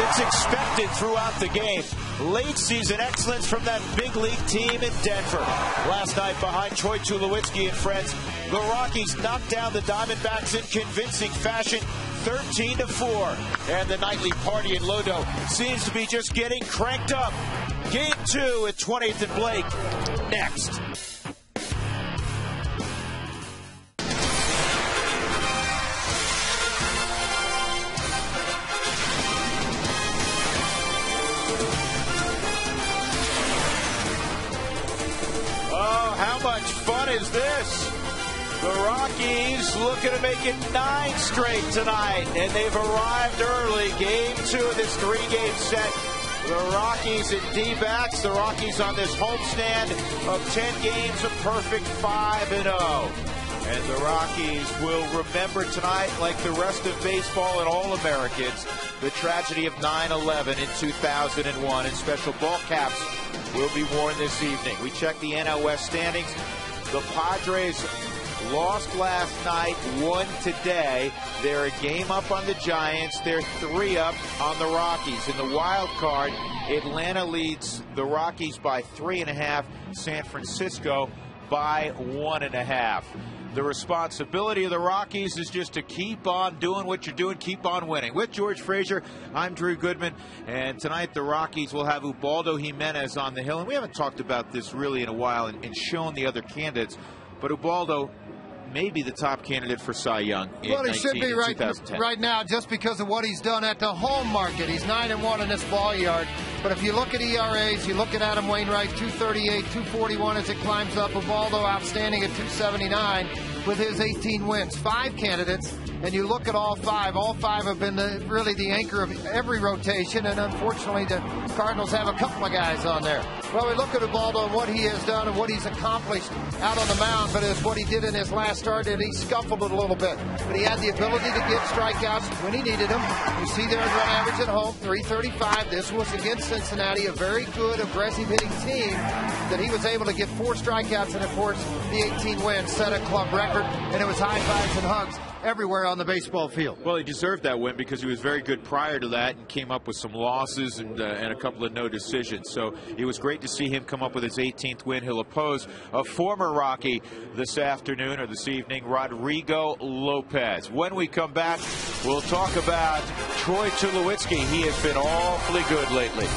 It's expected throughout the game. Late season excellence from that big league team in Denver. Last night behind Troy Tulowitzki and friends, the Rockies knocked down the Diamondbacks in convincing fashion, 13-4. And the nightly party in Lodo seems to be just getting cranked up. Game 2 at 20th and Blake. Next. How much fun is this? The Rockies looking to make it 9 straight tonight, and they've arrived early. Game 2 of this 3-game set. The Rockies and D-backs. The Rockies on this homestand of 10 games, a perfect 5-0. And the Rockies will remember tonight, like the rest of baseball and all Americans, the tragedy of 9/11 in 2001, and special ball caps will be worn this evening. We check the NL West standings. The Padres lost last night, won today. They're a game up on the Giants. They're 3 up on the Rockies. In the wild card, Atlanta leads the Rockies by 3.5. San Francisco by 1.5. The responsibility of the Rockies is just to keep on doing what you're doing, keep on winning. With George Frazier, I'm Drew Goodman, and tonight the Rockies will have Ubaldo Jimenez on the hill. And we haven't talked about this really in a while and shown the other candidates, but Ubaldo may be the top candidate for Cy Young in well, he should be right now just because of what he's done at the home market. He's 9-1 in this ball yard. But if you look at ERAs, you look at Adam Wainwright, 238, 241 as it climbs up. Ubaldo outstanding at 279 with his 18 wins. 5 candidates, and you look at all 5. All 5 have been really the anchor of every rotation, and unfortunately the Cardinals have a couple of guys on there. Well, we look at Ubaldo and what he has done and what he's accomplished out on the mound, but it's what he did in his last start, and he scuffled it a little bit. But he had the ability to get strikeouts when he needed them. You see there his run average at home, 335. This was against Cincinnati, a very good, aggressive hitting team, that he was able to get 4 strikeouts, and of course the 18 wins set a club record, and it was high fives and hugs everywhere on the baseball field. Well, he deserved that win because he was very good prior to that and came up with some losses and a couple of no decisions. So it was great to see him come up with his 18th win. He'll oppose a former Rocky this afternoon or this evening, Rodrigo Lopez. When we come back, we'll talk about Troy Tulowitzki. He has been awfully good lately.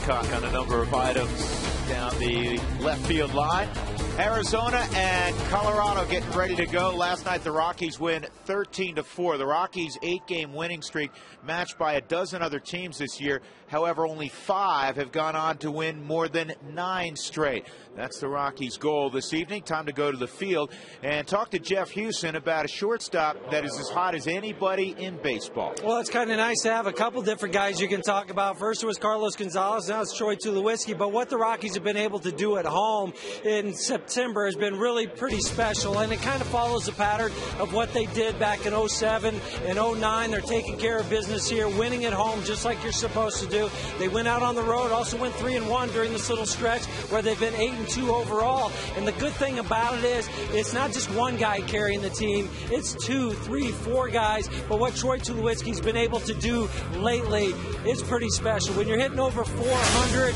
Babcock on a number of items down the left field line. Arizona and Colorado getting ready to go. Last night the Rockies win 13-4. The Rockies' 8-game winning streak matched by a dozen other teams this year. However, only 5 have gone on to win more than 9 straight. That's the Rockies' goal this evening. Time to go to the field and talk to Jeff Houston about a shortstop that is as hot as anybody in baseball. Well, it's kind of nice to have a couple different guys you can talk about. First it was Carlos Gonzalez, now it's Troy Tulowitzki. But what the Rockies have been able to do at home in September has been really pretty special, and it kind of follows the pattern of what they did back in 07 and 09. They're taking care of business here, winning at home just like you're supposed to do. They went out on the road, also went 3-1 during this little stretch where they've been 8-2 overall. And the good thing about it is it's not just one guy carrying the team, it's 2, 3, 4 guys. But what Troy Tulowitzki's been able to do lately is pretty special. When you're hitting over 400,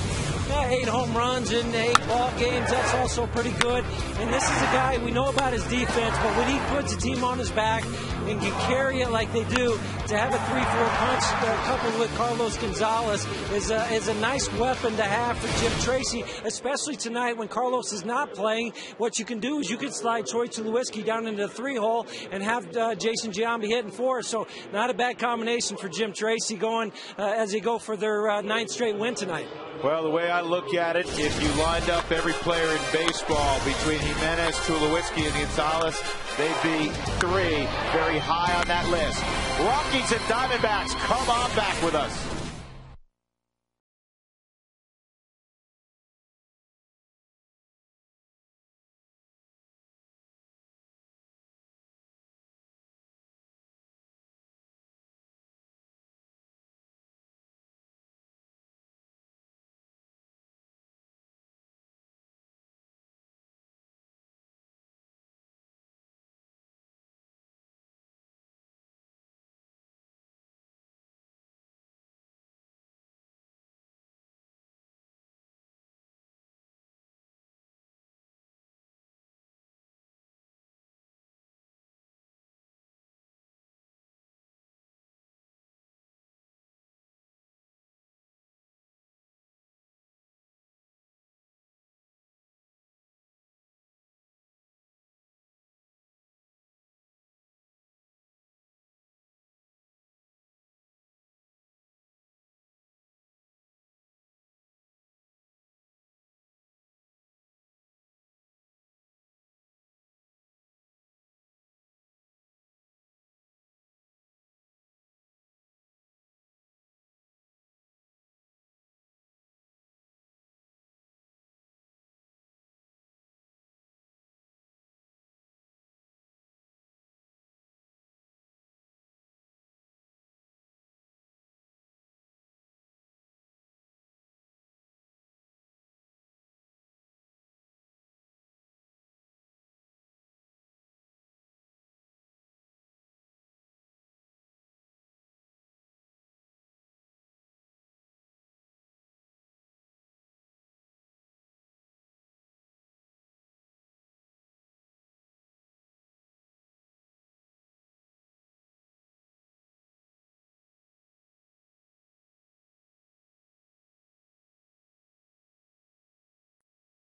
8 home runs in 8 ball games, that's also pretty good. And this is a guy, we know about his defense, but when he puts a team on his back and can carry it like they do, to have a 3-4 punch coupled with Carlos Gonzalez is a nice weapon to have for Jim Tracy, especially tonight when Carlos is not playing. What you can do is you can slide Troy Tulowitzki down into the 3-hole and have Jason Giambi hitting 4. So not a bad combination for Jim Tracy going as they go for their 9th straight win tonight. Well, the way I look at it, if you lined up every player in baseball between Jimenez, Tulowitzki, and Gonzalez, they'd be 3 very high on that list. Rockies and Diamondbacks, come on back with us.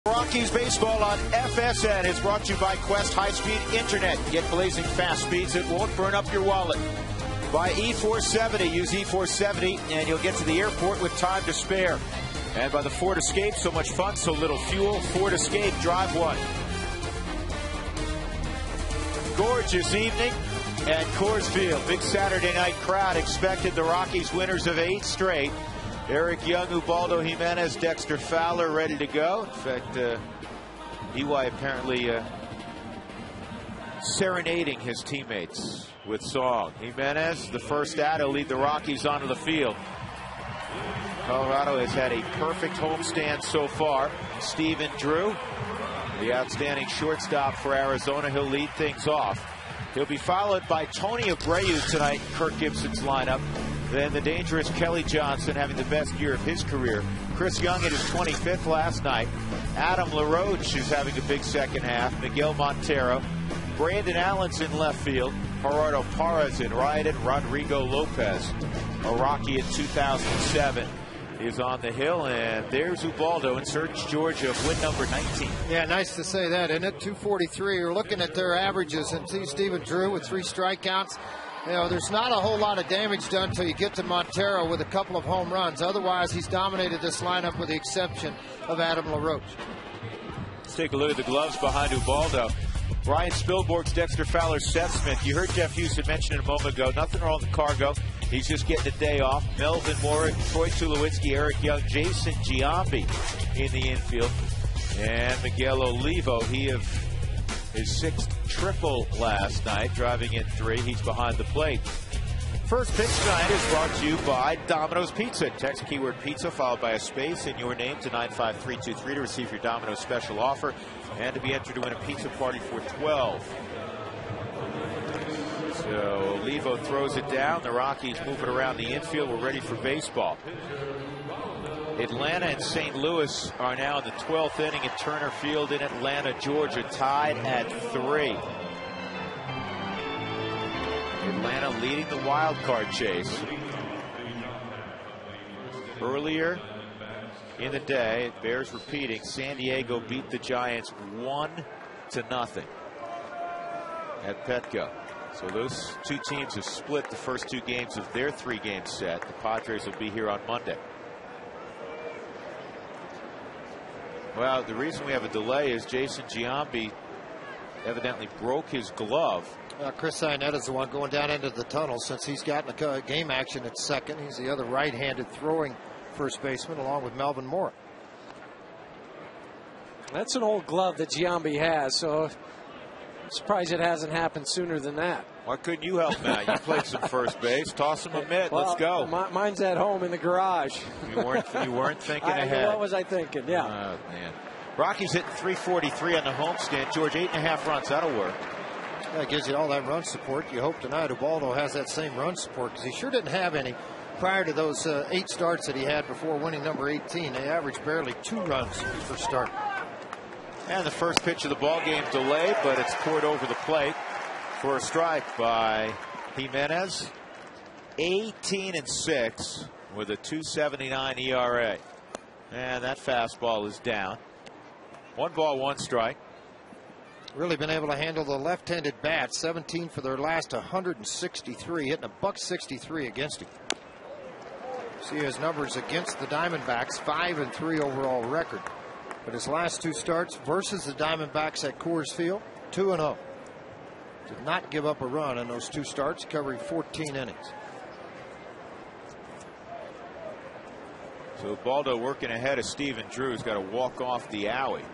Rockies baseball on FSN is brought to you by Quest High-Speed Internet. Get blazing fast speeds that won't burn up your wallet. By E470. Use E470 and you'll get to the airport with time to spare. And by the Ford Escape, so much fun, so little fuel. Ford Escape, drive one. Gorgeous evening at Coors Field. Big Saturday night crowd expected. The Rockies winners of 8 straight. Eric Young, Ubaldo Jimenez, Dexter Fowler ready to go. In fact, EY apparently serenading his teammates with song. Jimenez, the first out, will lead the Rockies onto the field. Colorado has had a perfect homestand so far. Stephen Drew, the outstanding shortstop for Arizona, he'll lead things off. He'll be followed by Tony Abreu tonight in Kirk Gibson's lineup. Then the dangerous Kelly Johnson having the best year of his career. Chris Young at his 25th last night. Adam LaRoche is having a big second half. Miguel Montero. Brandon Allen's in left field. Gerardo Parra's in right, and Rodrigo Lopez, a Rocky in 2007. is on the hill, and there's Ubaldo in search, George, of win number 19. Yeah, nice to say that, isn't it? 243. You're looking at their averages and see Stephen Drew with 3 strikeouts. You know, there's not a whole lot of damage done until you get to Montero with a couple of home runs. Otherwise, he's dominated this lineup with the exception of Adam LaRoche. Let's take a look at the gloves behind Ubaldo. Ryan Spilborgh's Dexter Fowler, Seth Smith. You heard Jeff Hughes mention it a moment ago. Nothing wrong with Cargo. He's just getting a day off. Melvin Moore, Troy Tulowitzki, Eric Young, Jason Giambi in the infield. And Miguel Olivo, he had his 6th triple last night, driving in 3. He's behind the plate. First pitch tonight is brought to you by Domino's Pizza. Text keyword pizza followed by a space in your name to 95323 to receive your Domino's special offer and to be entered to win a pizza party for 12. So Olivo throws it down. The Rockies move it around the infield. We're ready for baseball. Atlanta and St. Louis are now in the 12th inning at Turner Field in Atlanta, Georgia, tied at 3. Atlanta leading the wild card chase. Earlier in the day, it bears repeating, San Diego beat the Giants 1-0 at Petco. So those 2 teams have split the first 2 games of their 3-game set. The Padres will be here on Monday. Well, the reason we have a delay is Jason Giambi evidently broke his glove. Chris Ionetta's the one going down into the tunnel since he's gotten a game action at second. He's the other right-handed throwing first baseman along with Melvin Moore. That's an old glove that Giambi has, so I'm surprised it hasn't happened sooner than that. Why couldn't you help him out? You played some first base. Toss him a mitt. Well, let's go. Mine's at home in the garage. You weren't thinking ahead. What was I thinking? Yeah. Oh, man. Rockies hitting 343 on the homestand. George, 8.5 runs. That'll work. That gives you all that run support. You hope tonight Ubaldo has that same run support because he sure didn't have any prior to those 8 starts that he had before winning number 18. They averaged barely 2 runs per start. And the first pitch of the ball game delayed, but it's poured over the plate for a strike by Jimenez. 18-6 with a 2.79 ERA. And that fastball is down. 1 ball, 1 strike. Really been able to handle the left-handed bat. 17 for their last 163, hitting a .163 against him. See his numbers against the Diamondbacks, 5-3 overall record. But his last 2 starts versus the Diamondbacks at Coors Field, 2-0. Did not give up a run in those 2 starts, covering 14 innings. So Ubaldo working ahead of Stephen Drew. He's got to walk off the alley.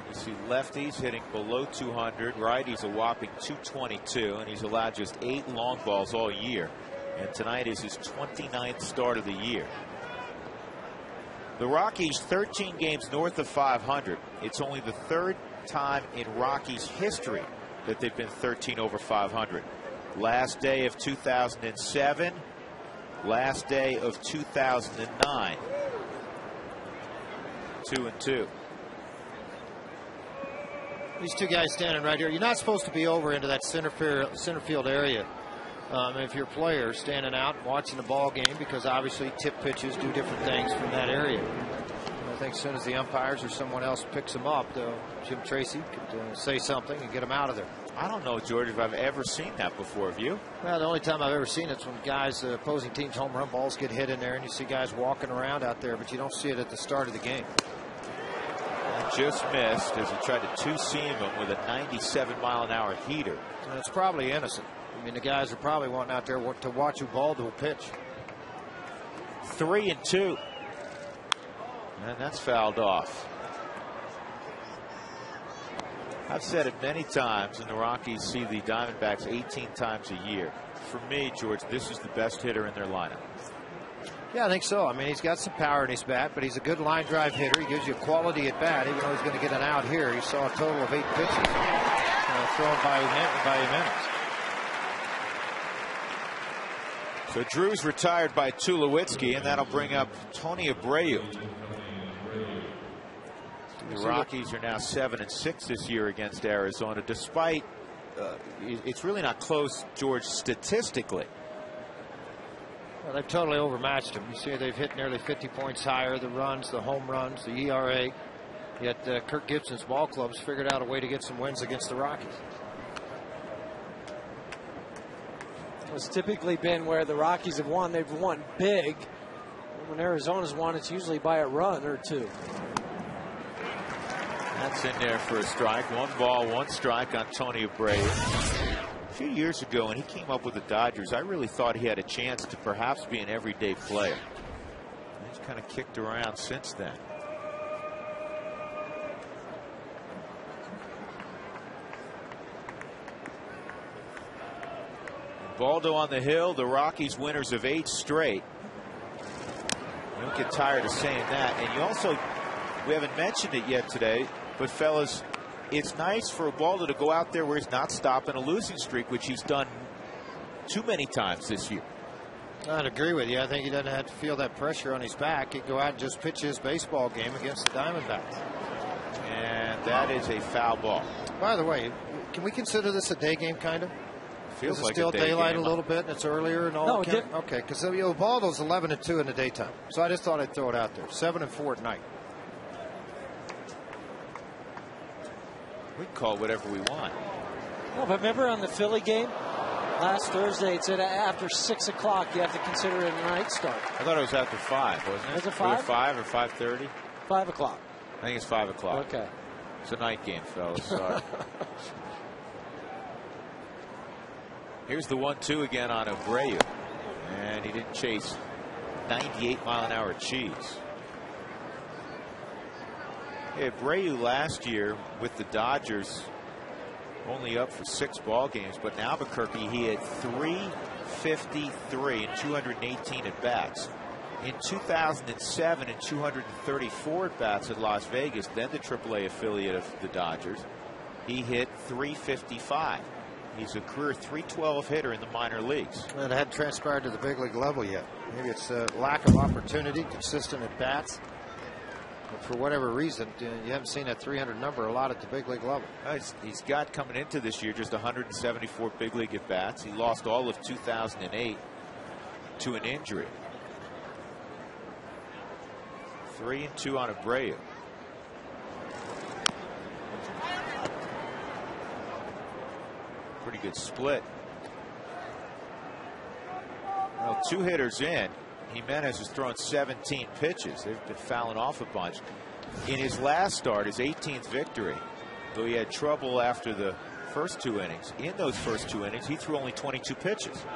You see lefties hitting below 200, righties a whopping 222, and he's allowed just 8 long balls all year. And tonight is his 29th start of the year. The Rockies 13 games north of 500. It's only the 3rd time in Rockies history that they've been 13 over 500. Last day of 2007, last day of 2009. 2-2. These 2 guys standing right here. You're not supposed to be over into that center field area if you're a player standing out watching the ball game, because obviously tip pitches do different things from that area. And I think as soon as the umpires or someone else picks them up, Jim Tracy could say something and get them out of there. I don't know, George, if I've ever seen that before. Have you? Well, the only time I've ever seen it's when guys, opposing teams' home run balls get hit in there, and you see guys walking around out there, but you don't see it at the start of the game. Just missed as he tried to two-seam him with a 97-mile-an-hour heater. And it's probably innocent. I mean, the guys are probably wanting out there to watch Ubaldo pitch. 3-2. And that's fouled off. I've said it many times, and the Rockies see the Diamondbacks 18 times a year. For me, George, this is the best hitter in their lineup. Yeah, I think so. I mean, he's got some power in his bat, but he's a good line drive hitter. He gives you a quality at bat, even though he's going to get an out here. He saw a total of 8 pitches thrown by Jimenez. So Drew's retired by Tulowitzki, and that'll bring up Tony Abreu. The Rockies are now 7-6 this year against Arizona, despite it's really not close, George, statistically. Well, they've totally overmatched him. You see they've hit nearly 50 points higher, the runs, the home runs, the ERA. Yet Kirk Gibson's ball clubs figured out a way to get some wins against the Rockies. It's typically been where the Rockies have won. They've won big. When Arizona's won, it's usually by a run or two. That's in there for a strike. 1 ball, 1 strike on Tony Abreu. A few years ago, when he came up with the Dodgers, I really thought he had a chance to perhaps be an everyday player. He's kind of kicked around since then. Baldo on the hill, the Rockies winners of 8 straight. You don't get tired of saying that. And you also, we haven't mentioned it yet today, but fellas, it's nice for Baldo to go out there where he's not stopping a losing streak, which he's done too many times this year. I'd agree with you. I think he doesn't have to feel that pressure on his back. He can go out and just pitch his baseball game against the Diamondbacks. And that is a foul ball. By the way, can we consider this a day game kind of? Feels like still a day daylight game. A little bit and it's earlier and all. No, okay, because Baldo's 11-2 in the daytime, so I just thought I'd throw it out there. 7-4 at night. We can call it whatever we want. No, but remember on the Philly game last Thursday, it said after 6 o'clock you have to consider it a night start. I thought it was after 5, wasn't it? Was it 5? 5 or 5:30? 5 o'clock. I think it's 5 o'clock. Okay. It's a night game, fellas. Sorry. Here's the 1-2 again on Abreu. And he didn't chase 98-mile-an-hour cheese. Yeah, Abreu last year with the Dodgers only up for 6 ball games, but in Albuquerque he had 353 and 218 at bats. In 2007 and 234 at bats at Las Vegas, then the AAA affiliate of the Dodgers, he hit 355. He's a career .312 hitter in the minor leagues. And it hadn't transpired to the big league level yet. Maybe it's a lack of opportunity, consistent at bats. But for whatever reason, you haven't seen that 300 number a lot at the big league level. He's got coming into this year just 174 big league at bats. He lost all of 2008 to an injury. 3-2 on Abreu. Pretty good split. Well, 2 hitters in. Jimenez has thrown 17 pitches. They've been fouling off a bunch. In his last start, his 18th victory, though he had trouble after the first 2 innings, in those first 2 innings, he threw only 22 pitches.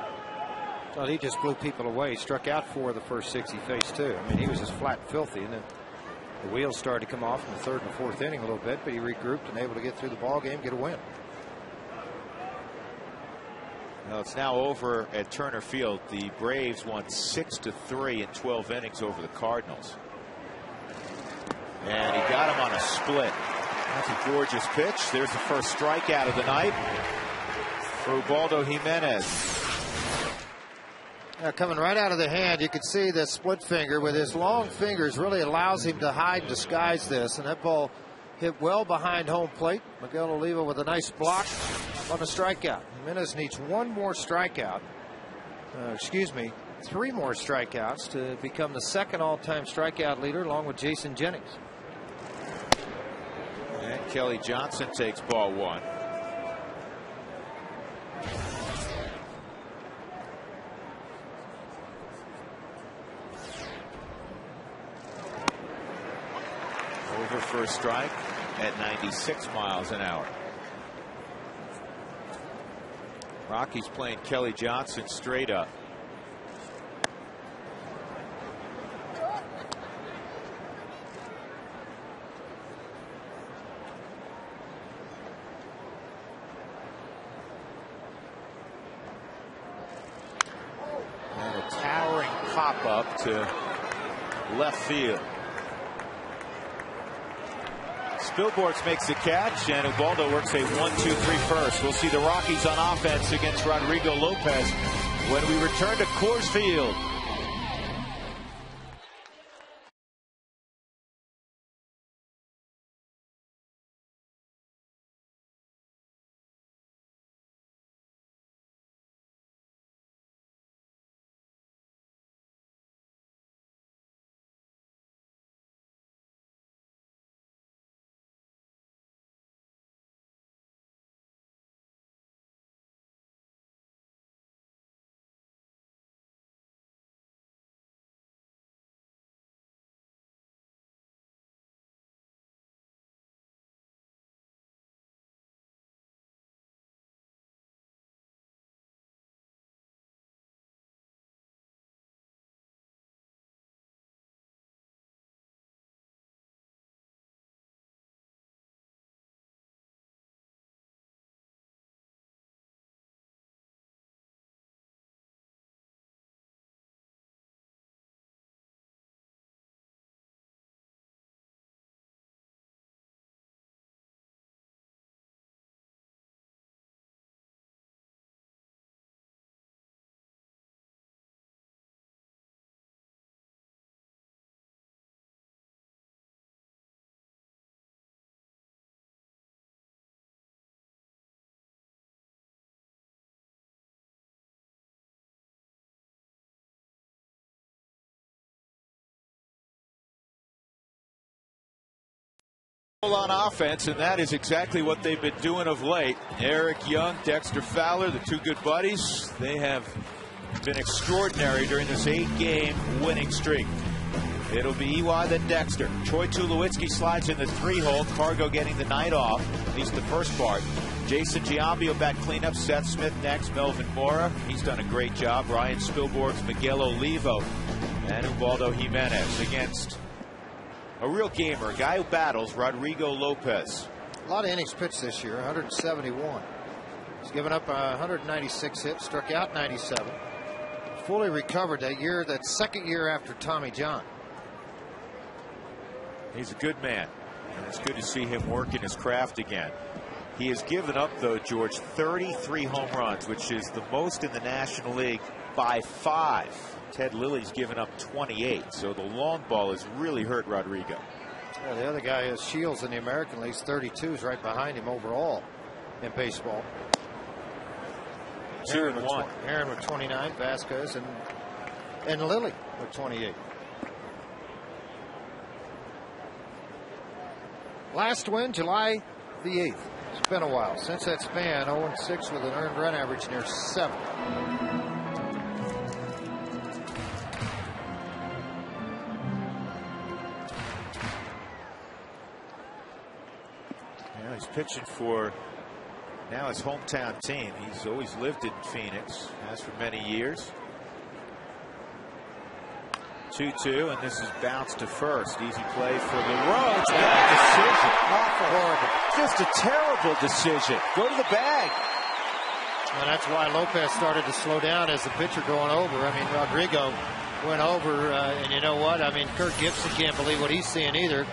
Well, he just blew people away. He struck out 4 of the first 6 he faced, too. I mean, he was just flat and filthy. And then the wheels started to come off in the 3rd and 4th inning a little bit, but he regrouped and able to get through the ball game, get a win. Well, it's now over at Turner Field. The Braves won 6-3 in 12 innings over the Cardinals. And he got him on a split. That's a gorgeous pitch. There's the first strikeout of the night for Ubaldo Jimenez. Coming right out of the hand, you can see the split finger with his long fingers really allows him to hide and disguise this. And that ball hit well behind home plate. Miguel Oliva with a nice block on a strikeout. Jimenez needs 1 more strikeout. 3 more strikeouts to become the 2nd all-time strikeout leader, along with Jason Jennings. And Kelly Johnson takes ball 1. Over for a strike at 96 miles an hour. Rockies playing Kelly Johnson straight up. And a towering pop up to left field. Spilborghs makes the catch, and Ubaldo works a 1-2-3 first. We'll see the Rockies on offense against Rodrigo Lopez when we return to Coors Field. On offense, and that is exactly what they've been doing of late. Eric Young, Dexter Fowler, the two good buddies, they have been extraordinary during this 8-game winning streak. It'll be EY then Dexter. Troy Tulowitzki slides in the 3-hole. Cargo getting the night off, at least the first part. Jason Giambi will bat cleanup. Seth Smith next. Melvin Mora, he's done a great job. Ryan Spilborgh's Miguel Olivo and Ubaldo Jimenez against a real gamer, a guy who battles, Rodrigo Lopez. A lot of innings pitched this year, 171. He's given up 196 hits, struck out 97. Fully recovered that second year after Tommy John. He's a good man, and it's good to see him working his craft again. He has given up, though, George, 33 home runs, which is the most in the National League by 5. Ted Lilly's given up 28, so the long ball has really hurt Rodrigo. Yeah, the other guy is Shields in the American League, 32 is right behind him overall in baseball. 2-1. Aaron with 29, Vasquez and Lilly with 28. Last win, July the 8th. It's been a while since that span. 0-6 with an earned run average near 7. He's pitching for now his hometown team. He's always lived in Phoenix, has for many years. 2-2, and this is bounced to first. Easy play for the Rhodes. Bad decision. Awful, horrible. Just a terrible decision. Go to the bag. Well, that's why Lopez started to slow down as the pitcher going over. I mean, Rodrigo went over, and you know what? I mean, Kirk Gibson can't believe what he's seeing either.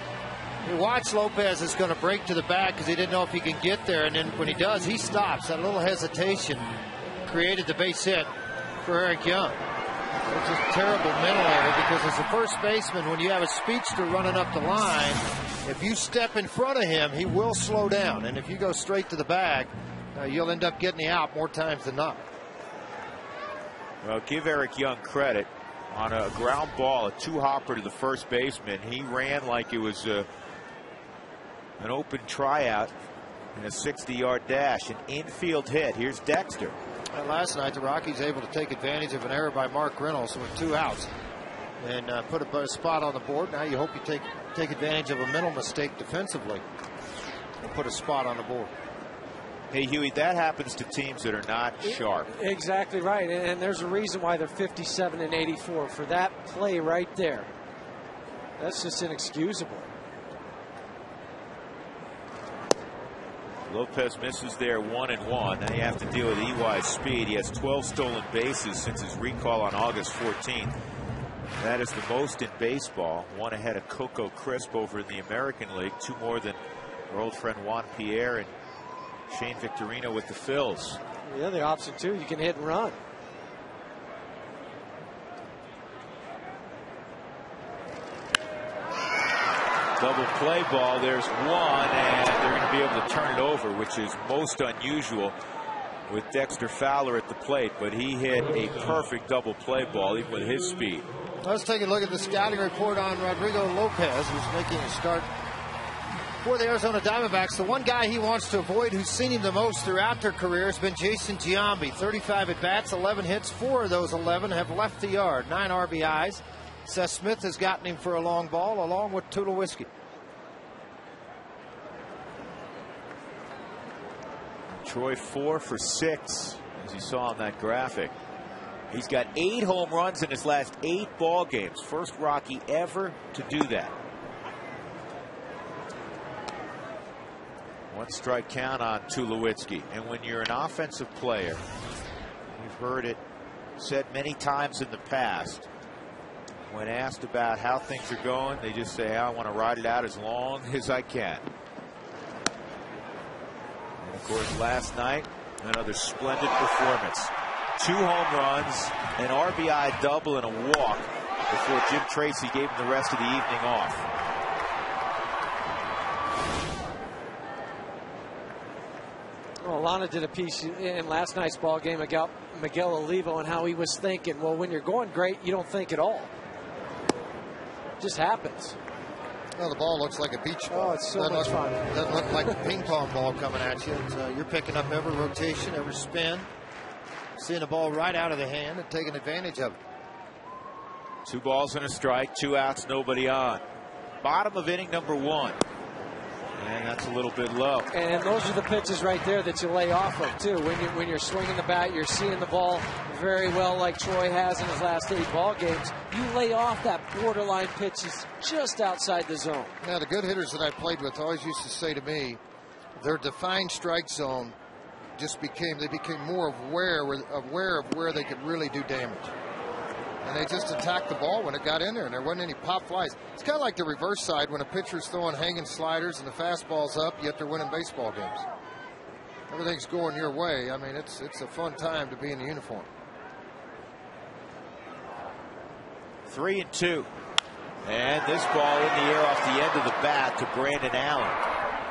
You watch Lopez is going to break to the bag because he didn't know if he can get there, and then when he does, he stops. That little hesitation created the base hit for Eric Young. It's a terrible mental error because as a first baseman, when you have a speedster running up the line, if you step in front of him, he will slow down, and if you go straight to the bag, you'll end up getting the out more times than not. Well, give Eric Young credit. On a ground ball, a two-hopper to the first baseman, he ran like it was an open tryout in a 60-yard dash, an infield hit. Here's Dexter. Last night, the Rockies able to take advantage of an error by Mark Reynolds with 2 outs and put a spot on the board. Now you hope you take advantage of a mental mistake defensively and put a spot on the board. Hey, Huey, that happens to teams that are not sharp. Exactly right, and there's a reason why they're 57 and 84 for that play right there. That's just inexcusable. Lopez misses there 1-1. Now you have to deal with EY's speed. He has 12 stolen bases since his recall on August 14th. That is the most in baseball. 1 ahead of Coco Crisp over in the American League. 2 more than our old friend Juan Pierre and Shane Victorino with the Phils. Yeah, the option too. You can hit and run. Double play ball. There's 1, and they're going to be able to turn it over, which is most unusual with Dexter Fowler at the plate. But he hit a perfect double play ball, even with his speed. Let's take a look at the scouting report on Rodrigo Lopez, who's making a start for the Arizona Diamondbacks. The one guy he wants to avoid, who's seen him the most throughout their career, has been Jason Giambi. 35 at-bats, 11 hits. 4 of those 11 have left the yard. 9 RBIs. Seth Smith has gotten him for a long ball, along with Tulowitzki. Troy 4 for 6, as you saw on that graphic. He's got 8 home runs in his last 8 ball games. First Rocky ever to do that. 1 strike count on Tulowitzki. And when you're an offensive player, we've heard it said many times in the past, when asked about how things are going, they just say, I want to ride it out as long as I can. And of course, last night, another splendid performance. 2 home runs, an RBI double, and a walk before Jim Tracy gave him the rest of the evening off. Well, Lana did a piece in last night's ball game about Miguel Olivo and how he was thinking. Well, when you're going great, you don't think at all. It just happens. Well, the ball looks like a beach ball. Oh, it's so much fun. Doesn't look like a ping pong ball coming at you. You're picking up every rotation, every spin, seeing the ball right out of the hand and taking advantage of it. 2 balls and a strike, 2 outs, nobody on. Bottom of inning number 1. And that's a little bit low. And those are the pitches right there that you lay off of, too. When you're swinging the bat, you're seeing the ball very well like Troy has in his last 8 ball games. You lay off that borderline pitches just outside the zone. Now, the good hitters that I played with always used to say to me, their defined strike zone they became more aware of where they could really do damage. And they just attacked the ball when it got in there, and there wasn't any pop flies. It's kind of like the reverse side when a pitcher's throwing hanging sliders and the fastball's up, yet they're winning baseball games. Everything's going your way. I mean, it's a fun time to be in the uniform. 3-2. And this ball in the air off the end of the bat to Brandon Allen.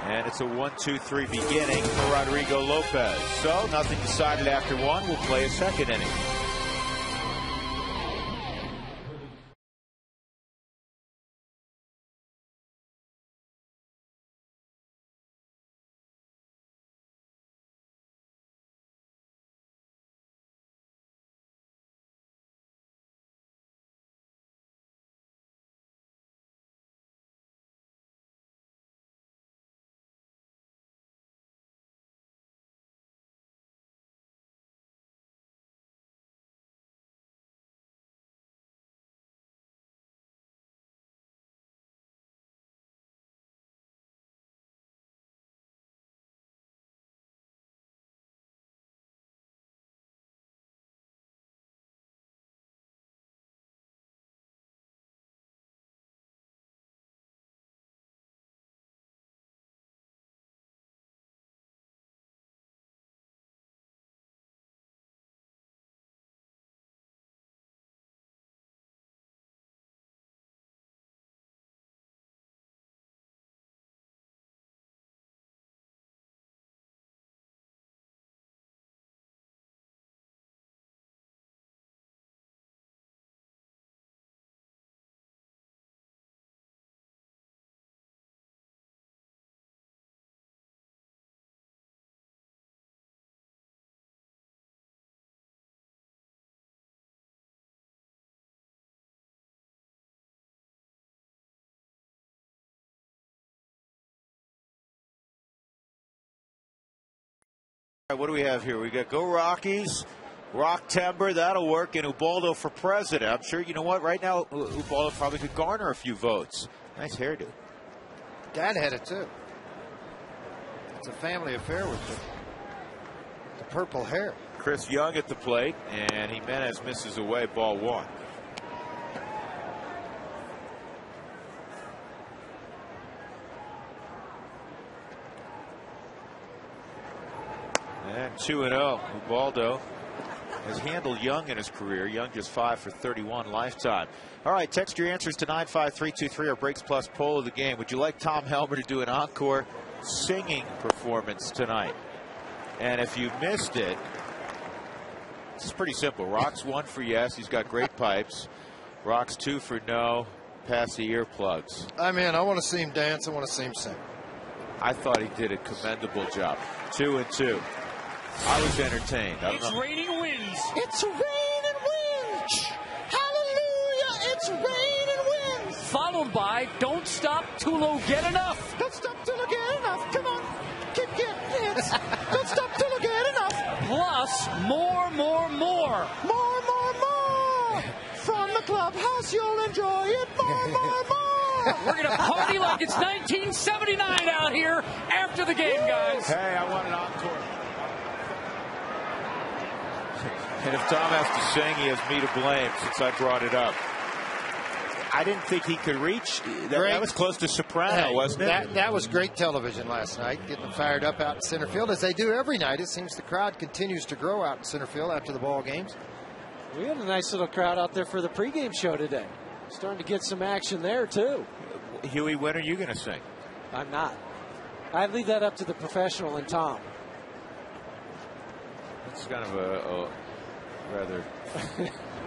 And it's a 1-2-3 beginning for Rodrigo Lopez. So nothing decided after 1. We'll play a second inning. What do we have here? We got Go Rockies, Rock Timber, that'll work, and Ubaldo for president. I'm sure, you know what, right now Ubaldo probably could garner a few votes. Nice hairdo. Dad had it too. It's a family affair with the purple hair. Chris Young at the plate, and Jimenez misses away, ball 1. And 2-0. Ubaldo has handled Young in his career. Young just 5 for 31 lifetime. All right, text your answers to 95323, our Breaks Plus poll of the game. Would you like Tom Helmer to do an encore singing performance tonight? And if you missed it, it's pretty simple. Rock's 1 for yes. He's got great pipes. Rock's 2 for no. Pass the earplugs. I'm in. I want to see him dance. I want to see him sing. I thought he did a commendable job. 2-2. I was entertained. It's raining winds. It's rain and winds. Hallelujah. It's rain and winds. Followed by Don't Stop Tulo Get Enough. Don't stop till I get enough. Come on. Keep getting hits. Don't stop till I get enough. Plus more. More. From the clubhouse, you'll enjoy it. More. We're going to party like it's 1979 out here after the game, guys. Hey, I want an encore. And if Tom has to sing, he has me to blame since I brought it up. I didn't think he could reach. That was close to soprano, wasn't it? That was great television last night, getting them fired up out in center field, as they do every night. It seems the crowd continues to grow out in center field after the ball games. We had a nice little crowd out there for the pregame show today. Starting to get some action there, too. Huey, when are you going to sing? I'm not. I leave that up to the professional and Tom. It's kind of a rather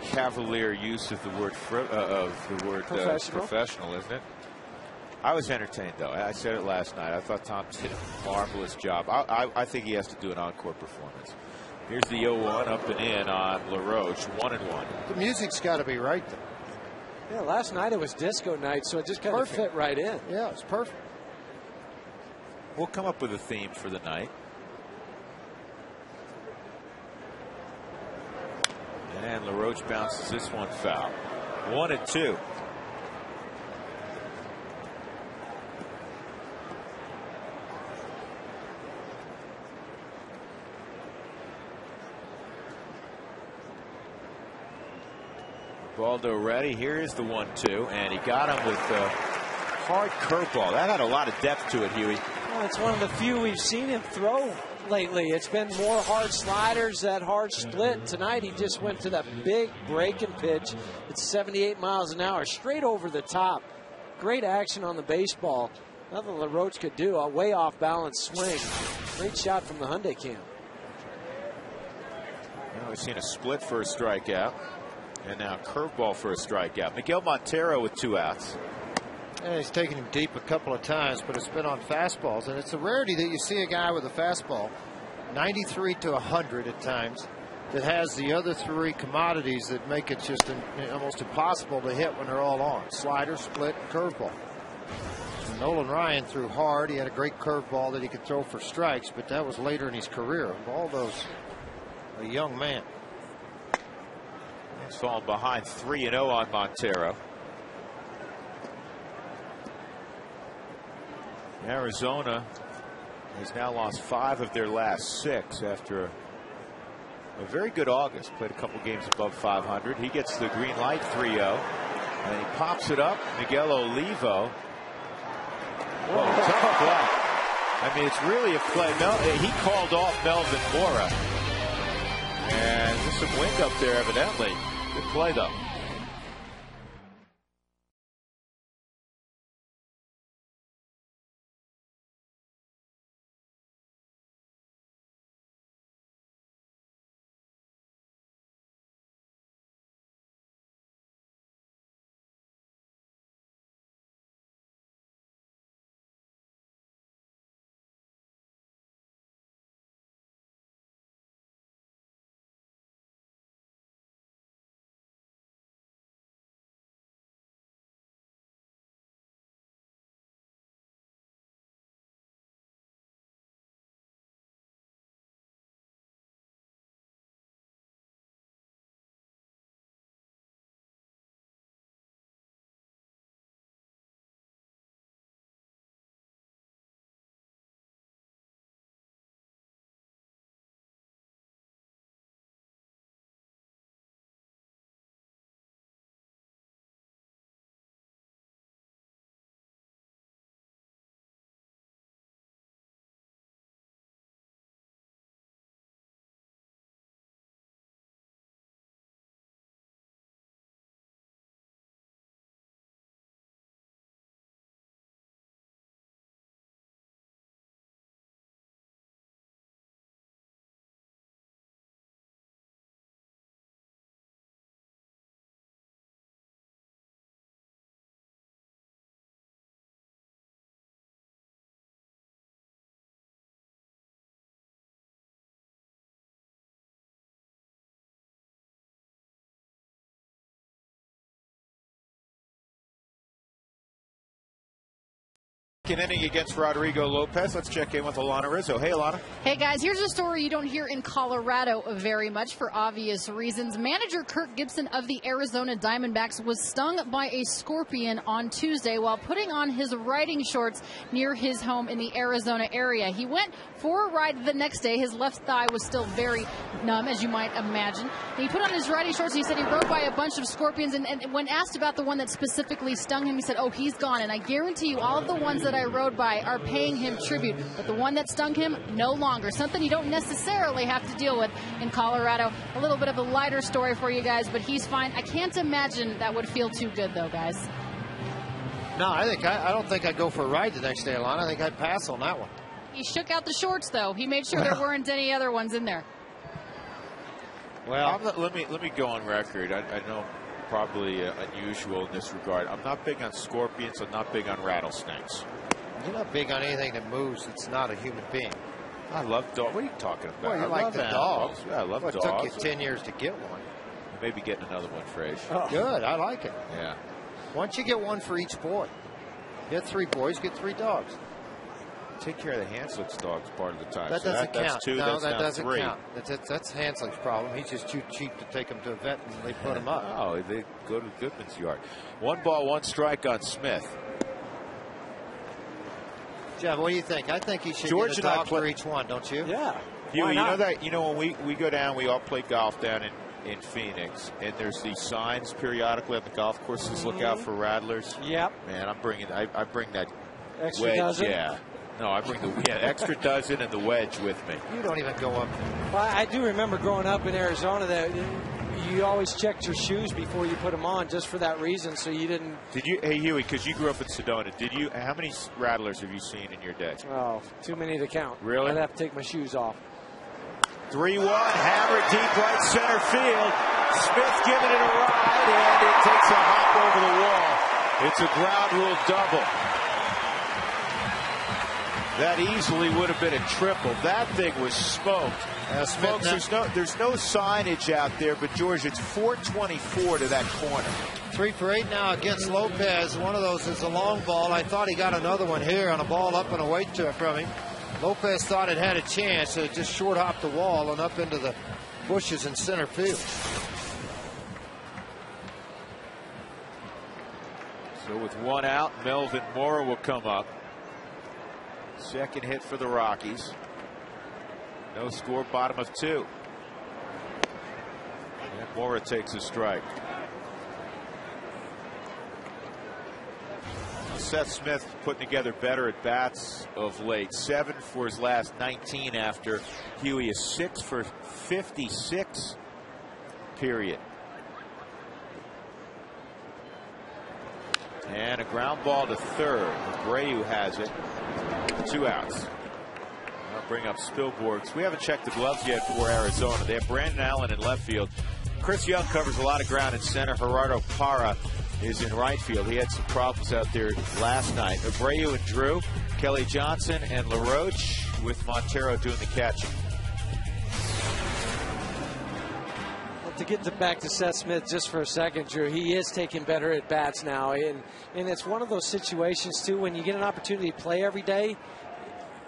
cavalier use of the word professional, isn't it? I was entertained, though. I said it last night. I thought Tom did a marvelous job. I think he has to do an encore performance. Here's the 0-1 up and in on LaRoche, 1-1. The music's got to be right there. Yeah, last night it was disco night, so it just kind of fit right in. Yeah, it's perfect. We'll come up with a theme for the night. And LaRoche bounces this one foul. 1-2. Baldo ready. Here is the 1-2, and he got him with a hard curveball. That had a lot of depth to it, Huey. Well, it's one of the few we've seen him throw lately. It's been more hard sliders, that hard split. Tonight he just went to that big breaking pitch. It's 78 miles an hour, straight over the top. Great action on the baseball. Nothing LaRoche could do. A way off balance swing. Great shot from the Hyundai camp. Now we've seen a split for a strikeout. And now curveball for a strikeout. Miguel Montero with 2 outs. And he's taken him deep a couple of times, but it's been on fastballs. And it's a rarity that you see a guy with a fastball, 93 to 100 at times, that has the other 3 commodities that make it just almost impossible to hit when they're all on. Slider, split, curveball. And Nolan Ryan threw hard. He had a great curveball that he could throw for strikes, but that was later in his career. Baldo's a young man. He's fallen behind 3-0 on Montero. Arizona has now lost 5 of their last 6 after a very good August. Played a couple games above 500. He gets the green light, 3-0. And he pops it up. Miguel Olivo. Oh, tough play. I mean, it's really a play. He called off Melvin Mora. And there's some wind up there, evidently. Good play, though. Inning against Rodrigo Lopez. Let's check in with Alana Rizzo. Hey, Alana. Hey, guys. Here's a story you don't hear in Colorado very much for obvious reasons. Manager Kirk Gibson of the Arizona Diamondbacks was stung by a scorpion on Tuesday while putting on his riding shorts near his home in the Arizona area. He went for a ride the next day. His left thigh was still very numb, as you might imagine. And he put on his riding shorts and he said he rode by a bunch of scorpions. And when asked about the one that specifically stung him, he said, oh, he's gone. And I guarantee you all of the ones that I rode by are paying him tribute, but the one that stung him, no longer. Something you don't necessarily have to deal with in Colorado. A little bit of a lighter story for you guys, but he's fine. I can't imagine that would feel too good, though, guys. No, I don't think I'd go for a ride the next day, Alana. I think I'd pass on that one. He shook out the shorts, though. He made sure there weren't any other ones in there. Well, let me go on record. I know probably unusual in this regard. I'm not big on scorpions. I'm not big on rattlesnakes. You're not big on anything that moves. It's not a human being. I love dogs. What are you talking about? Well, you I like love the animals. dogs. Yeah, I love Well, it dogs. took you 10 years to get one. Maybe getting another one, Frazier. Oh. Good. I like it. Yeah. Why don't you get one for each boy? Get 3 boys, get 3 dogs. Take care of the Hanslick's dogs part of the time. That so doesn't count. That's 2, no, that's that now doesn't 3. count. That's Hanslick's problem. He's just too cheap to take him to a vet, and they put him up. Oh, they go to Goodman's yard. 1 ball, 1 strike on Smith. Jeff, what do you think? I think he should George get a dog for each one, don't you? Yeah. You know that, when we go down, we all play golf down in Phoenix, and there's these signs periodically on the golf courses. Look out for rattlers. Yep. Man, I bring that Extra wedge. dozen? Yeah. No, I bring the extra dozen and the wedge with me. You don't even go up there. Well, I do remember growing up in Arizona that you always checked your shoes before you put them on, just for that reason, so you didn't. Did you? Hey, Huey, because you grew up in Sedona. How many rattlers have you seen in your day? Oh, too many to count. Really? I'd have to take my shoes off. 3-1, hammer deep right center field. Smith giving it a ride, and it takes a hop over the wall. It's a ground rule double. That easily would have been a triple. That thing was smoked. Folks, there's no signage out there, but George, it's 424 to that corner. 3 for 8 now against Lopez. One of those is a long ball. I thought he got another one here on a ball up and away from him. Lopez thought it had a chance, so it just short hopped the wall and up into the bushes in center field. So with 1 out, Melvin Mora will come up. Second hit for the Rockies. No score, bottom of 2. And Mora takes a strike. Seth Smith putting together better at bats of late. 7 for his last 19 after Huey is 6 for 56. Period. And a ground ball to third. Abreu has it. 2 outs. I'll bring up Spilborghs. We haven't checked the gloves yet for Arizona. They have Brandon Allen in left field. Chris Young covers a lot of ground in center. Gerardo Parra is in right field. He had some problems out there last night. Abreu and Drew, Kelly Johnson and LaRoche, with Montero doing the catching. Well, to get back to Seth Smith just for a second, Drew, he is taking better at bats now, and it's one of those situations too when you get an opportunity to play every day.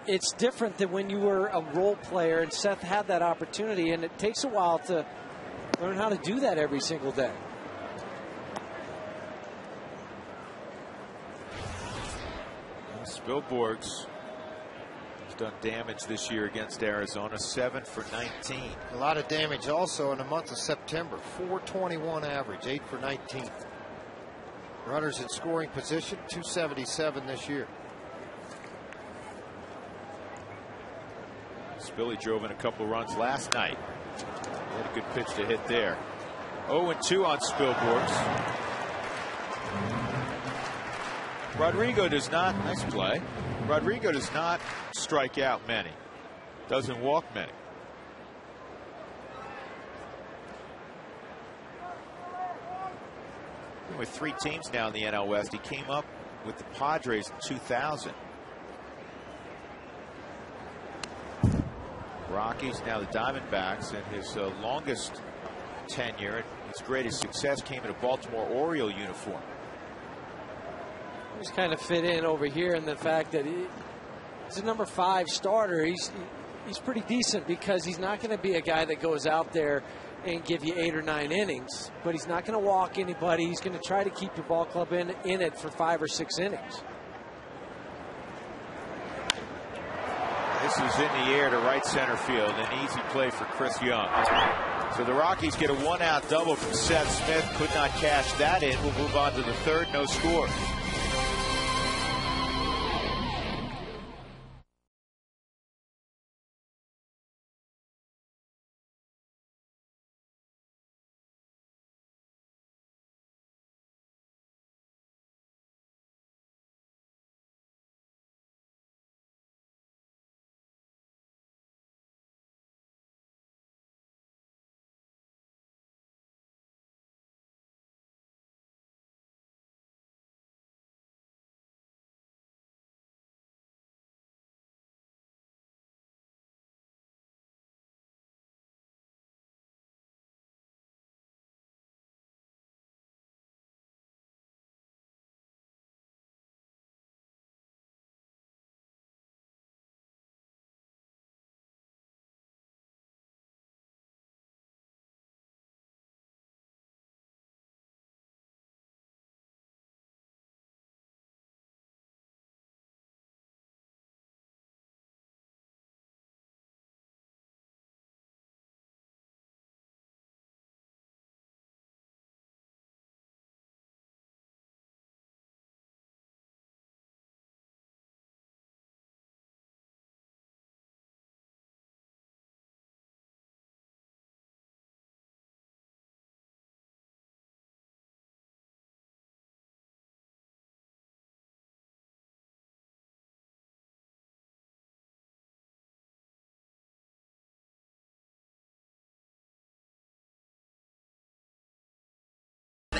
It's different than when you were a role player, and Seth had that opportunity, and it takes a while to learn how to do that every single day. Spilborghs has done damage this year against Arizona. 7 for 19. A lot of damage also in the month of September. 421 average, 8 for 19. Runners in scoring position, 277 this year. Spilly drove in a couple runs last night. He had a good pitch to hit there. 0-2 on Spilborghs. Rodrigo does not, nice play. Rodrigo does not strike out many. Doesn't walk many. With 3 teams now in the NL West, he came up with the Padres in 2000. Rockies, now the Diamondbacks, and his longest tenure and his greatest success came in a Baltimore Oriole uniform. He's kind of fit in over here in the fact that he's a number 5 starter. He's pretty decent because he's not going to be a guy that goes out there and give you 8 or 9 innings, but he's not going to walk anybody. He's going to try to keep your ball club in it for 5 or 6 innings. This is in the air to right center field. An easy play for Chris Young. So the Rockies get a 1-out double from Seth Smith. Could not cash that in. We'll move on to the third. No score.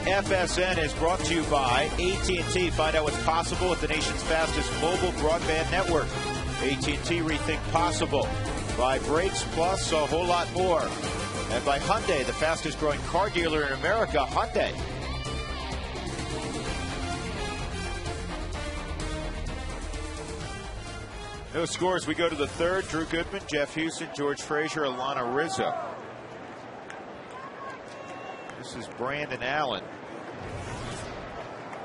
FSN is brought to you by AT&T. Find out what's possible with the nation's fastest mobile broadband network. AT&T, rethink possible. By Brakes Plus, a whole lot more. And by Hyundai, the fastest growing car dealer in America, Hyundai. No scores. We go to the third. Drew Goodman, Jeff Houston, George Frazier, Alana Rizzo. This is Brandon Allen.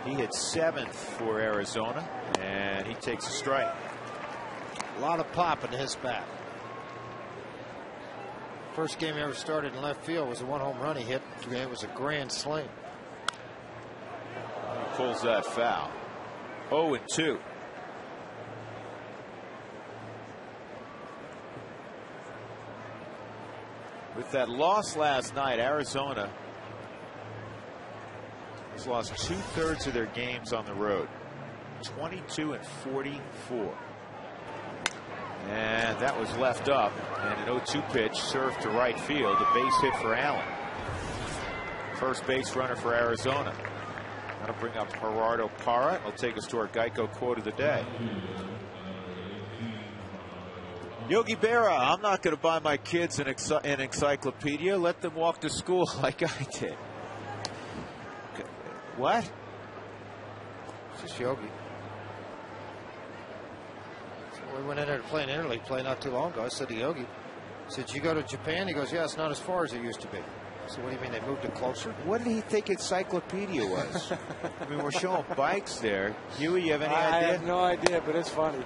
He hit 7th for Arizona, and he takes a strike. A lot of pop in his bat. First game he ever started in left field was a 1 home run he hit. It was a grand slam. He pulls that foul. 0-2. With that loss last night, Arizona has lost 2/3 of their games on the road. 22-44. And that was left up, and an 0-2 pitch served to right field, a base hit for Allen. First base runner for Arizona. That'll bring up Gerardo Parra. It'll take us to our Geico quote of the day. Yogi Berra, I'm not going to buy my kids an encyclopedia. Let them walk to school like I did. What? It's just Yogi. So we went in there to play an interleague play not too long ago. I said to Yogi, I said, you go to Japan? He goes, yeah, it's not as far as it used to be. So what do you mean, they moved it closer? What did he think encyclopedia was? I mean, we're showing bikes there. Huey, you have any idea? I have no idea, but it's funny.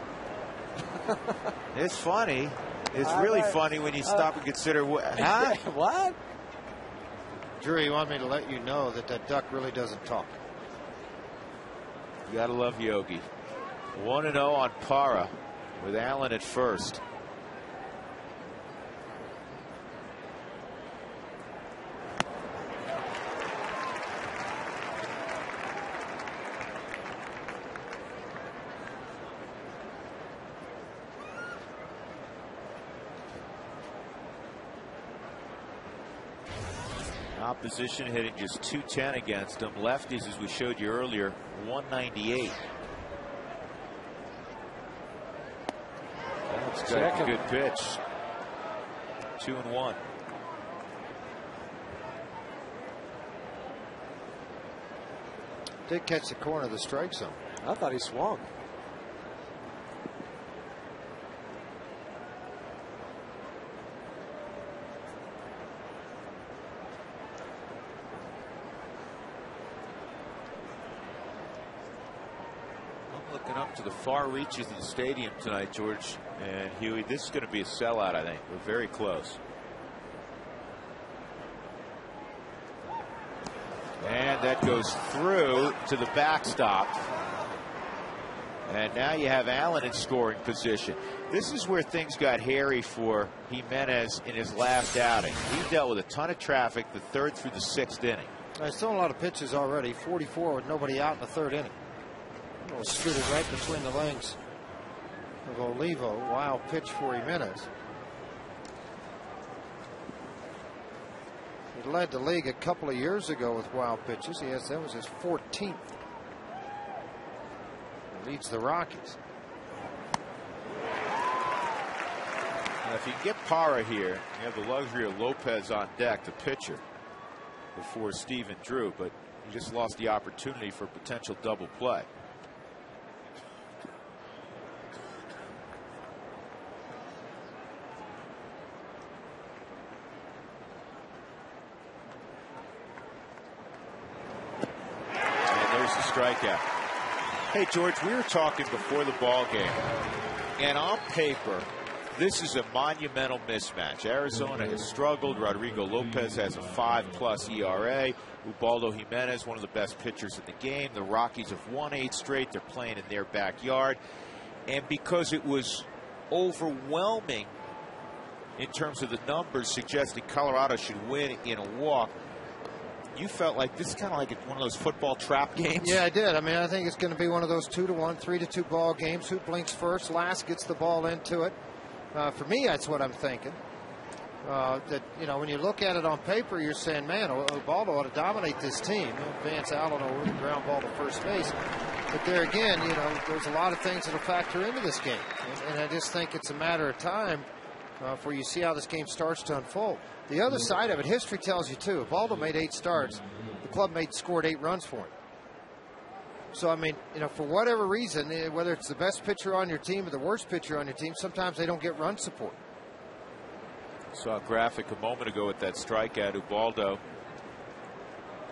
It's funny. It's really funny when you stop and consider what. Huh? What? Drew, you want me to let you know that that duck really doesn't talk. You gotta love Yogi. 1-0 on Parra with Allen at first. Opposition hitting just .210 against them. Lefties, as we showed you earlier, 198. That's got a good pitch. 2-1. Did catch the corner of the strike zone. I thought he swung. Up to the far reaches of the stadium tonight, George and Huey. This is going to be a sellout, I think. We're very close. And that goes through to the backstop. And now you have Allen in scoring position. This is where things got hairy for Jimenez in his last outing. He dealt with a ton of traffic the 3rd through the 6th inning. There's still a lot of pitches already. 44 with nobody out in the 3rd inning. Scooted right between the legs of Olivo. Wild pitch for Jimenez. He led the league a couple of years ago with wild pitches. That was his 14th. He leads the Rockies. Now, if you get Parra here, you have the luxury of Lopez on deck, the pitcher, before Stephen Drew, but you just lost the opportunity for potential double play. Strikeout. Hey, George, we were talking before the ball game, and on paper, this is a monumental mismatch. Arizona has struggled. Rodrigo Lopez has a 5+ ERA. Ubaldo Jimenez, one of the best pitchers in the game. The Rockies have won 8 straight. They're playing in their backyard. And because it was overwhelming in terms of the numbers suggesting Colorado should win in a walk, you felt like this is kind of like one of those football trap games? Yeah, I did. I mean, I think it's going to be one of those 2-1, 3-2 ball games. Who blinks first? Last gets the ball into it. For me, that's what I'm thinking. that, you know, when you look at it on paper, you're saying, man, Ubaldo ought to dominate this team. Vance Allen over the ground ball to first base. But there again, you know, there's a lot of things that will factor into this game. And I just think it's a matter of time before you see how this game starts to unfold. The other side of it, history tells you too. Ubaldo made 8 starts. The club scored 8 runs for him. So, I mean, you know, for whatever reason, whether it's the best pitcher on your team or the worst pitcher on your team, sometimes they don't get run support. Saw a graphic a moment ago with that strikeout, Ubaldo,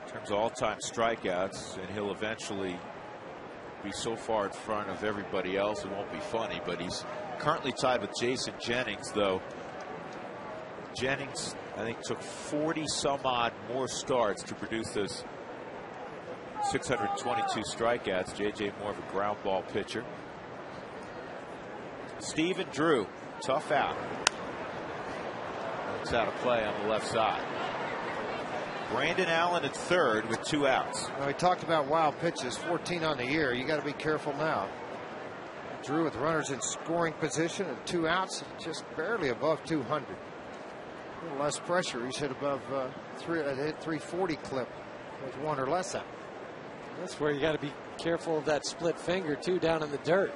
in terms of all-time strikeouts, and he'll eventually be so far in front of everybody else it won't be funny, but he's currently tied with Jason Jennings, though. Jennings, I think, took 40 some odd more starts to produce those 622 strikeouts. JJ more of a ground ball pitcher. Stephen Drew, tough out. It's out of play on the left side. Brandon Allen at third with 2 outs. Well, we talked about wild pitches, 14 on the year. You got to be careful now. Drew with runners in scoring position and 2 outs, just barely above 200. A little less pressure. He's hit above hit 340 clip with 1 or less out. That's where you got to be careful of that split finger too, down in the dirt.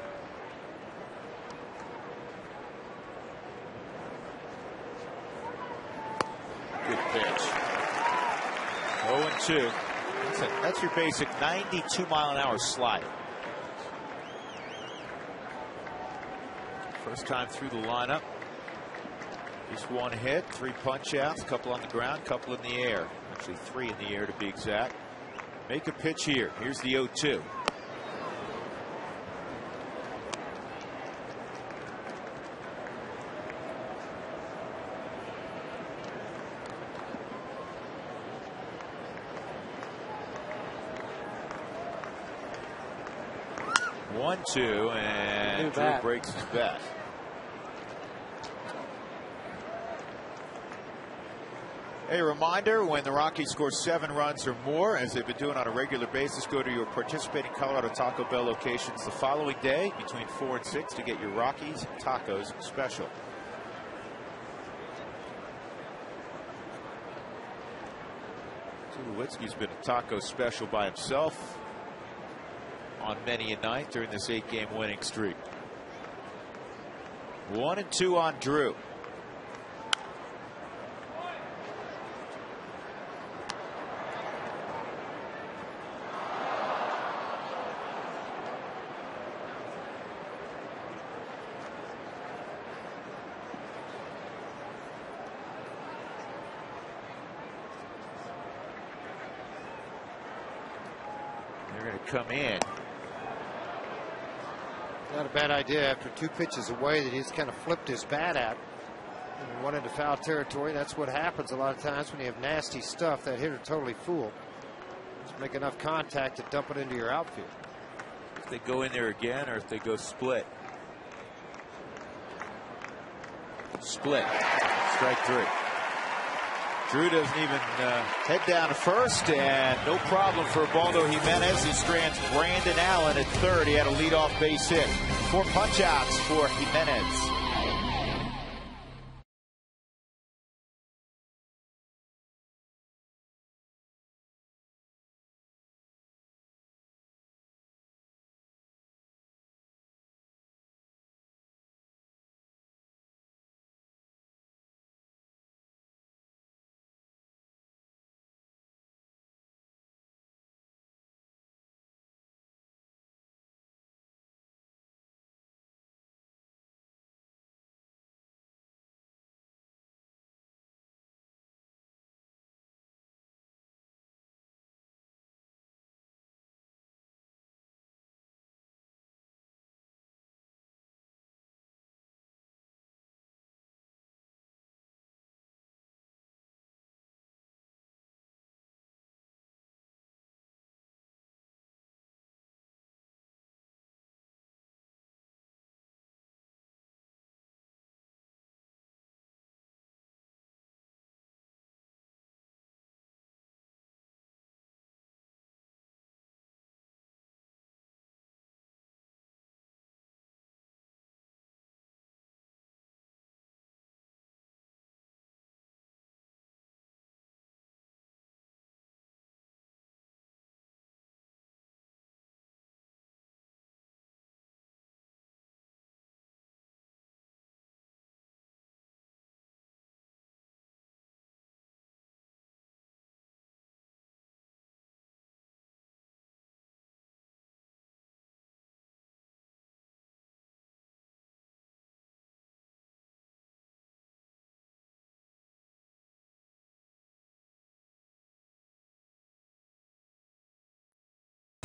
Good pitch. 0-2. That's your basic 92-mile-an-hour slider. First time through the lineup. Just 1 hit, 3 punch outs, a couple on the ground, couple in the air. Actually 3 in the air to be exact. Make a pitch here. Here's the 0-2. One, 2, and Drew breaks his bat. A reminder, when the Rockies score 7 runs or more, as they've been doing on a regular basis, go to your participating Colorado Taco Bell locations the following day between 4 and 6 to get your Rockies tacos special. Tulowitzki's been a taco special by himself on many a night during this 8-game winning streak. 1-2 on Drew. They're going to come in. Not a bad idea after 2 pitches away that he's kind of flipped his bat at and went into foul territory. That's what happens a lot of times when you have nasty stuff. That hitter totally fooled. Just make enough contact to dump it into your outfield. If they go in there again or if they go split. Split. Strike 3. Drew doesn't even head down to first, and no problem for Ubaldo Jimenez. He strands Brandon Allen at third. He had a leadoff base hit. 4 punch outs for Jimenez.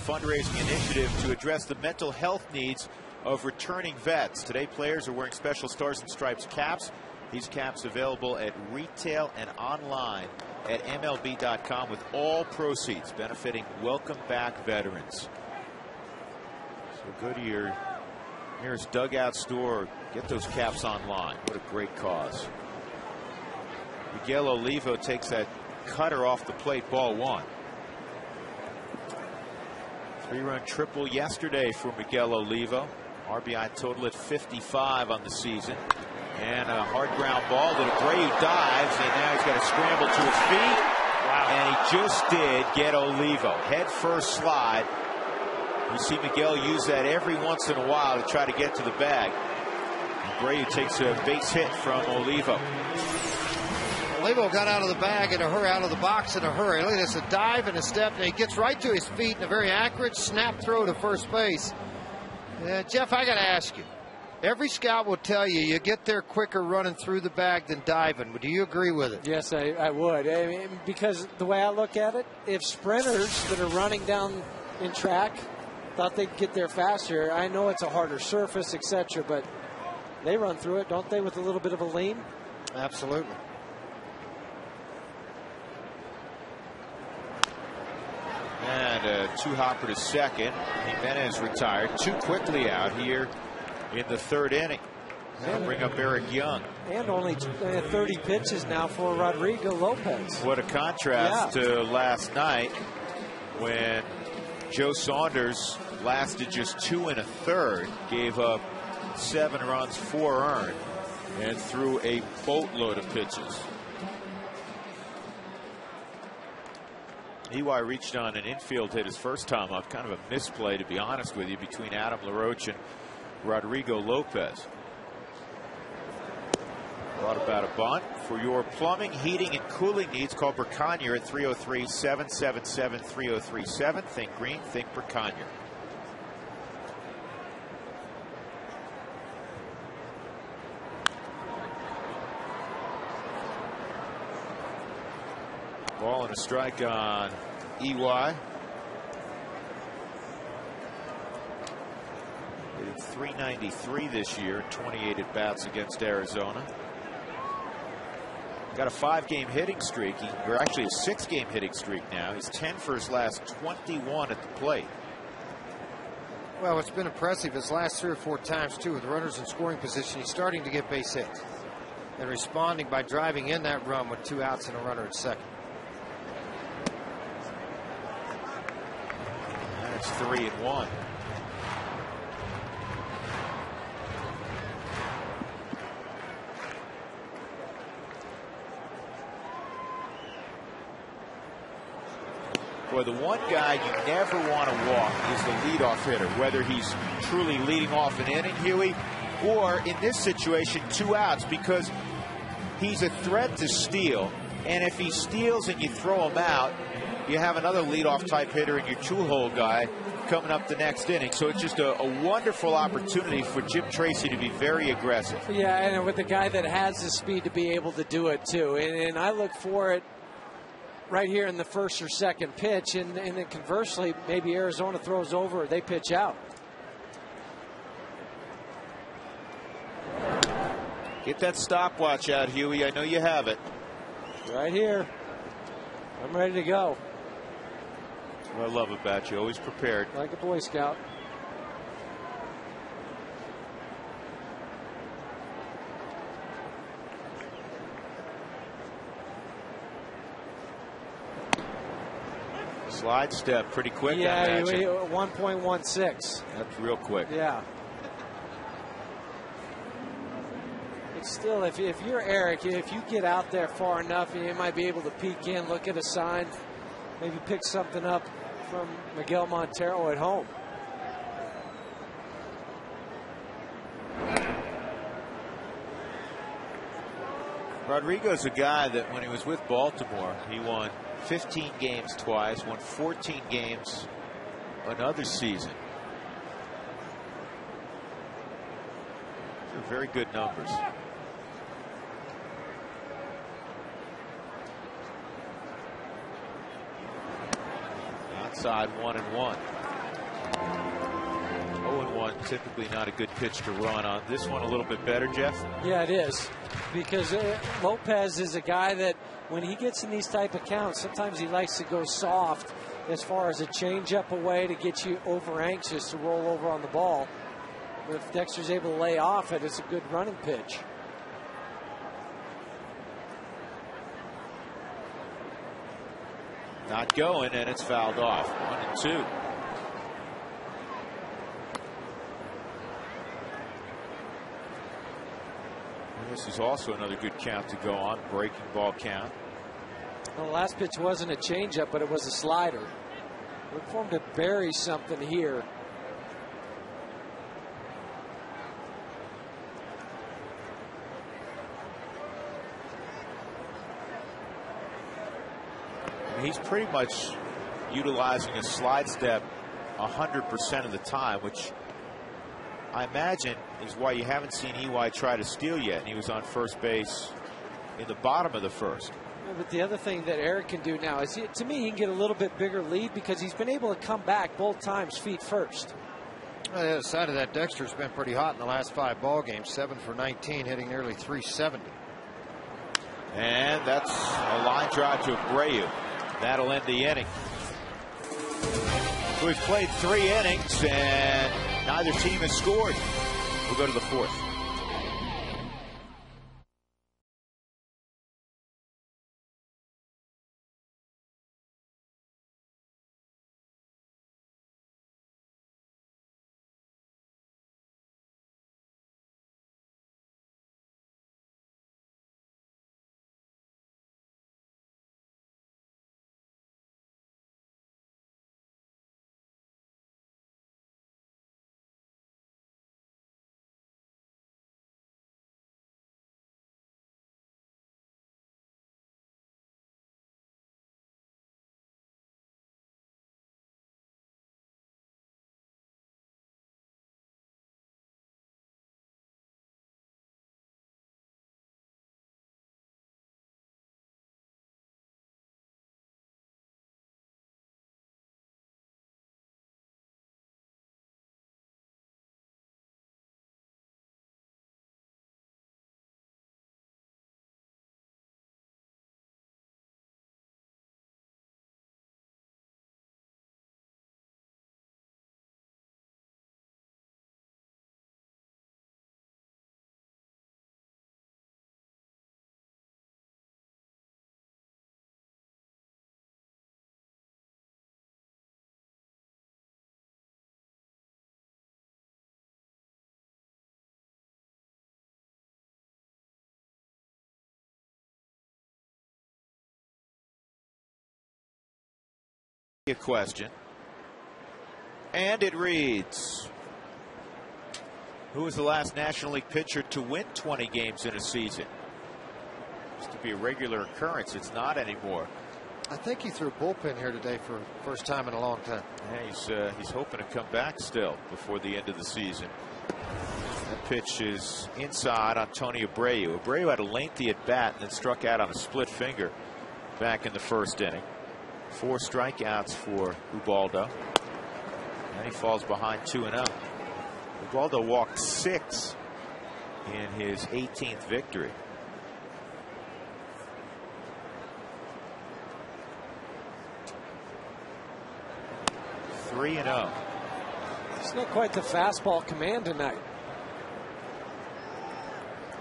fundraising initiative to address the mental health needs of returning vets. Today, players are wearing special Stars and Stripes caps. These caps available at retail and online at MLB.com, with all proceeds benefiting welcome back veterans. So go to your nearest dugout store, get those caps online. What a great cause. Miguel Olivo takes that cutter off the plate, ball one. 3-run triple yesterday for Miguel Olivo. RBI total at 55 on the season. And a hard ground ball that Abreu dives, and now he's got to scramble to his feet. Wow. And he just did get Olivo. Head first slide. You see Miguel use that every once in a while to try to get to the bag. Abreu takes a base hit from Olivo. Olivo got out of the bag in a hurry, out of the box in a hurry. Look at this, a dive and a step, and he gets right to his feet in a very accurate snap throw to first base. Jeff, I got to ask you. Every scout will tell you you get there quicker running through the bag than diving. Do you agree with it? Yes, I would. I mean, because the way I look at it, if sprinters that are running down in track thought they'd get there faster, I know it's a harder surface, etc., but they run through it, don't they, with a little bit of a lean? Absolutely. And a two-hopper to second. Jimenez retired too quickly out here in the third inning. That'll bring up Eric Young. And only 30 pitches now for Rodrigo Lopez. What a contrast to last night when Joe Saunders lasted just 2 1/3, gave up 7 runs, 4 earned, and threw a boatload of pitches. EY reached on an infield hit his first time up. Kind of a misplay, to be honest with you, between Adam LaRoche and Rodrigo Lopez. Thought about a bunt. For your plumbing, heating, and cooling needs, call Briconier at 303-777-3037. Think green, think Briconier. Ball and a strike on EY. They did .393 this year, 28 at bats against Arizona. Got a 5-game hitting streak, or actually a 6-game hitting streak now. He's 10 for his last 21 at the plate. Well, it's been impressive his last 3 or 4 times, too, with runners in scoring position. He's starting to get base hits and responding by driving in that run with 2 outs and a runner at second. And it's 3-1. Boy, the one guy you never want to walk is the leadoff hitter, whether he's truly leading off an inning, Huey, or in this situation, 2 outs, because he's a threat to steal. And if he steals and you throw him out, you have another leadoff type hitter in your 2-hole guy coming up the next inning. So it's just a wonderful opportunity for Jim Tracy to be very aggressive. Yeah, and with the guy that has the speed to be able to do it, too. And I look for it right here in the first or second pitch, and then conversely, maybe Arizona throws over, they pitch out. Get that stopwatch out, Huey. I know you have it. Right here. I'm ready to go. That's what I love about you. Always prepared. Like a Boy Scout. Slide step pretty quick. Yeah, 1.16. That's real quick. Yeah. But still, if you're Eric, if you get out there far enough, you might be able to peek in, look at a sign, maybe pick something up from Miguel Montero at home. Rodrigo's a guy that when he was with Baltimore, he won 15 games twice, won 14 games another season. Those are very good numbers. Outside 1-1. Typically not a good pitch to run on. This one a little bit better, Jeff? Yeah, it is. Because Lopez is a guy that when he gets in these type of counts, sometimes he likes to go soft as far as a changeup away to get you over anxious to roll over on the ball. But if Dexter's able to lay off it, it's a good running pitch. Not going, and it's fouled off. 1-2. This is also another good count to go on. Breaking ball count. Well, the last pitch wasn't a changeup, but it was a slider. Look for him to bury something here. He's pretty much utilizing a slide step 100% of the time, which I imagine is why you haven't seen EY try to steal yet. And he was on first base in the bottom of the first. Yeah, but the other thing that Eric can do now is, to me, he can get a little bit bigger lead because he's been able to come back both times feet first. Well, the other side of that, Dexter's been pretty hot in the last 5 ball games. 7 for 19, hitting nearly 370. And that's a line drive to Abreu. That'll end the inning. We've played 3 innings and neither team has scored. We'll go to the 4th. A question, and it reads, who was the last National League pitcher to win 20 games in a season? Used to be a regular occurrence. It's not anymore. I think he threw a bullpen here today for the first time in a long time. Yeah, he's hoping to come back still before the end of the season. That pitch is inside on Tony Abreu. Abreu had a lengthy at bat and then struck out on a split finger back in the first inning. 4 strikeouts for Ubaldo. And he falls behind 2-0. Ubaldo walked 6 in his 18th victory. (3-0). It's not quite the fastball command tonight.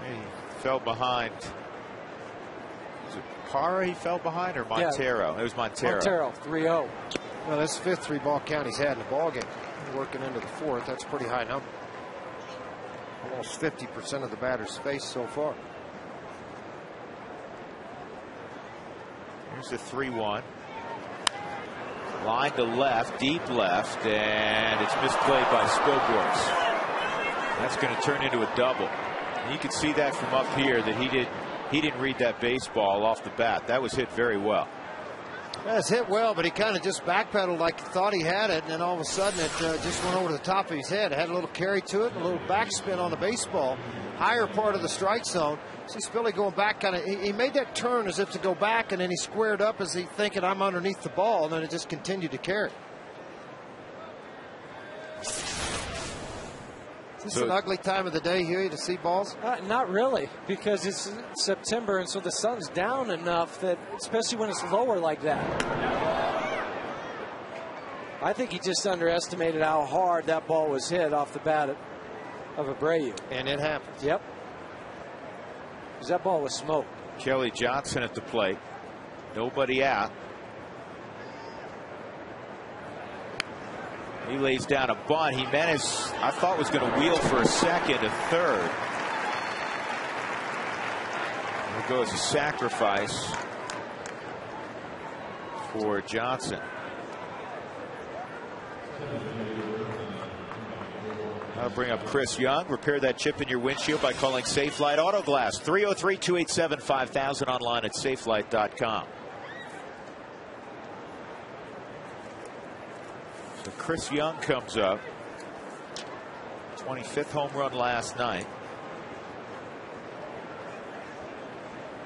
He fell behind. Parra he fell behind, or Montero? Yeah. It was Montero. Montero, 3-0. Well, that's the 5th 3-ball count he's had in the ball game. Working into the 4th, that's a pretty high number. Almost 50% of the batters faced so far. Here's the 3-1. Line to left, deep left, and it's misplayed by Spilborghs. That's going to turn into a double. And you can see that from up here that he didn't read that baseball off the bat. That was hit very well. Yeah, it's hit well, but he kind of just backpedaled like he thought he had it, and then all of a sudden it just went over the top of his head. It had a little carry to it, and a little backspin on the baseball, higher part of the strike zone. See Spilly going back, kind of. He made that turn as if to go back, and then he squared up as he thinking I'm underneath the ball, and then it just continued to carry. Is this an ugly time of the day, Huey, to see balls? Not really, because it's September, and so the sun's down enough that, especially when it's lower like that. I think he just underestimated how hard that ball was hit off the bat of Abreu. And it happened. Yep. Because that ball was smoked. Kelly Johnson at the plate. Nobody out. He lays down a bunt. Jimenez, I thought, was going to wheel for a second, a third. There goes a sacrifice for Johnson. I'll bring up Chris Young. Repair that chip in your windshield by calling Safelite Auto Glass. 303-287-5000, online at safelite.com. So Chris Young comes up. 25th home run last night.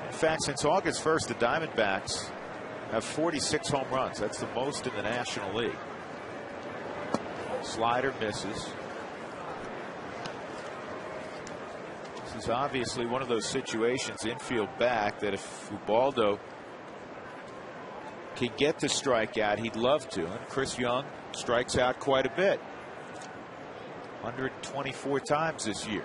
In fact, since August 1st, the Diamondbacks have 46 home runs. That's the most in the National League. Slider misses. This is obviously one of those situations, infield back, that if Ubaldo can get to strike out, he'd love to. And Chris Young strikes out quite a bit. 124 times this year.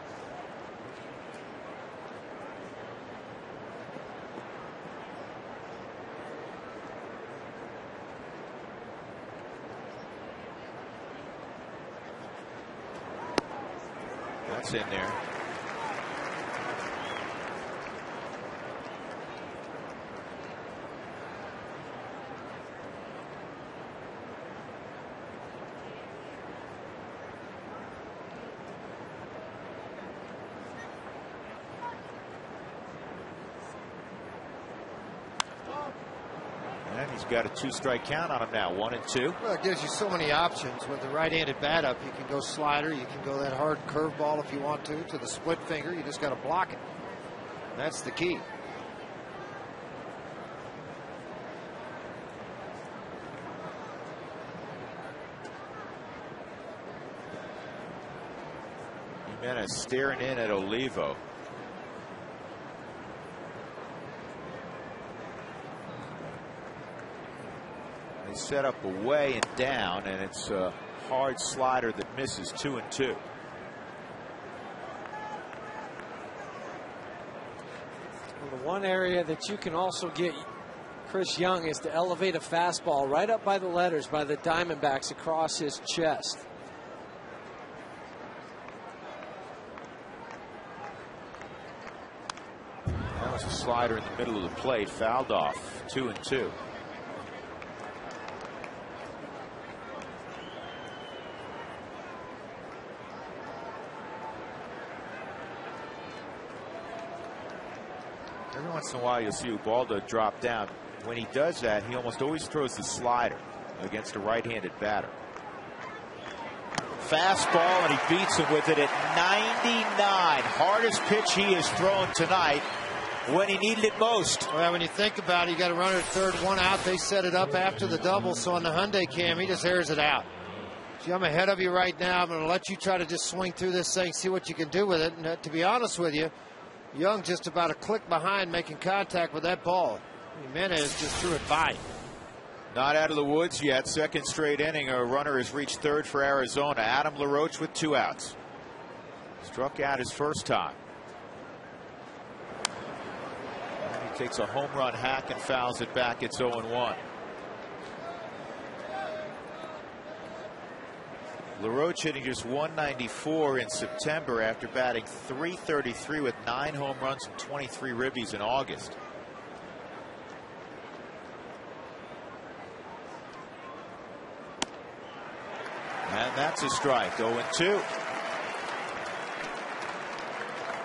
That's in there. And he's got a 2-strike count on him now, 1-2. Well, it gives you so many options. With the right-handed bat up, you can go slider, you can go that hard curveball if you want to the split finger. You just got to block it. That's the key. Jimenez staring in at Olivo. They set up away and down, and it's a hard slider that misses. 2-2. Well, the one area that you can also get Chris Young is to elevate a fastball right up by the letters by the Diamondbacks across his chest. That was a slider in the middle of the plate, fouled off. 2-2. Every once in a while you'll see Ubaldo drop down. When he does that, he almost always throws the slider against a right-handed batter. Fastball, and he beats him with it at 99. Hardest pitch he has thrown tonight when he needed it most. Well, when you think about it, you got a runner at third, 1 out. They set it up after the double, so on the Hyundai cam, he just airs it out. See, I'm ahead of you right now. I'm going to let you try to just swing through this thing, see what you can do with it. And to be honest with you, Young just about a click behind making contact with that ball. Jimenez just threw it by. Not out of the woods yet. Second straight inning. A runner has reached third for Arizona. Adam LaRoche with 2 outs. Struck out his first time. And he takes a home run hack and fouls it back. It's 0-1. LaRoche hitting just 194 in September after batting .333 with 9 home runs and 23 ribbies in August. And that's a strike. 0-2.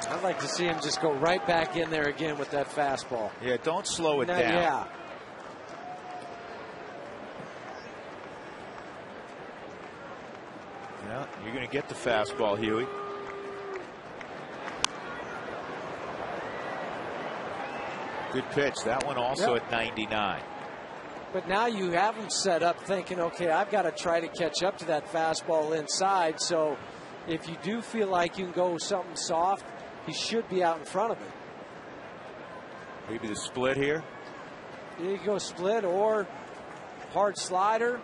I'd like to see him just go right back in there again with that fastball. Yeah, don't slow it down. Yeah. Yeah, you're going to get the fastball, Huey. Good pitch. That one also at 99. But now you have him set up thinking, okay, I've got to try to catch up to that fastball inside. So if you do feel like you can go something soft, he should be out in front of it. Maybe the split here. You can go split or hard slider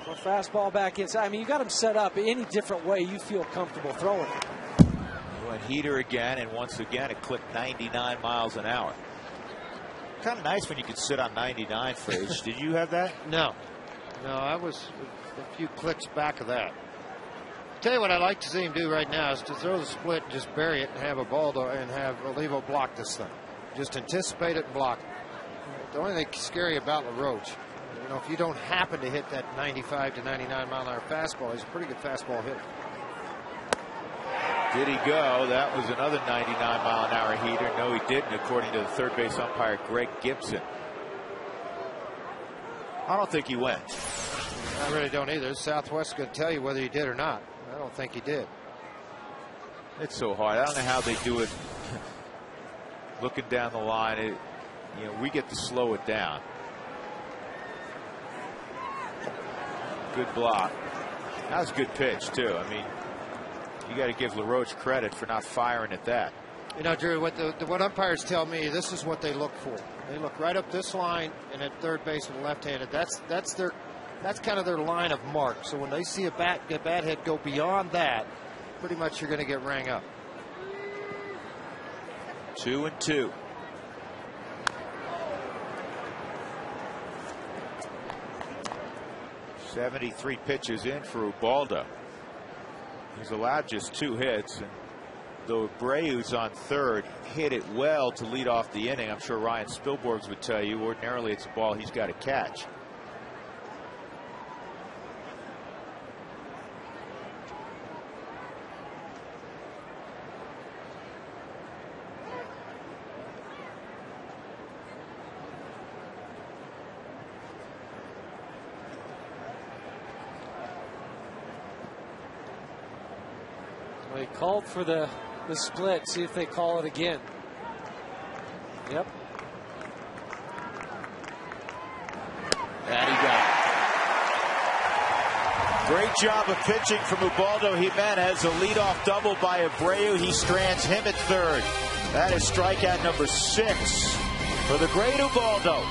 or fastball back inside. I mean, you got him set up any different way you feel comfortable throwing it. Went heater again, and once again it clipped 99 miles an hour. Kind of nice when you could sit on 99, Frage. Did you have that? No. No, I was a few clicks back of that. Tell you what I'd like to see him do right now is to throw the split and just bury it and have a Baldo and have Olivo block this thing. Just anticipate it and block it. The only thing scary about LaRoche, you know, if you don't happen to hit that 95 to 99 mile an hour fastball, he's a pretty good fastball hitter. Did he go? That was another 99 mile an hour heater. No, he didn't, according to the third base umpire, Greg Gibson. I don't think he went. I really don't either. Southwest is going to tell you whether he did or not. I don't think he did. It's so hard. I don't know how they do it. Looking down the line, you know, we get to slow it down. Good block. That was a good pitch too. I mean, you got to give LaRoche credit for not firing at that. You know, Drew, what umpires tell me, this is what they look for. They look right up this line and at third base and left-handed. That's kind of their line of mark. So when they see a bat head go beyond that, pretty much you're going to get rang up. 2-2. .73 pitches in for Ubaldo. He's allowed just 2 hits, and though Abreu's on third hit it well to lead off the inning, I'm sure Ryan Spilborghs would tell you ordinarily it's a ball he's got to catch. They called for the split. See if they call it again. Yep. And he got it. Great job of pitching from Ubaldo Jimenez. A leadoff double by Abreu. He strands him at third. That is strikeout number 6 for the great Ubaldo.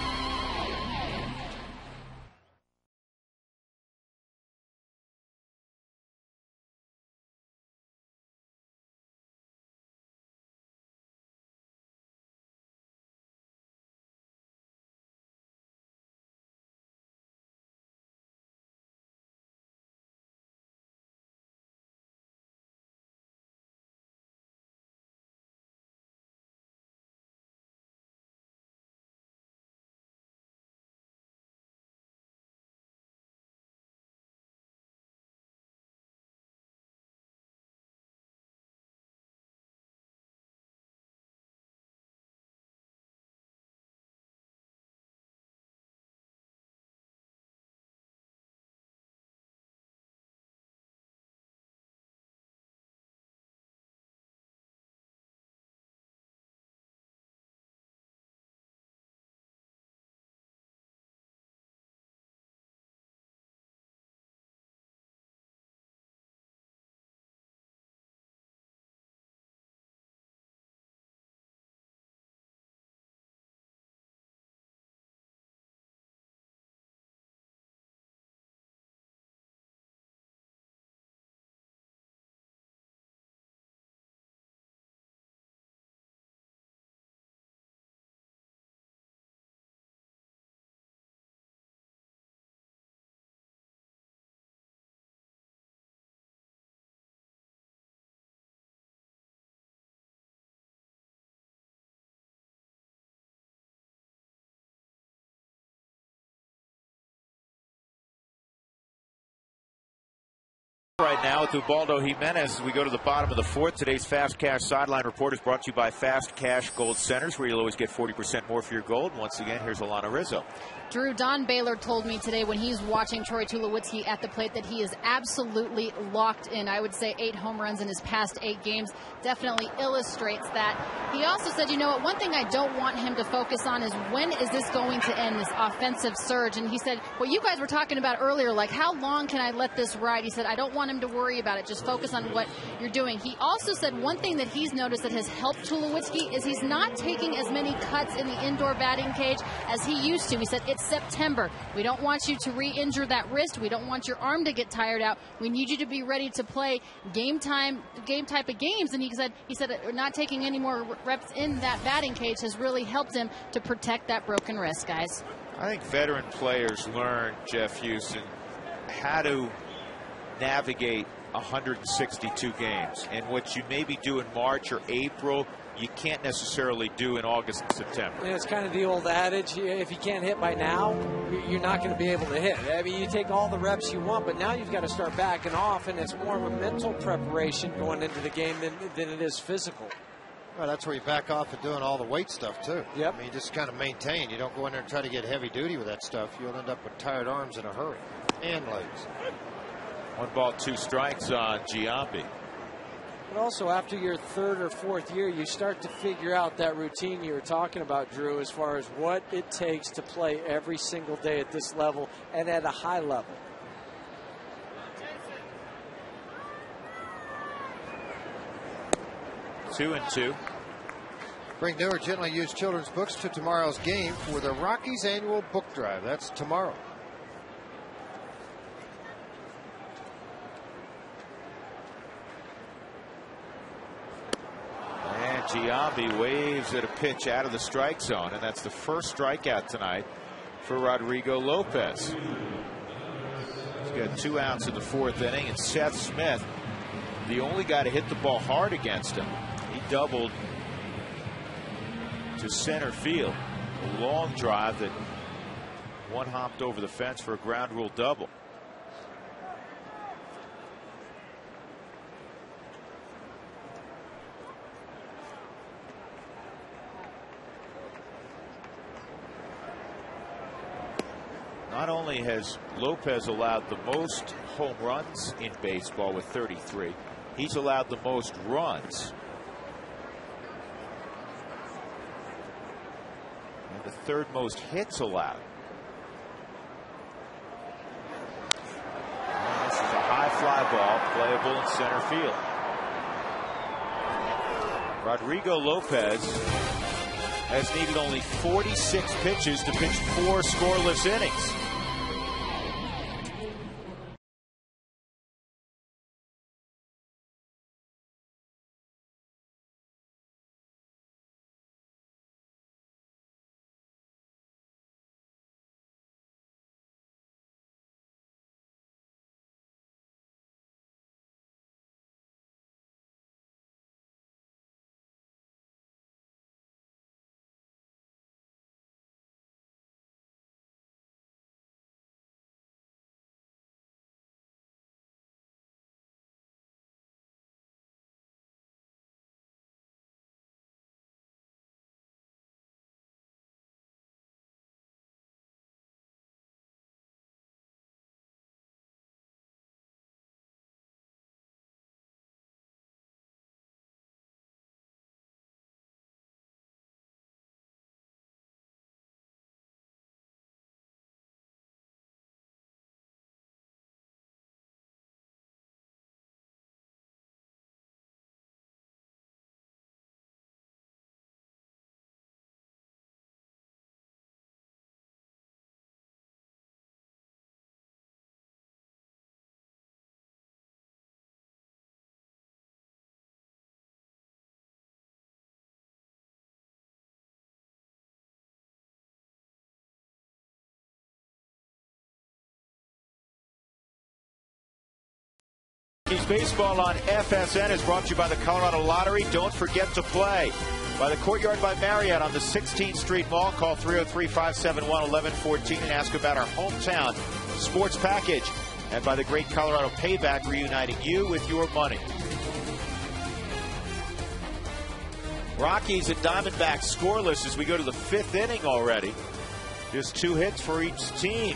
Right now with Ubaldo Jimenez, we go to the bottom of the 4th. Today's Fast Cash Sideline Report is brought to you by Fast Cash Gold Centers, where you'll always get 40% more for your gold. Once again, here's Alana Rizzo. Drew, Don Baylor told me today when he's watching Troy Tulowitzki at the plate that he is absolutely locked in. I would say 8 home runs in his past 8 games definitely illustrates that. He also said, you know what, one thing I don't want him to focus on is when is this going to end, this offensive surge? And he said, what you guys were talking about earlier, like how long can I let this ride? He said, I don't want want him to worry about it. Just focus on what you're doing. He also said one thing that he's noticed that has helped Tulowitzki is he's not taking as many cuts in the indoor batting cage as he used to. He said, it's September. We don't want you to re-injure that wrist. We don't want your arm to get tired out. We need you to be ready to play game type of games. And he said not taking any more reps in that batting cage has really helped him to protect that broken wrist, guys. I think veteran players learn, Jeff Houston, how to navigate 162 games. And what you maybe do in March or April, you can't necessarily do in August and September. Yeah, it's kind of the old adage, if you can't hit by now, you're not going to be able to hit. I mean, you take all the reps you want, but now you've got to start backing off, and it's more of a mental preparation going into the game than it is physical. Well, that's where you back off and doing all the weight stuff, too. Yep. I mean, you just kind of maintain. You don't go in there and try to get heavy duty with that stuff. You'll end up with tired arms in a hurry. And legs. 1 ball, 2 strikes on Giambi. But also, after your 3rd or 4th year, you start to figure out that routine you were talking about, Drew, as far as what it takes to play every single day at this level and at a high level. Two and two. Bring new or gently used children's books to tomorrow's game for the Rockies annual book drive. That's tomorrow. And Giambi waves at a pitch out of the strike zone, and that's the first strikeout tonight for Rodrigo Lopez. He's got 2 outs in the 4th inning, and Seth Smith, the only guy to hit the ball hard against him. He doubled to center field. A long drive that one hopped over the fence for a ground rule double. Not only has Lopez allowed the most home runs in baseball with 33, he's allowed the most runs. And the 3rd most hits allowed. And this is a high fly ball, playable in center field. Rodrigo Lopez has needed only 46 pitches to pitch 4 scoreless innings. Baseball on FSN is brought to you by the Colorado Lottery. Don't forget to play. By the Courtyard by Marriott on the 16th Street Mall. Call 303-571-1114 and ask about our hometown sports package. And by the Great Colorado Payback, reuniting you with your money. Rockies and Diamondbacks scoreless as we go to the 5th inning already. Just 2 hits for each team.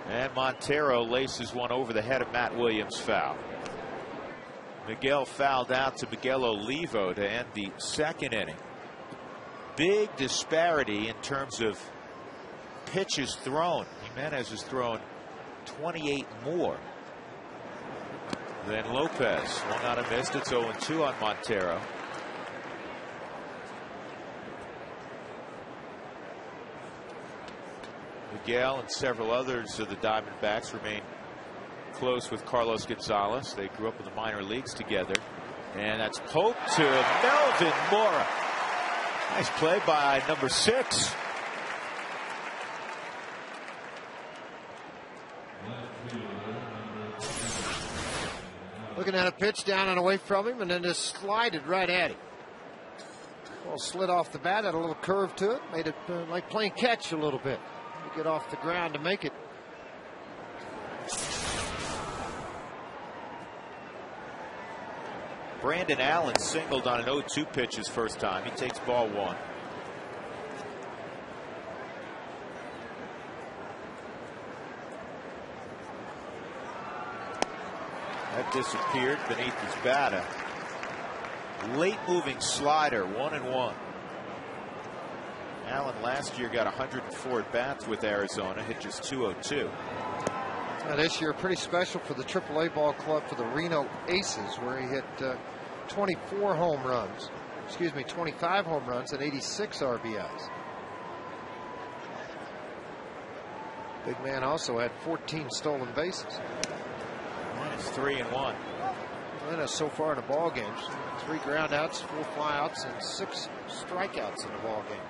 And Montero laces one over the head of Matt Williams, foul. Miguel fouled out to Miguel Olivo to end the 2nd inning. Big disparity in terms of pitches thrown. Jimenez has thrown 28 more than Lopez. One out of missed. It's 0-2 on Montero. Miguel and several others of the Diamondbacks remain close with Carlos Gonzalez. They grew up in the minor leagues together. And that's Pope to Melvin Mora. Nice play by number 6. Looking at a pitch down and away from him, and then just slided right at him. Ball slid off the bat, had a little curve to it, made it like playing catch a little bit. You get off the ground to make it. Brandon Allen singled on an 0-2 pitch his first time. He takes ball 1. That disappeared beneath his bat. A late moving slider, 1-1. Allen last year got 104 at bats with Arizona, hit just .202. Now this year pretty special for the AAA ball club for the Reno Aces, where he hit 24 home runs, 25 home runs and 86 RBIs. Big man also had 14 stolen bases. It's 3-1. Atlanta so far in the ball games, 3 groundouts, 4 flyouts, and 6 strikeouts in the ball game.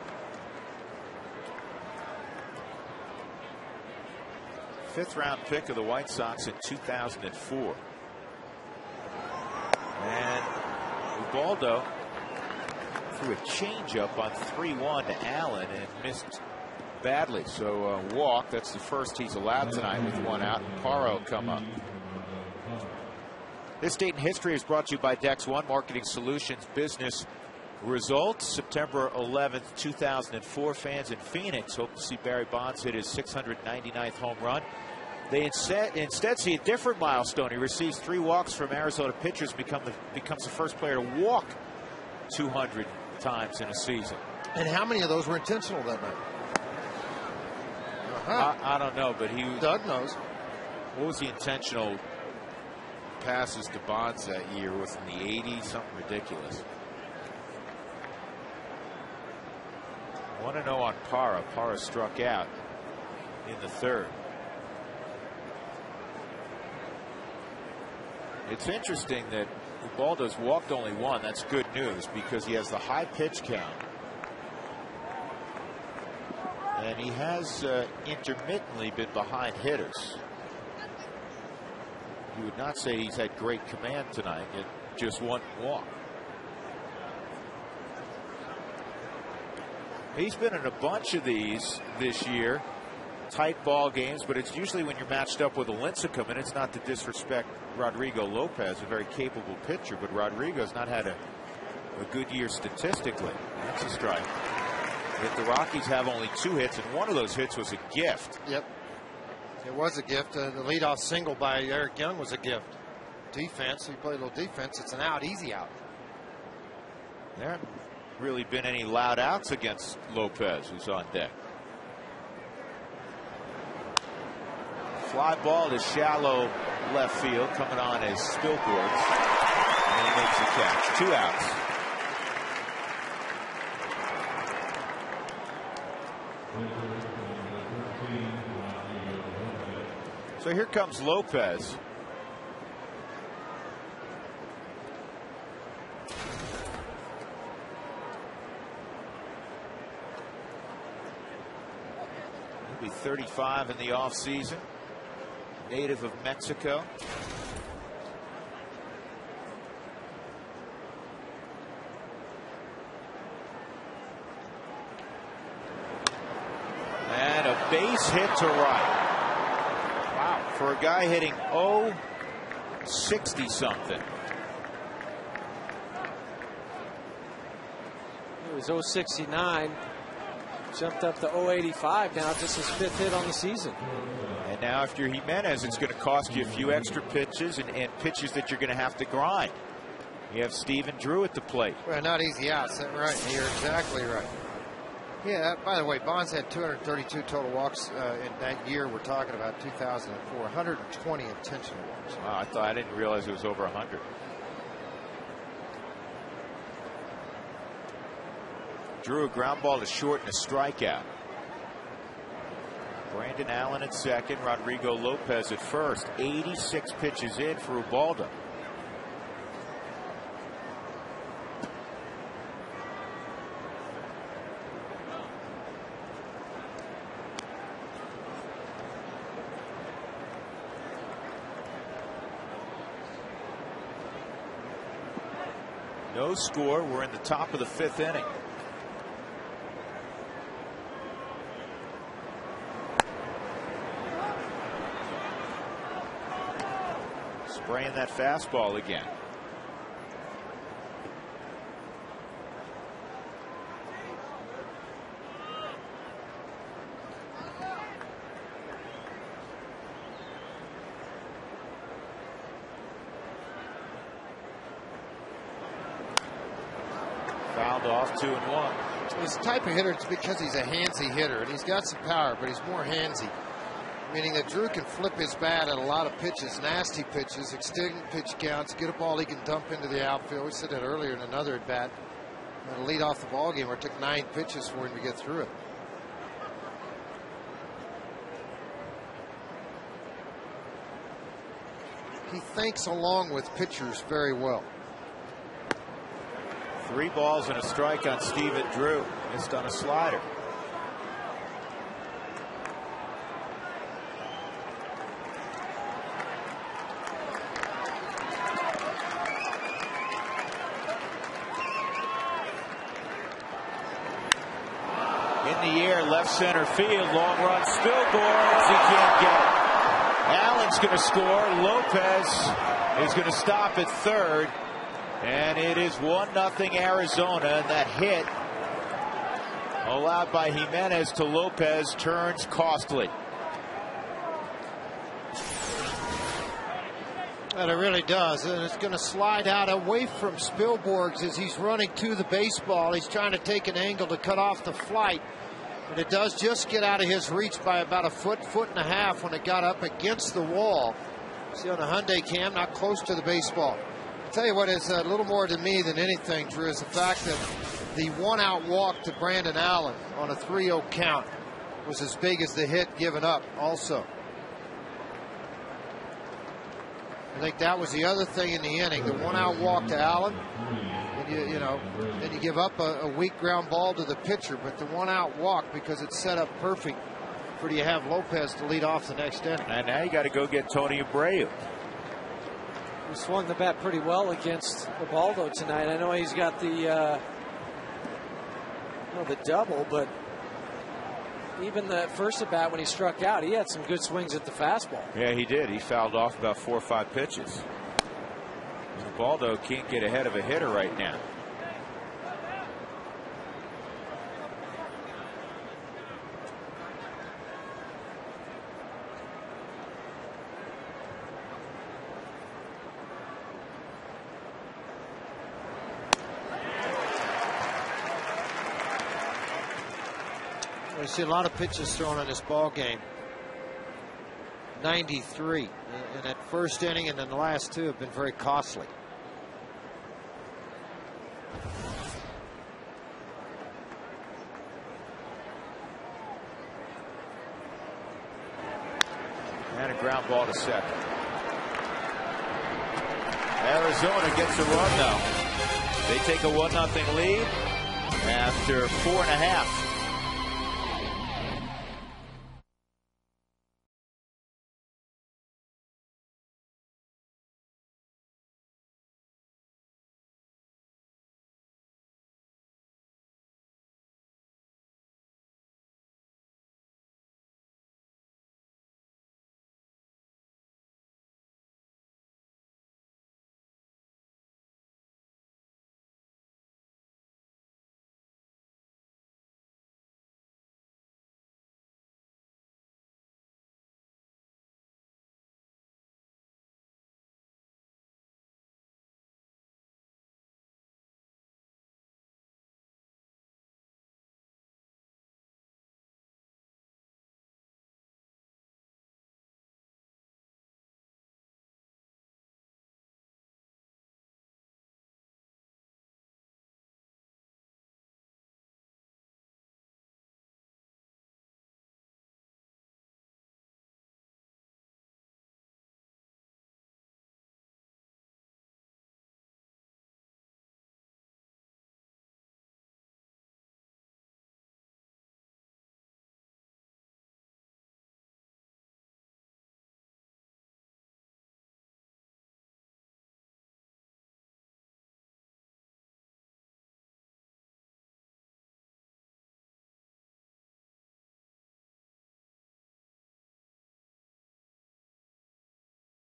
5th round pick of the White Sox in 2004. And Ubaldo threw a changeup on 3-1 to Allen and missed badly. So walk. That's the first he's allowed tonight with 1 out. And Parra come up. This date in history is brought to you by Dex One Marketing Solutions Business Results. September 11th, 2004. Fans in Phoenix hope to see Barry Bonds hit his 699th home run. They instead see a different milestone. He receives 3 walks from Arizona pitchers, becomes the first player to walk 200 times in a season. And how many of those were intentional that night? I don't know, but Doug knows. What was the intentional passes to Bonds that year? Was in the 80s, something ridiculous. 1-0 on Parra. Parra struck out in the 3rd. It's interesting that Ubaldo's walked only 1. That's good news because he has the high pitch count. And he has intermittently been behind hitters. You would not say he's had great command tonight. Just 1 walk. He's been in a bunch of these this year. Tight ball games, but it's usually when you're matched up with a Lincecum, and it's not to disrespect Rodrigo Lopez, a very capable pitcher, but Rodrigo's not had a good year statistically. That's a strike. Yet the Rockies have only 2 hits, and one of those hits was a gift. Yep. It was a gift. The leadoff single by Eric Young was a gift. Defense, he played a little defense. It's an out, easy out. There haven't really been any loud outs against Lopez, who's on deck. Fly ball to shallow left field, coming on as Spilborghs, and he makes the catch. 2 outs. So here comes Lopez. He'll be 35 in the offseason. Native of Mexico. And a base hit to right. Wow. For a guy hitting 0-60 something. It was 0-69. Jumped up to 0-85 now. Just his 5th hit on the season. And now if you're Jimenez, it's going to cost you a few extra pitches and pitches that you're going to have to grind. You have Stephen Drew at the plate. Well, not easy outs. Right. You're exactly right. Yeah, by the way, Bonds had 232 total walks in that year we're talking about, 2004. 120 intentional walks. Wow, I didn't realize it was over 100. Drew a ground ball to short and a strikeout. Brandon Allen at second, Rodrigo Lopez at first. 86 pitches in for Ubaldo. No score. We're in the top of the 5th inning. Spraying that fastball again. Fouled off, 2-1. He's the type of hitter, it's because he's a handsy hitter, and he's got some power, but he's more handsy. Meaning that Drew can flip his bat at a lot of pitches, nasty pitches, extend pitch counts, get a ball he can dump into the outfield. We said that earlier in another at bat. To lead off the ball game where it took 9 pitches for him to get through it. He thinks along with pitchers very well. 3 balls and a strike on Steven Drew. Missed on a slider. In the air, left center field, long run, Spilborghs, he can't get it. Allen's going to score. Lopez is going to stop at third. And it is 1-0 Arizona. And that hit allowed by Jimenez to Lopez turns costly. And it really does. And it's going to slide out away from Spilborghs as he's running to the baseball. He's trying to take an angle to cut off the flight. And it does just get out of his reach by about a foot and a half when it got up against the wall. See on the Hyundai cam, not close to the baseball. I'll tell you what is a little more to me than anything, Drew, is the fact that the 1-out walk to Brandon Allen on a 3-0 count was as big as the hit given up also. I think that was the other thing in the inning, the 1-out walk to Allen. And then you give up a weak ground ball to the pitcher, but the 1-out walk, because it's set up perfect for you have Lopez to lead off the next inning. And now you got to go get Tony Abreu. He swung the bat pretty well against Ubaldo tonight. I know he's got the double, but even the first at bat when he struck out, he had some good swings at the fastball. Yeah, he did. He fouled off about 4 or 5 pitches. Ubaldo can't get ahead of a hitter right now. We see a lot of pitches thrown in this ball game. 93 in that first inning, and then the last 2 have been very costly. And a ground ball to second. Arizona gets a run now. They take a 1-0 lead after 4.5.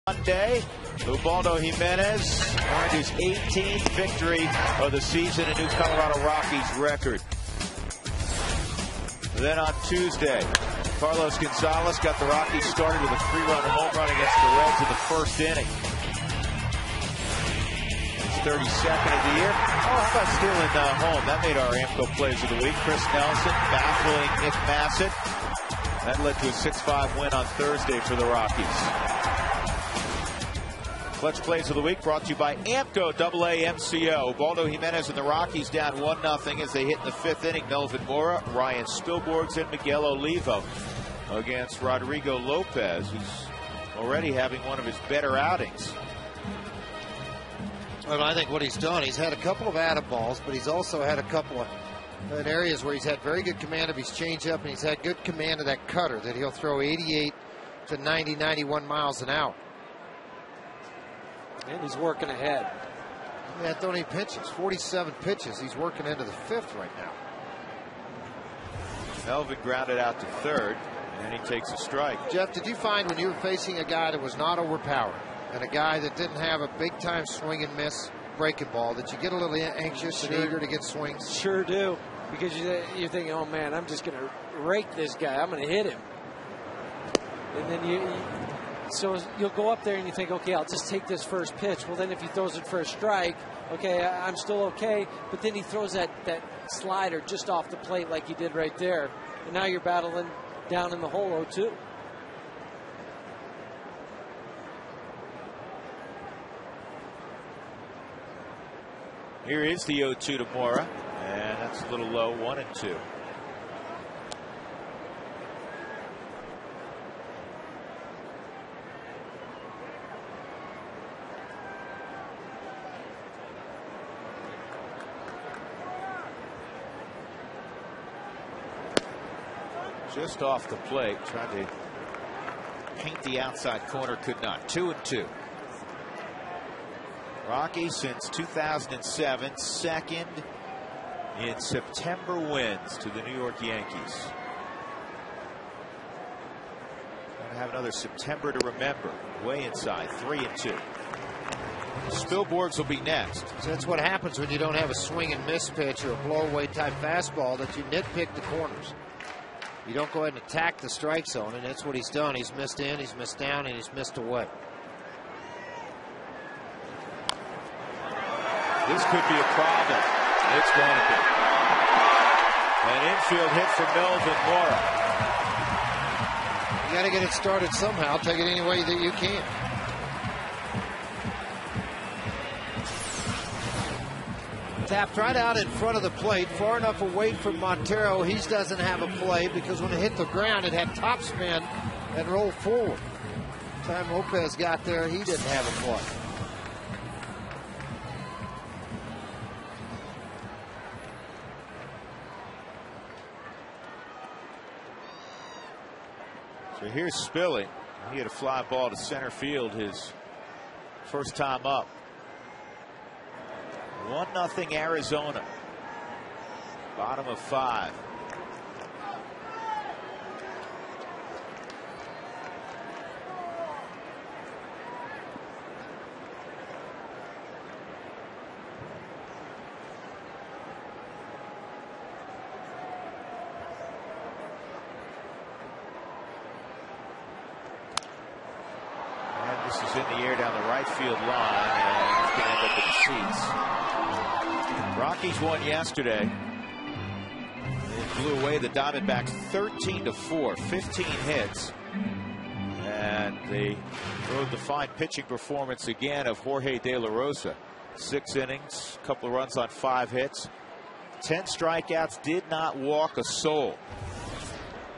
Monday, Ubaldo Jimenez earned his 18th victory of the season, a new Colorado Rockies record. Then on Tuesday, Carlos Gonzalez got the Rockies started with a 3-run home run against the Reds in the first inning. His 32nd of the year. Oh, how about stealing home? That made our AMCO plays of the week. Chris Nelson baffling Nick Bassett. That led to a 6-5 win on Thursday for the Rockies. Clutch plays of the week brought to you by AMCO AA MCO. Ubaldo Jimenez and the Rockies down 1-0 as they hit in the 5th inning. Melvin Mora, Ryan Spilborghs, and Miguel Olivo against Rodrigo Lopez, who's already having one of his better outings. Well, I think what he's done, he's had a couple of out-of balls, but he's also had a couple of areas where he's had very good command of his changeup, and he's had good command of that cutter that he'll throw 88 to 90, 91 miles an hour. And he's working ahead. Yeah, don't any pitches, 47 pitches. He's working into the 5th right now. Melvin grounded out to 3rd, and he takes a strike. Jeff, did you find when you were facing a guy that was not overpowered and a guy that didn't have a big-time swing and miss breaking ball, that you get a little anxious and eager to get swings? Sure do, because you're thinking, oh man, I'm just going to rake this guy. I'm going to hit him. And then so you'll go up there and you think, okay, I'll just take this first pitch. Well, then if he throws it for a strike, okay, I'm still okay. But then he throws that slider just off the plate like he did right there. And now you're battling down in the hole 0-2. Here is the 0-2 to Mora, and that's a little low, 1-2. Just off the plate, trying to paint the outside corner, could not. 2-2. Rockies since 2007, second in September wins to the New York Yankees. Going to have another September to remember. Way inside, 3-2. Spilborghs will be next. So that's what happens when you don't have a swing and miss pitch or a blow away type fastball, that you nitpick the corners. You don't go ahead and attack the strike zone, and that's what he's done. He's missed in, he's missed down, and he's missed away. This could be a problem. It's going to be. An infield hit for Melvin Mora. You got to get it started somehow. Take it any way that you can. Tapped right out in front of the plate, far enough away from Montero. He doesn't have a play because when it hit the ground, it had topspin and rolled forward. Time Lopez got there, he didn't have a play. So here's Spilly. He had a fly ball to center field his first time up. 1-0 Arizona. Bottom of 5. And this is in the air down the right field line, and it's going to end up in the seats. Rockies won yesterday. They blew away the Diamondbacks 13-4, 15 hits. And they rode the fine pitching performance again of Jorge De La Rosa. 6 innings, a couple of runs on 5 hits. 10 strikeouts, did not walk a soul.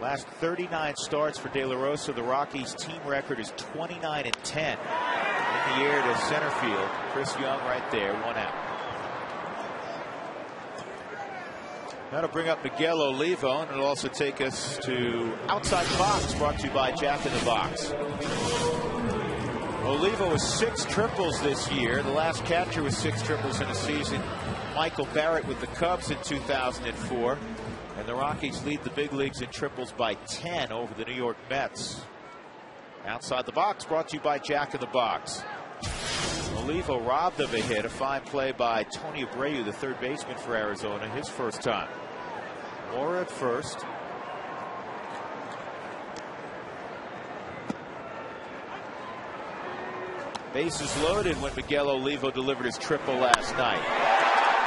Last 39 starts for De La Rosa. The Rockies team record is 29-10. In the air to center field. Chris Young right there, 1 out. That'll bring up Miguel Olivo, and it'll also take us to Outside the Box, brought to you by Jack in the Box. Olivo with 6 triples this year. The last catcher with 6 triples in a season, Michael Barrett with the Cubs in 2004. And the Rockies lead the big leagues in triples by 10 over the New York Mets. Outside the box, brought to you by Jack in the Box. Olivo robbed of a hit. A fine play by Tony Abreu, the third baseman for Arizona, his first time. Mora at first. Bases loaded when Miguel Olivo delivered his triple last night.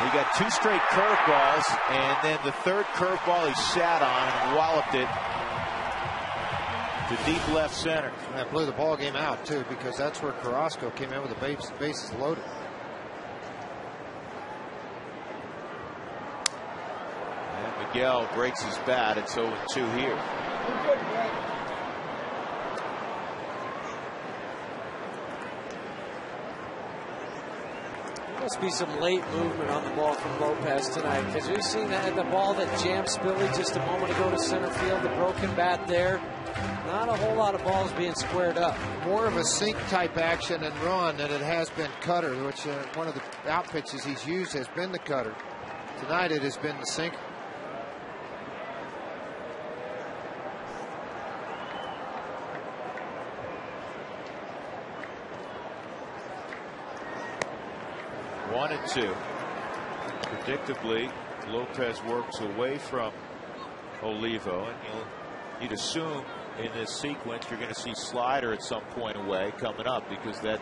He got 2 straight curveballs, and then the third curveball he sat on and walloped it to deep left center. And that blew the ball game out too, because that's where Carrasco came in with the bases loaded. And Miguel breaks his bat. It's 0-2 here. Must be some late movement on the ball from Lopez tonight, because we've seen that the ball that jammed Spilly just a moment ago to center field, the broken bat there. Not a whole lot of balls being squared up. More of a sink type action and run than it has been cutter, which one of the out pitches he's used has been the cutter. Tonight it has been the sinker. One and 2. Predictably, Lopez works away from Olivo, and you'd assume in this sequence you're going to see slider at some point away coming up, because that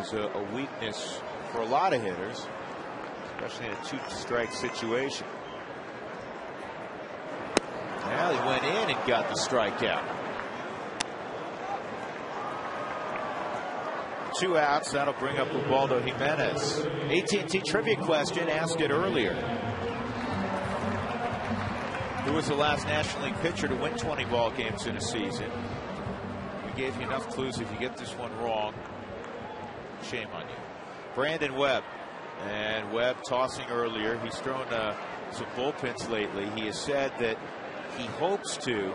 is a weakness for a lot of hitters, especially in a 2-strike situation. Now he went in and got the strikeout. 2 outs. That'll bring up Ubaldo Jimenez. AT&T trivia question, asked it earlier. Who was the last National League pitcher to win 20 ball games in a season? We gave you enough clues. If you get this one wrong, shame on you. Brandon Webb. And Webb tossing earlier. He's thrown some bullpens lately. He has said that he hopes to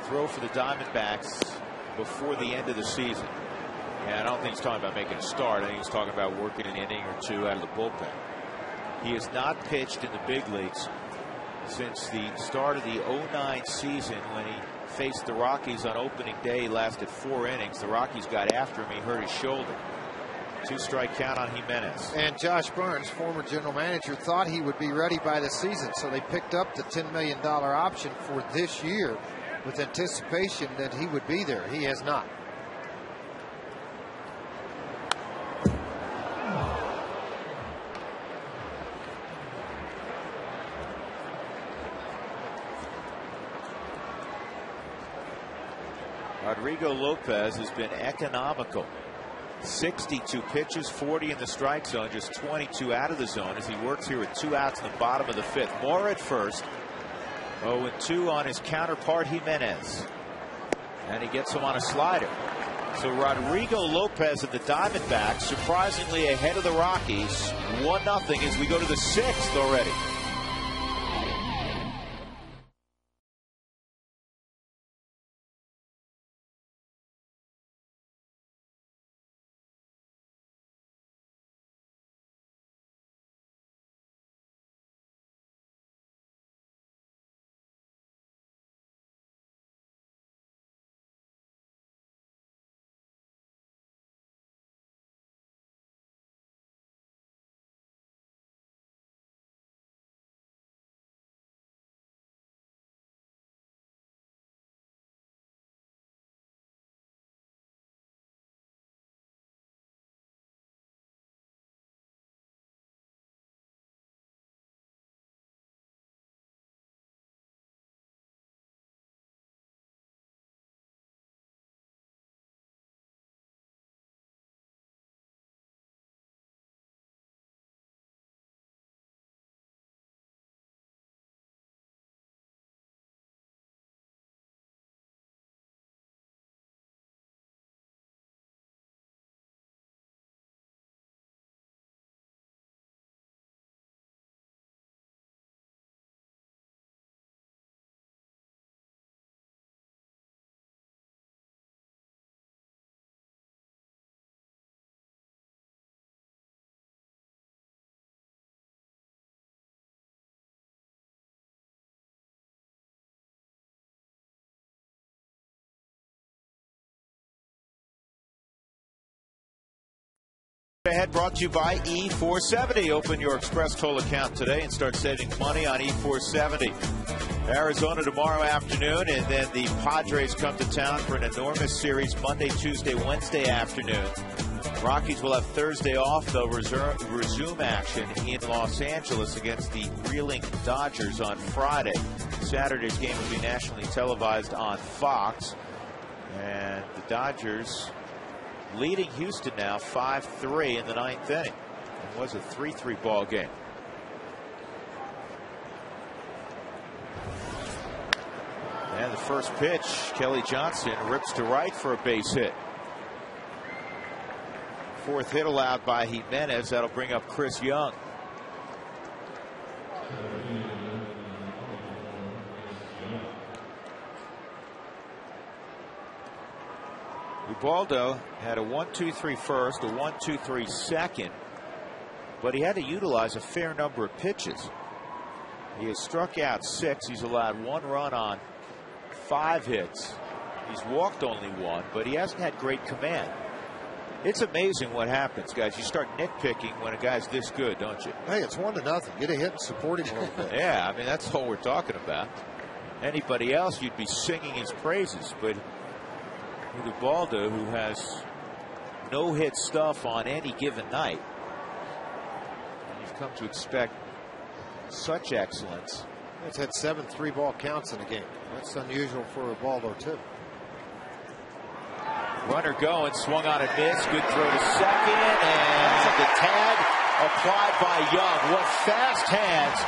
throw for the Diamondbacks before the end of the season. And I don't think he's talking about making a start. I think he's talking about working an inning or 2 out of the bullpen. He has not pitched in the big leagues since the start of the 2009 season, when he faced the Rockies on opening day. He lasted 4 innings. The Rockies got after him. He hurt his shoulder. 2-strike count on Jimenez. And Josh Burns, former general manager, thought he would be ready by the season, so they picked up the $10 million option for this year with anticipation that he would be there. He has not. Rodrigo Lopez has been economical. 62 pitches, 40 in the strike zone, just 22 out of the zone as he works here with 2 outs in the bottom of the 5th. Mora at first. 0-2 on his counterpart Jimenez. And he gets him on a slider. So Rodrigo Lopez of the Diamondbacks surprisingly ahead of the Rockies. 1-0 as we go to the 6th already. Ahead brought to you by E470. Open your Express Toll account today and start saving money on E470. Arizona tomorrow afternoon, and then the Padres come to town for an enormous series Monday, Tuesday, Wednesday afternoon. Rockies will have Thursday off. They'll resume action in Los Angeles against the reeling Dodgers on Friday. Saturday's game will be nationally televised on Fox. And the Dodgers leading Houston now 5-3 in the ninth inning. It was a 3-3 ball game. And the first pitch, Kelly Johnson rips to right for a base hit. Fourth hit allowed by Jimenez. That'll bring up Chris Young. Ubaldo had a 1-2-3 first, a 1-2-3 second, but he had to utilize a fair number of pitches. He has struck out 6. He's allowed 1 run on 5 hits. He's walked only 1, but he hasn't had great command. It's amazing what happens, guys. You start nitpicking when a guy's this good, don't you? Hey, it's 1-0. Get a hit and support him a little bit. Yeah, I mean, that's all we're talking about. Anybody else, you'd be singing his praises, but Ubaldo, who has no hit stuff on any given night, you've come to expect such excellence. It's had 7 3-ball counts in a game. That's unusual for Ubaldo, too. Runner going, swung on and missed. Good throw to second, and the tag applied by Young. What fast hands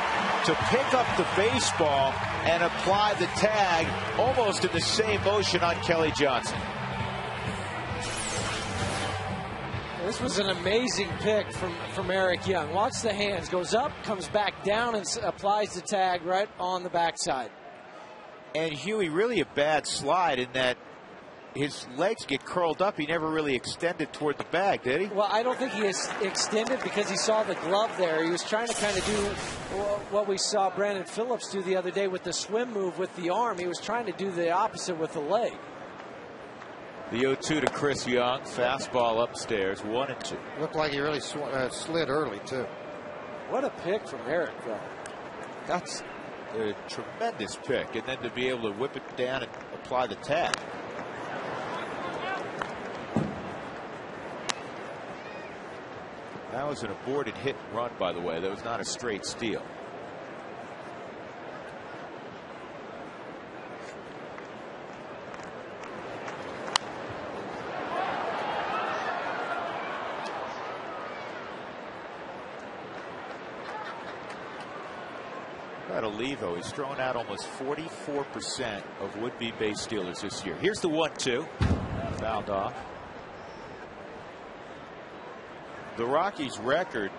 to pick up the baseball and apply the tag almost in the same motion on Kelly Johnson. This was an amazing pick from Eric Young. Watch the hands. Goes up, comes back down, and applies the tag right on the backside. And Huey, really a bad slide in that his legs get curled up. He never really extended toward the bag, did he? Well, I don't think he extended because he saw the glove there. He was trying to kind of do what we saw Brandon Phillips do the other day with the swim move with the arm. He was trying to do the opposite with the leg. The 0-2 to Chris Young. Fastball upstairs, 1-2. Looked like he really slid early, too. What a pick from Eric, though. That's a tremendous pick. And then to be able to whip it down and apply the tag. That was an aborted hit and run, by the way. That was not a straight steal. Olivo, he's thrown out almost 44% of would-be base stealers this year. Here's the 1-2. Fouled off. The Rockies' record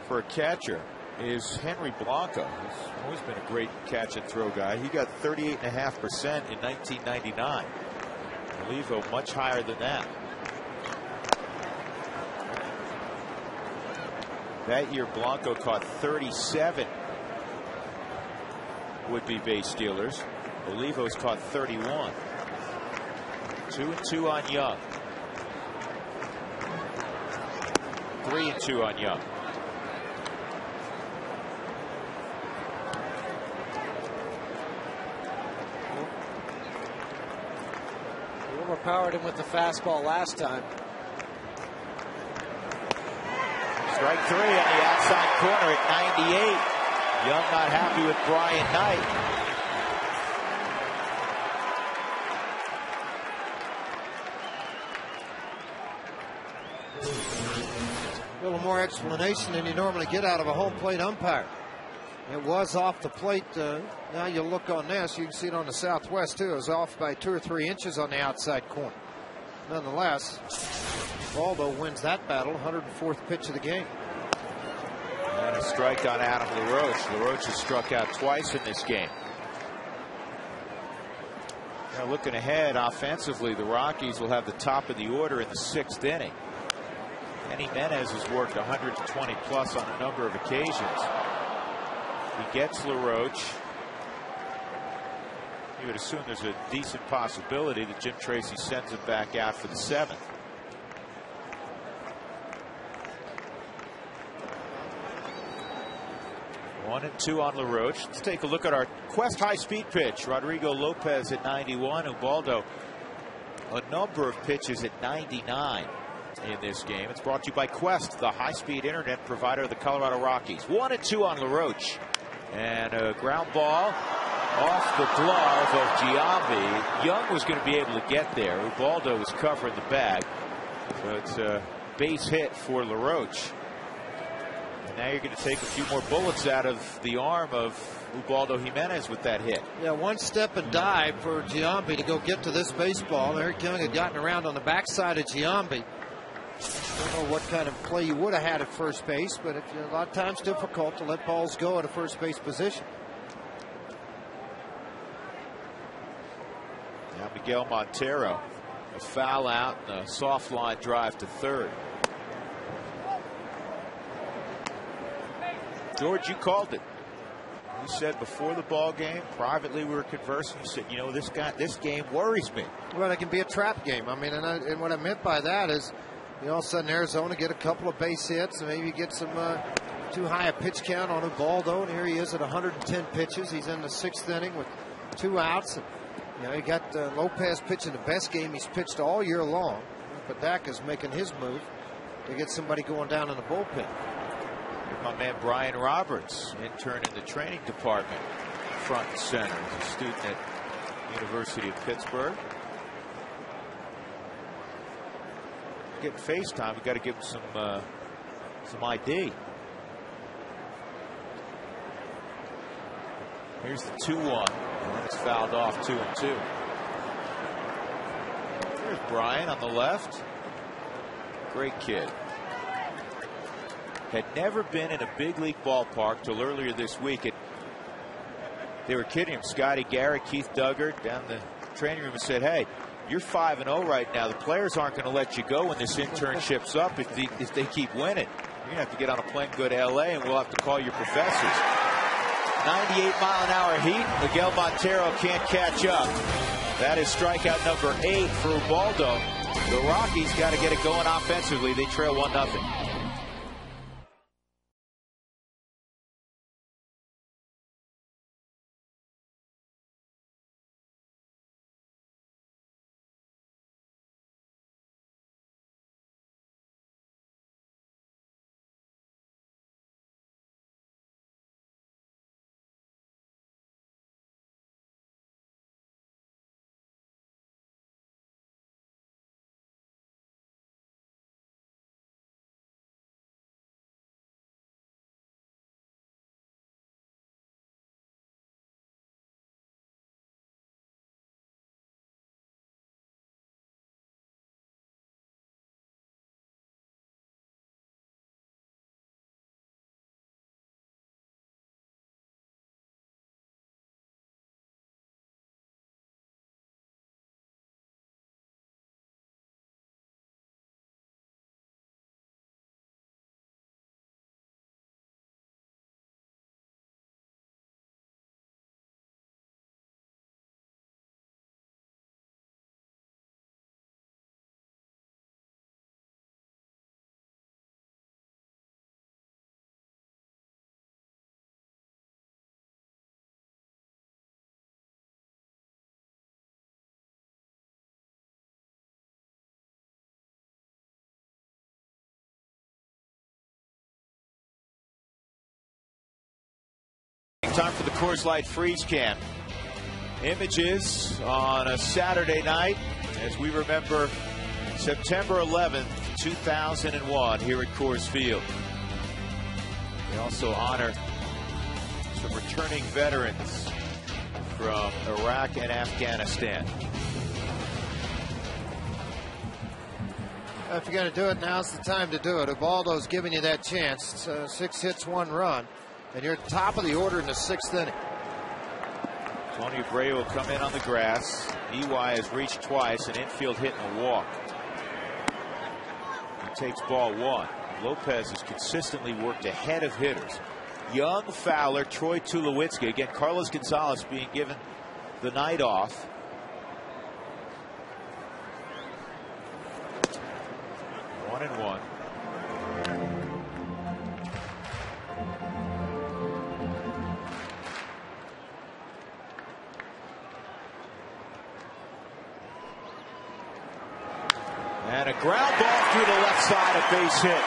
for a catcher is Henry Blanco. He's always been a great catch and throw guy. He got 38.5% in 1999. Olivo much higher than that. That year, Blanco caught 37 would-be base stealers. Olivo's caught 31. 2-2 on Young. 3-2 on Young. We overpowered him with the fastball last time. Strike 3 on the outside corner at 98. Young not happy with Brian Knight. A little more explanation than you normally get out of a home plate umpire. It was off the plate. Now you look on this, you can see it on the southwest too. It was off by 2 or 3 inches on the outside corner. Nonetheless, Baldo wins that battle. 104th pitch of the game. And a strike on Adam LaRoche. LaRoche has struck out twice in this game. Now looking ahead offensively, the Rockies will have the top of the order in the 6th inning. Kenny Jimenez has worked 120 plus on a number of occasions. He gets LaRoche. You would assume there's a decent possibility that Jim Tracy sends him back out for the 7th. 1-2 on LaRoche. Let's take a look at our Quest high-speed pitch. Rodrigo Lopez at 91. Ubaldo, a number of pitches at 99 in this game. It's brought to you by Quest, the high-speed internet provider of the Colorado Rockies. 1-2 on LaRoche. And a ground ball off the glove of Giambi. Young was going to be able to get there. Ubaldo was covering the bag. So it's a base hit for LaRoche. And now you're going to take a few more bullets out of the arm of Ubaldo Jimenez with that hit. Yeah, one step and dive for Giambi to go get to this baseball. Eric Young had gotten around on the backside of Giambi. I don't know what kind of play you would have had at first base, but it's a lot of times difficult to let balls go at a first base position. Now Miguel Montero, a foul out and a soft line drive to third. George, you called it. You said before the ball game, privately we were conversing. You said, you know, this game worries me. Well, it can be a trap game. I mean, and what I meant by that is, you know, all of a sudden Arizona get a couple of base hits and maybe get some too high a pitch count on Ubaldo. And here he is at 110 pitches. He's in the 6th inning with 2 outs. And, you know, he got Lopez pitching the best game he's pitched all year long. But Dak is making his move to get somebody going down in the bullpen. My man Brian Roberts, intern in the training department, front and center. He's a student at University of Pittsburgh. Getting FaceTime, we got to give him some ID. Here's the 2-1, and it's fouled off 2-2. There's Brian on the left. Great kid. Had never been in a big league ballpark till earlier this week. They were kidding him. Scotty Garrett, Keith Duggart down the training room and said, hey, you're 5-0 right now. The players aren't going to let you go when this internship's up if they keep winning. You're going to have to get on a plane, go to L.A., and we'll have to call your professors. 98-mile-an-hour heat. Miguel Montero can't catch up. That is strikeout number 8 for Ubaldo. The Rockies got to get it going offensively. They trail 1-0. Time for the Coors Light Freeze Can. Images on a Saturday night as we remember September 11th, 2001 here at Coors Field. We also honor some returning veterans from Iraq and Afghanistan. If you're going to do it, now's the time to do it. Ubaldo's giving you that chance. It's 6 hits, 1 run. And you're at the top of the order in the 6th inning. Tony Abreu will come in on the grass. EY has reached twice, an infield hit and a walk. He takes ball 1. Lopez has consistently worked ahead of hitters. Young, Fowler, Troy Tulowitzki. Again, Carlos Gonzalez being given the night off. One and one. And a ground ball through the left side, a base hit.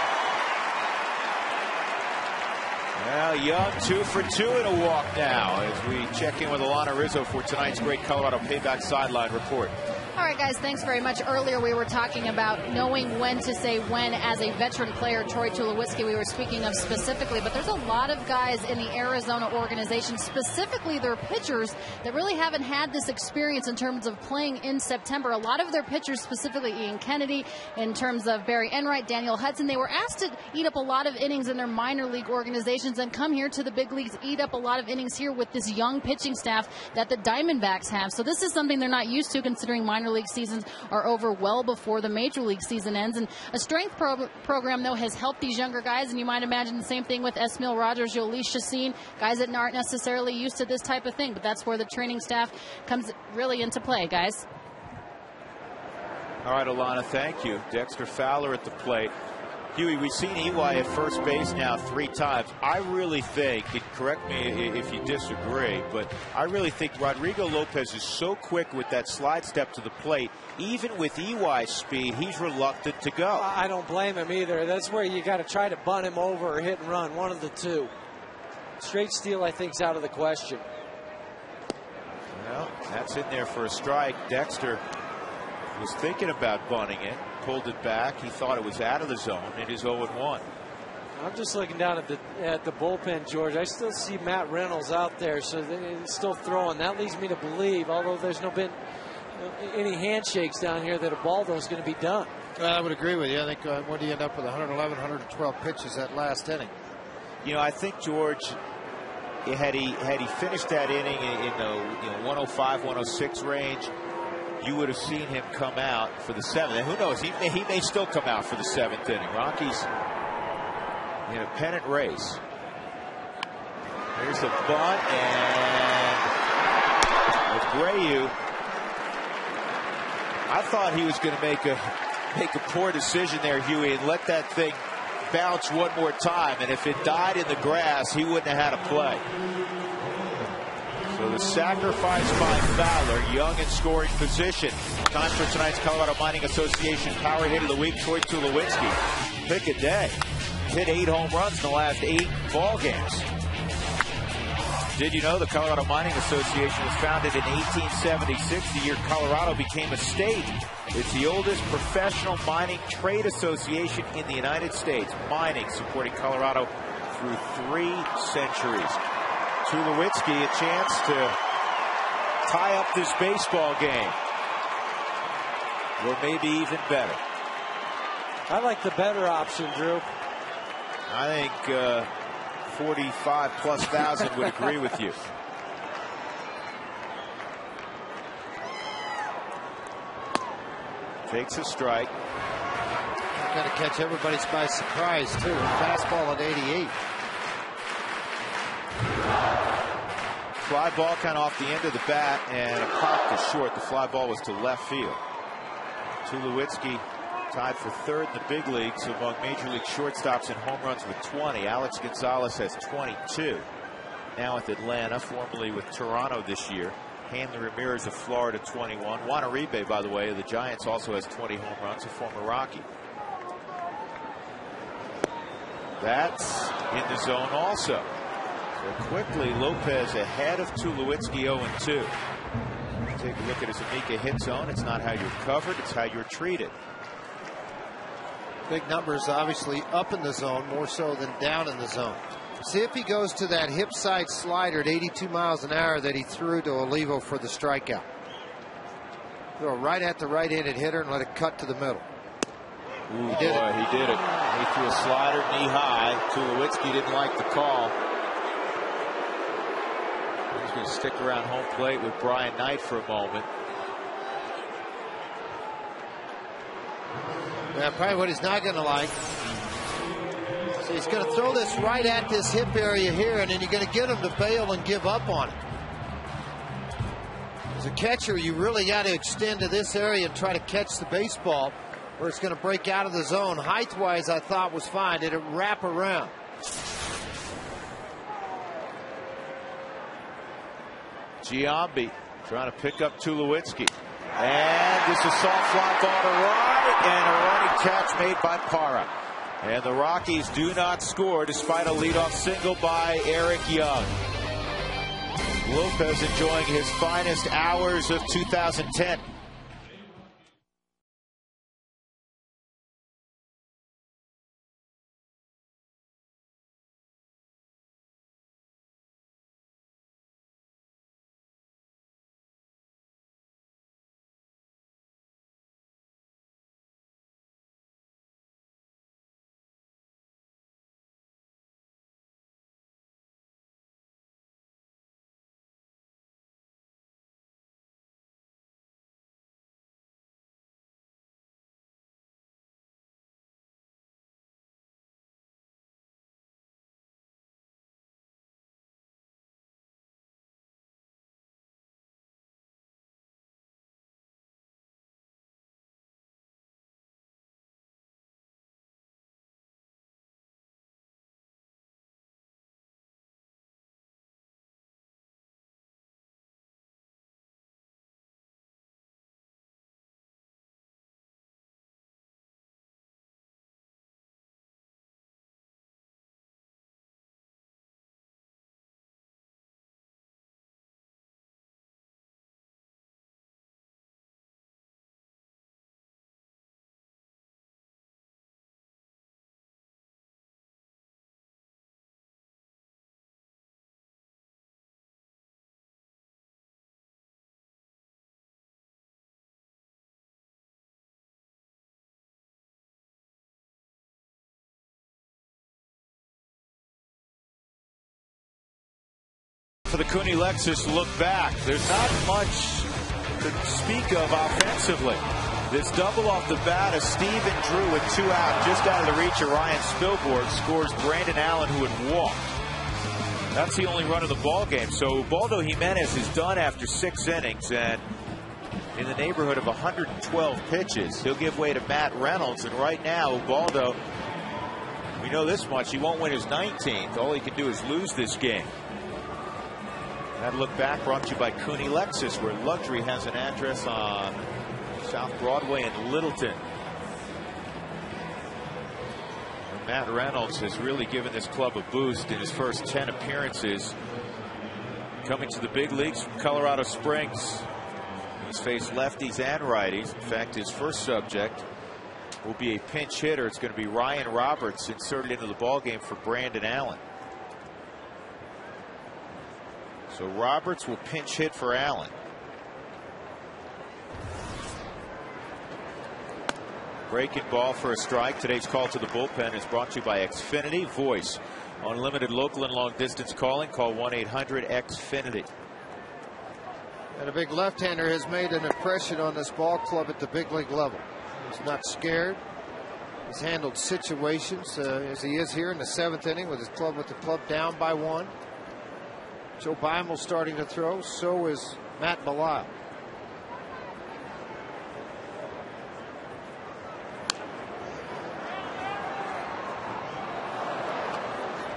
Well, Young 2 for 2 in a walk now as we check in with Alana Rizzo for tonight's great Colorado Payback Sideline Report. All right, guys, thanks very much. Earlier we were talking about knowing when to say when as a veteran player, Troy Tulowitzki, we were speaking of specifically, but there's a lot of guys in the Arizona organization, specifically their pitchers, that really haven't had this experience in terms of playing in September. A lot of their pitchers, specifically Ian Kennedy, in terms of Barry Enright, Daniel Hudson, they were asked to eat up a lot of innings in their minor league organizations and come here to the big leagues, eat up a lot of innings here with this young pitching staff that the Diamondbacks have. So this is something they're not used to, considering minor league seasons are over well before the major league season ends. And a strength program, though, has helped these younger guys. And you might imagine the same thing with Esmil Rogers, Yoelish Chacin, guys that aren't necessarily used to this type of thing. But that's where the training staff comes really into play, guys. All right, Alana, thank you. Dexter Fowler at the plate. Huey, we've seen EY at first base now 3 times. I really think, and correct me if you disagree, but I really think Rodrigo Lopez is so quick with that slide step to the plate. Even with EY's speed, he's reluctant to go. I don't blame him either. That's where you got to try to bunt him over or hit and run, one of the two. Straight steal, I think, is out of the question. Well, that's in there for a strike. Dexter was thinking about bunting it. Pulled it back. He thought it was out of the zone. It is 0-1. I'm just looking down at the bullpen, George. I still see Matt Reynolds out there, so they're still throwing. That leads me to believe, although there's been any handshakes down here, that a ball though is going to be done. I would agree with you. I think what do you end up with 111, 112 pitches that last inning? You know, I think George, had he finished that inning in the 105, 106 range, you would have seen him come out for the 7th. And who knows? He may still come out for the 7th inning. Rockies in a pennant race. Here's the bunt, and Abreu. I thought he was going to make a poor decision there, Huey, and let that thing bounce one more time. And if it died in the grass, he wouldn't have had a play. So the sacrifice by Fowler, Young in scoring position. Time for tonight's Colorado Mining Association Power Hit of the Week, Troy Tulowitzki. Pick a day. Hit 8 home runs in the last 8 ball games. Did you know the Colorado Mining Association was founded in 1876, the year Colorado became a state? It's the oldest professional mining trade association in the United States. Mining supporting Colorado through 3 centuries. Tulowitzki a chance to tie up this baseball game. Or maybe even better. I like the better option, Drew. I think 45+ thousand would agree with you. Takes a strike. Got to catch everybody by surprise, too. Fastball at 88. Fly ball kind of off the end of the bat, and a pop to short. The fly ball was to left field. Tulowitzki tied for 3rd in the big leagues among major league shortstops in home runs with 20. Alex Gonzalez has 22. Now with Atlanta, formerly with Toronto this year. Hanley Ramirez of Florida, 21. Juan Uribe, by the way, of the Giants, also has 20 home runs, a former Rocky. That's in the zone also. So quickly, Lopez ahead of Tulowitzki, 0-2. Take a look at his Amica hit zone. It's not how you're covered, it's how you're treated. Big numbers, obviously, up in the zone more so than down in the zone. See if he goes to that hip side slider at 82 miles an hour that he threw to Olivo for the strikeout. Throw right at the right-handed hitter and let it cut to the middle. Ooh, he did it. He did it. He threw a slider knee high. Tulowitzki didn't like the call. He's going to stick around home plate with Brian Knight for a moment. Yeah, probably what he's not going to like. So he's going to throw this right at this hip area here, and then you're going to get him to bail and give up on it. As a catcher, you really got to extend to this area and try to catch the baseball, where it's going to break out of the zone. Height-wise, I thought was fine. Did it wrap around? Giambi trying to pick up Tulowitzki. And this is soft fly ball to right, and a running catch made by Parra. And the Rockies do not score despite a leadoff single by Eric Young. Lopez enjoying his finest hours of 2010. For the Cooney Lexus look back, there's not much to speak of offensively. This double off the bat of Steven Drew with 2 out, just out of the reach of Ryan Spilborg, scores Brandon Allen, who had walked. That's the only run of the ball game. So Ubaldo Jimenez is done after 6 innings and in the neighborhood of 112 pitches. He'll give way to Matt Reynolds, and right now Ubaldo, we know this much, he won't win his 19th. All he can do is lose this game. That look back brought to you by Cooney Lexus, where luxury has an address on South Broadway in Littleton. And Matt Reynolds has really given this club a boost in his first 10 appearances. Coming to the big leagues from Colorado Springs. He's faced lefties and righties. In fact, his first subject will be a pinch hitter. It's going to be Ryan Roberts, inserted into the ballgame for Brandon Allen. So Roberts will pinch hit for Allen. Breaking ball for a strike. Today's call to the bullpen is brought to you by Xfinity Voice. Unlimited local and long distance calling. Call 1-800-XFINITY. And a big left-hander has made an impression on this ball club at the big league level. He's not scared. He's handled situations as he is here in the 7th inning with the club down by 1. Joe Beimel starting to throw. So is Matt Belisle.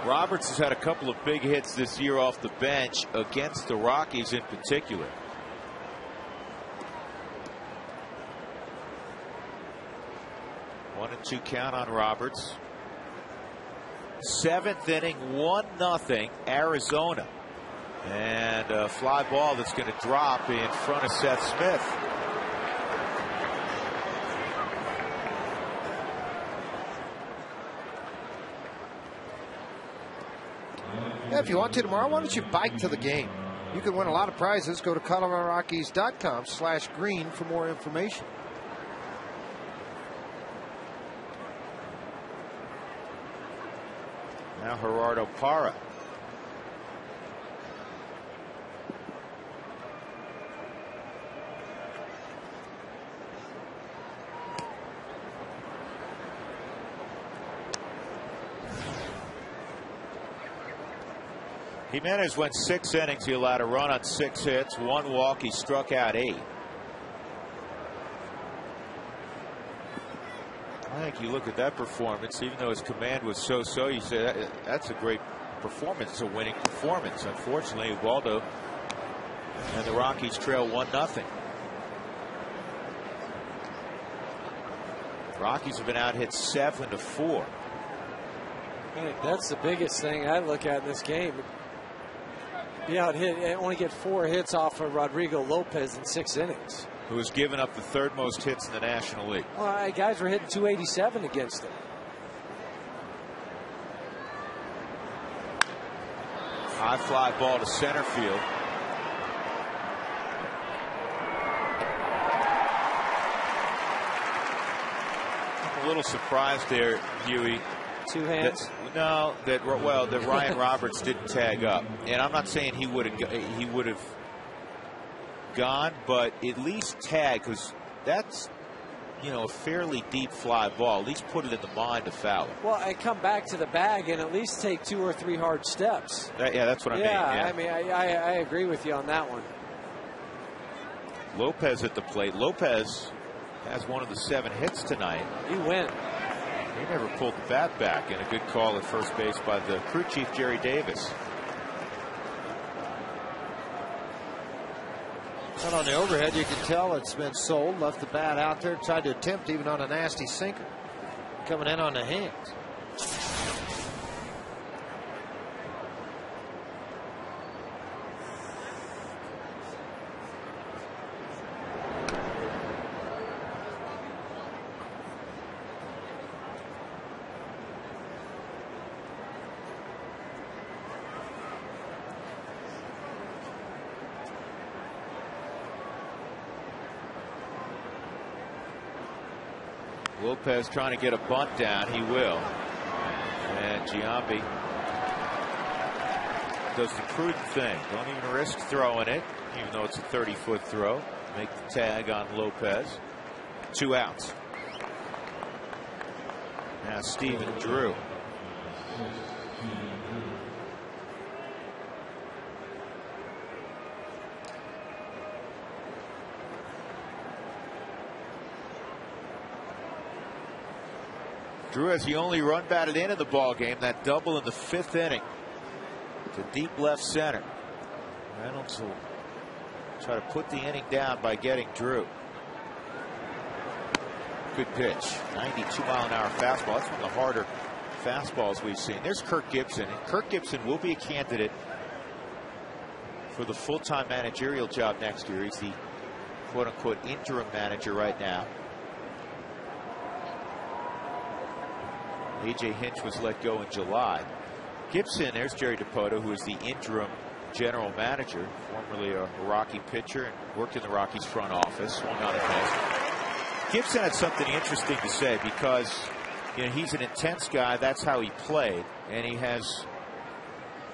Roberts has had a couple of big hits this year off the bench against the Rockies in particular. One and 2 count on Roberts. 7th inning, 1-0 Arizona. And a fly ball that's going to drop in front of Seth Smith. Yeah, if you want to tomorrow, why don't you bike to the game? You can win a lot of prizes. Go to ColoradoRockies.com/green for more information. Now Gerardo Parra. Jimenez went 6 innings. He allowed a run on 6 hits, 1 walk. He struck out 8. I think you look at that performance, even though his command was so-so, you say that's a great performance. It's a winning performance. Unfortunately, Ubaldo and the Rockies trail 1-0. Rockies have been out hit 7-4. I think that's the biggest thing I look at in this game. Be out hit, only get 4 hits off of Rodrigo Lopez in 6 innings. Who has given up the 3rd most hits in the National League. Well, guys were hitting 287 against him. High fly ball to center field. I'm a little surprised there, Huey. 2 hands? That Ryan Roberts didn't tag up. And I'm not saying he would have gone, but at least tag, because that's, a fairly deep fly ball. At least put it in the mind of Fowler. Well, I come back to the bag and at least take 2 or 3 hard steps. Yeah, that's what I mean. Yeah, I mean, I agree with you on that one. Lopez at the plate. Lopez has one of the 7 hits tonight. He went. He never pulled the bat back, and a good call at first base by the crew chief, Jerry Davis. And on the overhead, you can tell it's been sold. Left the bat out there. Tried to attempt even on a nasty sinker. Coming in on the hands. Lopez trying to get a bunt down. He will. And Giambi does the prudent thing. Don't even risk throwing it, even though it's a 30-foot throw. Make the tag on Lopez. 2 outs. Now Stephen Drew. Drew has the only run batted in the ball game. That double in the 5th inning to deep left center. Reynolds will try to put the inning down by getting Drew. Good pitch. 92-mile-an-hour fastball. That's one of the harder fastballs we've seen. There's Kirk Gibson. And Kirk Gibson will be a candidate for the full-time managerial job next year. He's the quote-unquote interim manager right now. A.J. Hinch was let go in July. Gibson, there's Jerry DiPoto, who is the interim general manager, formerly a Rocky pitcher and worked in the Rockies front office, swung on a miss. Gibson had something interesting to say because he's an intense guy. That's how he played, and he has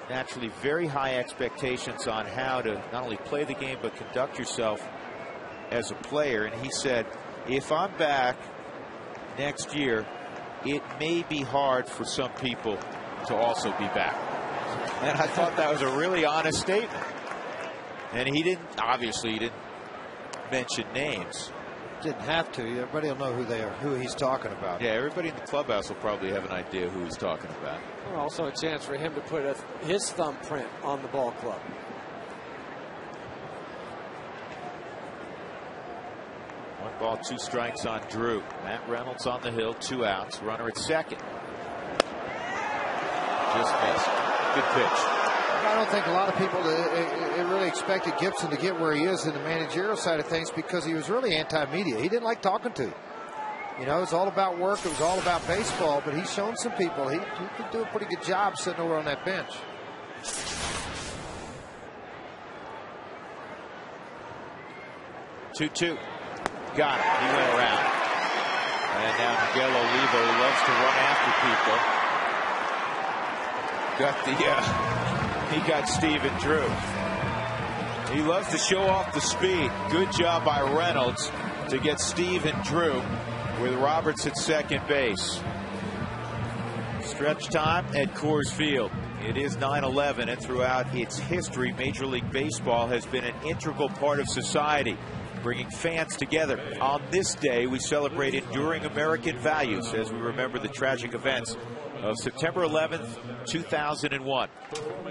naturally very high expectations on how to not only play the game but conduct yourself as a player. And he said, if I'm back next year, it may be hard for some people to also be back. And I thought that was a really honest statement. And he didn't mention names. Didn't have to. Everybody will know who they are, who he's talking about. Yeah, everybody in the clubhouse will probably have an idea who he's talking about. Well, also a chance for him to put his thumbprint on the ball club. One ball, 2 strikes on Drew. Matt Reynolds on the hill, 2 outs. Runner at second. Just missed. Good pitch. I don't think a lot of people really expected Gibson to get where he is in the managerial side of things because he was really anti-media. He didn't like talking to you. It was all about work. It was all about baseball. But he's shown some people he could do a pretty good job sitting over on that bench. Two. Got it. He went around. And now Miguel Olivo loves to run after people. He got Stephen Drew. He loves to show off the speed. Good job by Reynolds to get Stephen Drew with Roberts at second base. Stretch time at Coors Field. It is 9/11, and throughout its history, Major League Baseball has been an integral part of society, bringing fans together. On this day, we celebrate enduring American values as we remember the tragic events of September 11th, 2001.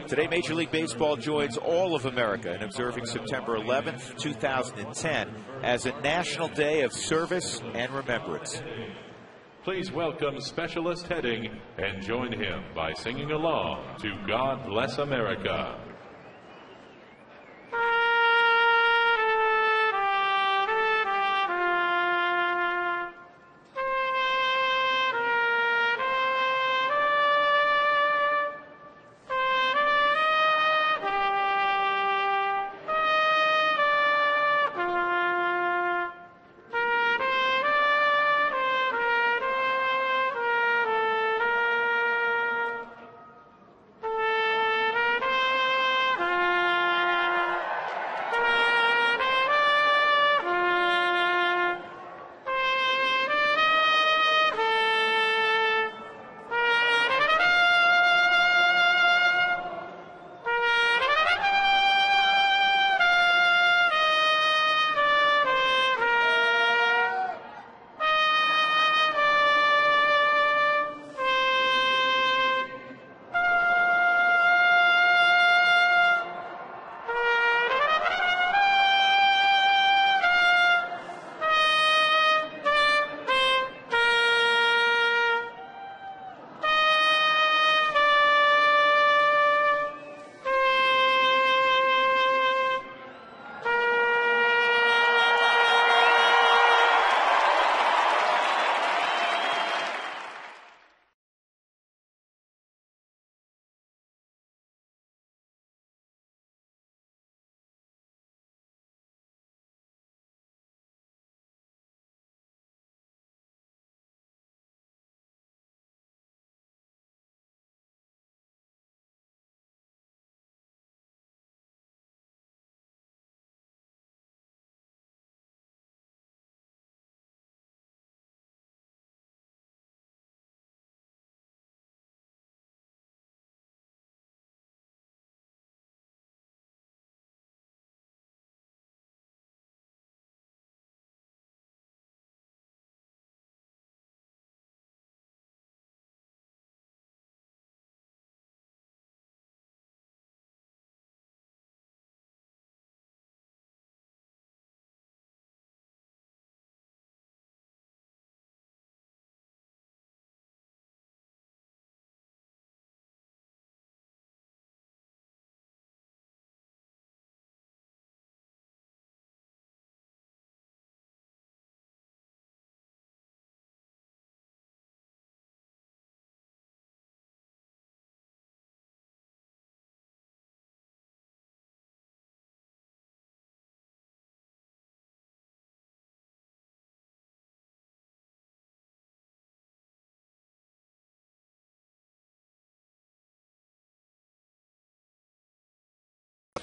Today, Major League Baseball joins all of America in observing September 11th, 2010 as a national day of service and remembrance. Please welcome Specialist Heading and join him by singing along to God Bless America.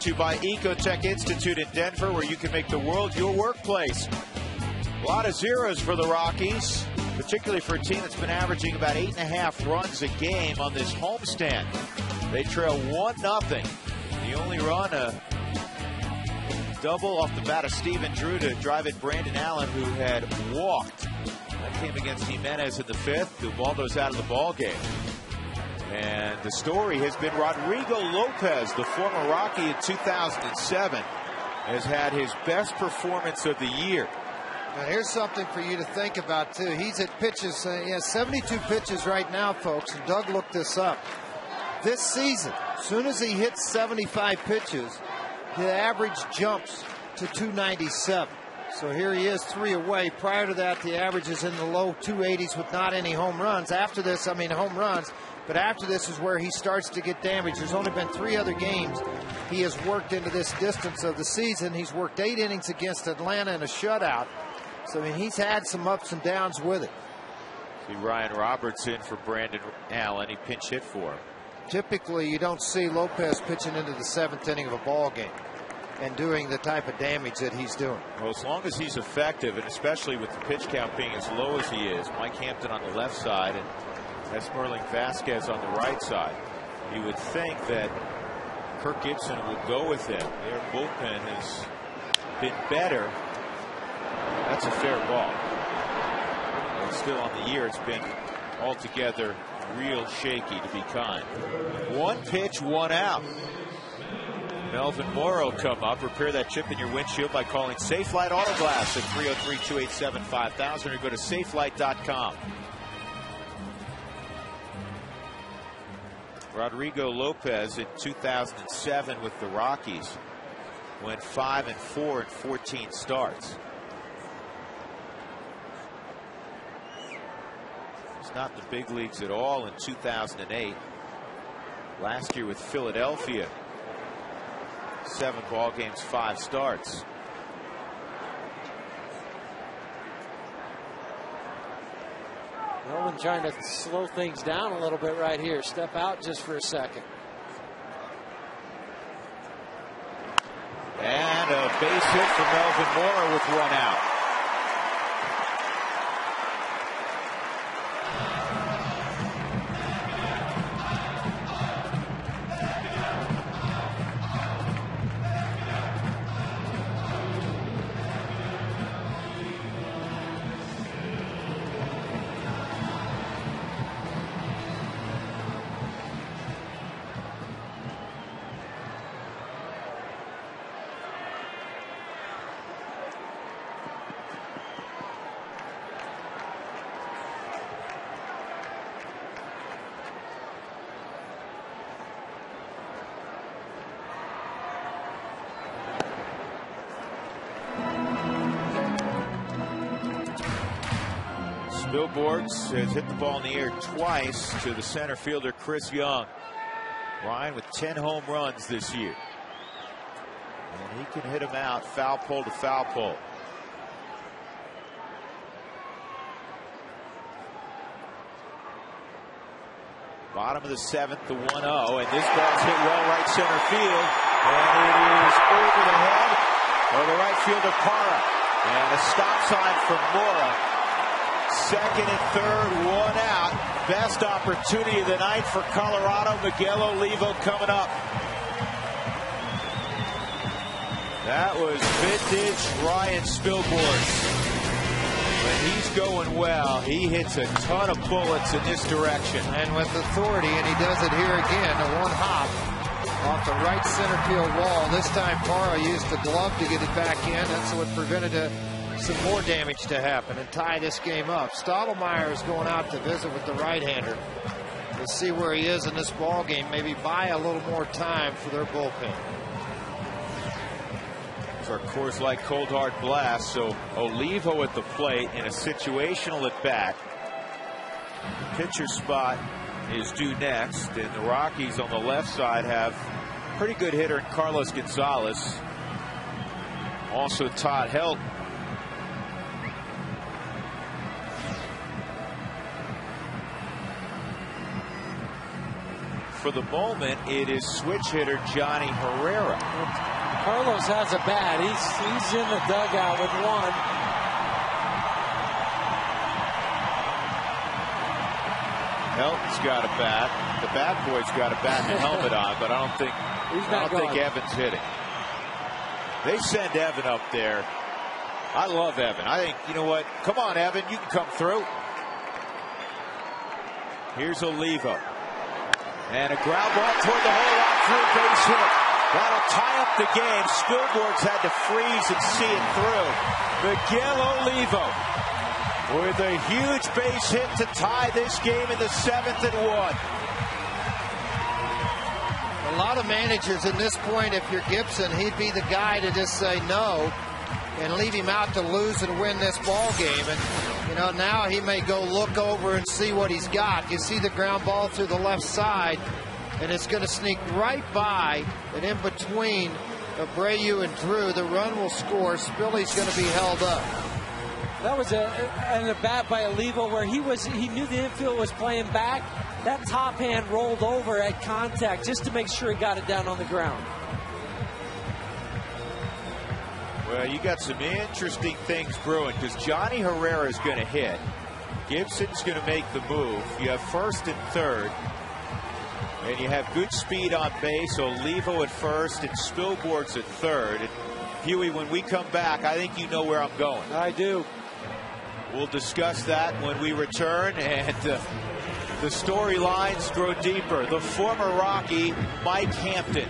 To by Ecotech Institute in Denver, where you can make the world your workplace. A lot of zeros for the Rockies, particularly for a team that's been averaging about 8.5 runs a game on this homestand. They trail 1-0. The only run, a double off the bat of Stephen Drew to drive in Brandon Allen, who had walked. That came against Jimenez in the 5th. Ubaldo's out of the ball game. And the story has been Rodrigo Lopez, the former Rocky in 2007, has had his best performance of the year. Now here's something for you to think about, too. He's at pitches, he has 72 pitches right now, folks, and Doug looked this up. This season, as soon as he hits 75 pitches, the average jumps to 297. So here he is, 3 away. Prior to that, the average is in the low 280s with not any home runs. After this, home runs. But after this is where he starts to get damaged. There's only been 3 other games he has worked into this distance of the season. He's worked 8 innings against Atlanta in a shutout. So, he's had some ups and downs with it. See Ryan Roberts in for Brandon Allen. He pinch hit for him. Typically, you don't see Lopez pitching into the 7th inning of a ball game and doing the type of damage that he's doing. Well, as long as he's effective, and especially with the pitch count being as low as he is, Mike Hampton on the left side and Esmerling Vasquez on the right side, you would think that Kirk Gibson will go with him. Their bullpen has been better. That's a fair ball. And still on the year, it's been altogether real shaky, to be kind. 1 pitch, 1 out. Melvin Morrow come up. Repair that chip in your windshield by calling Safelite Auto Glass at 303-287-5000 or go to safelight.com. Rodrigo Lopez in 2007 with the Rockies went 5-4 in 14 starts. He's not in the big leagues at all in 2008. Last year with Philadelphia, 7 ball games, 5 starts. Nolan trying to slow things down a little bit right here. Step out just for a second. And a base hit for Melvin Mora with 1 out. Billboards has hit the ball in the air twice to the center fielder Chris Young. Ryan with 10 home runs this year. And he can hit him out foul pole to foul pole. Bottom of the 7th, the 1-0, and this ball's hit well right center field. And it is over the head of the right fielder Parra. And a stop sign for Mora. Second and third, 1 out. Best opportunity of the night for Colorado. Miguel Olivo coming up. That was vintage Ryan Spilborghs. When he's going well, he hits a ton of bullets in this direction. And with authority, and he does it here again, a 1 hop off the right center field wall. This time Parra used the glove to get it back in. That's what prevented some more damage to happen and tie this game up. Stottlemyre is going out to visit with the right-hander. We'll see where he is in this ball game. Maybe buy a little more time for their bullpen. It's our Coors Light Cold Hard Blast. So Olivo at the plate in a situational at bat. Pitcher spot is due next, and the Rockies on the left side have pretty good hitter in Carlos Gonzalez. Also Todd Helton. For the moment, it is switch hitter Johnny Herrera. Carlos has a bat. He's in the dugout with 1. Helton's got a bat. The bat boy's got a bat and a helmet on, but I don't think Evan's hitting. They send Evan up there. I love Evan. I think, you know what? Come on, Evan, you can come through. Here's Olivo. And a ground ball toward the hole out through, base hit. That'll tie up the game. Spilborghs had to freeze and see it through. Miguel Olivo with a huge base hit to tie this game in the 7th and 1. A lot of managers at this point, if you're Gibson, he'd be the guy to just say no and leave him out to lose and win this ball game. And you know, now he may go look over and see what he's got. You see the ground ball through the left side, and it's going to sneak right by and in between Abreu and Drew. The run will score. Spilly's going to be held up. That was an at bat by Olivo where he knew the infield was playing back. That top hand rolled over at contact just to make sure he got it down on the ground. Well, you got some interesting things brewing because Johnny Herrera is going to hit. Gibson's going to make the move. You have first and third. And you have good speed on base. Olivo at first and Spilborghs at third. And Huey, when we come back, I think you know where I'm going. I do. We'll discuss that when we return. And the storylines grow deeper. The former Rocky, Mike Hampton.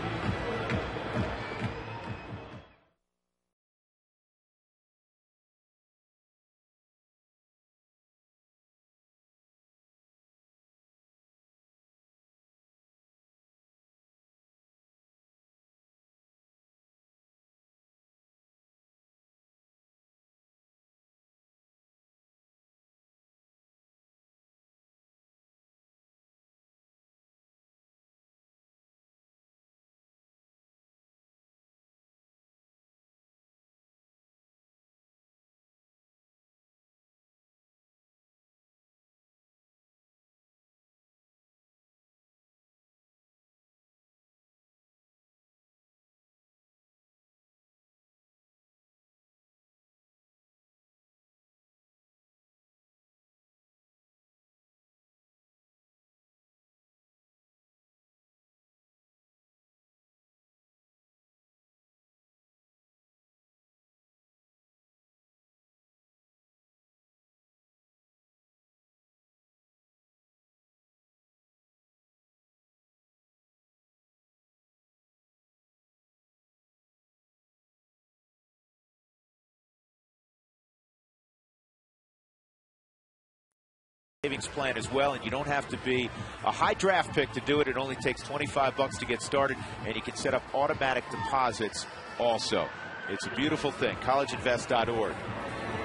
savings plan as well, and you don't have to be a high draft pick to do it. It only takes $25 to get started, and you can set up automatic deposits also. It's a beautiful thing. collegeinvest.org.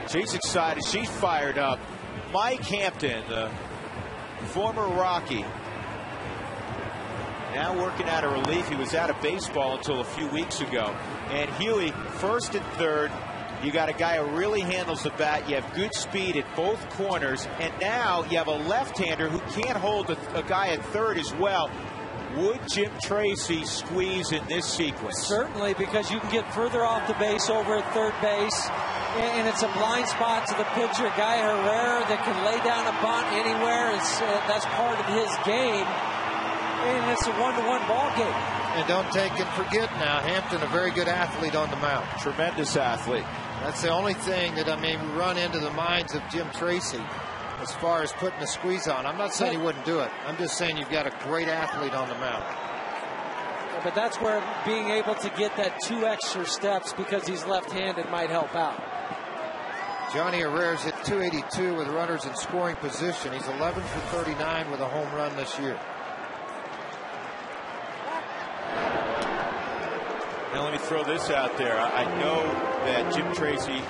She's excited. She's fired up. Mike Hampton, the former Rocky, now working out of relief. He was out of baseball until a few weeks ago. And Huey, first and third. You got a guy who really handles the bat. You have good speed at both corners. And now you have a left-hander who can't hold a guy at third as well. Would Jim Tracy squeeze in this sequence? Certainly, because you can get further off the base over at third base. And it's a blind spot to the pitcher, Guy Herrera, that can lay down a bunt anywhere. That's part of his game. And it's a one-to-one ball game. And don't take and forget now, Hampton, a very good athlete on the mound. Tremendous athlete. That's the only thing that, we run into the minds of Jim Tracy as far as putting a squeeze on. I'm not saying he wouldn't do it. I'm just saying you've got a great athlete on the mound. Yeah, but that's where being able to get that 2 extra steps because he's left-handed might help out. Johnny Herrera's hit .282 with runners in scoring position. He's 11 for 39 with a home run this year. Now let me throw this out there. I know that Jim Tracy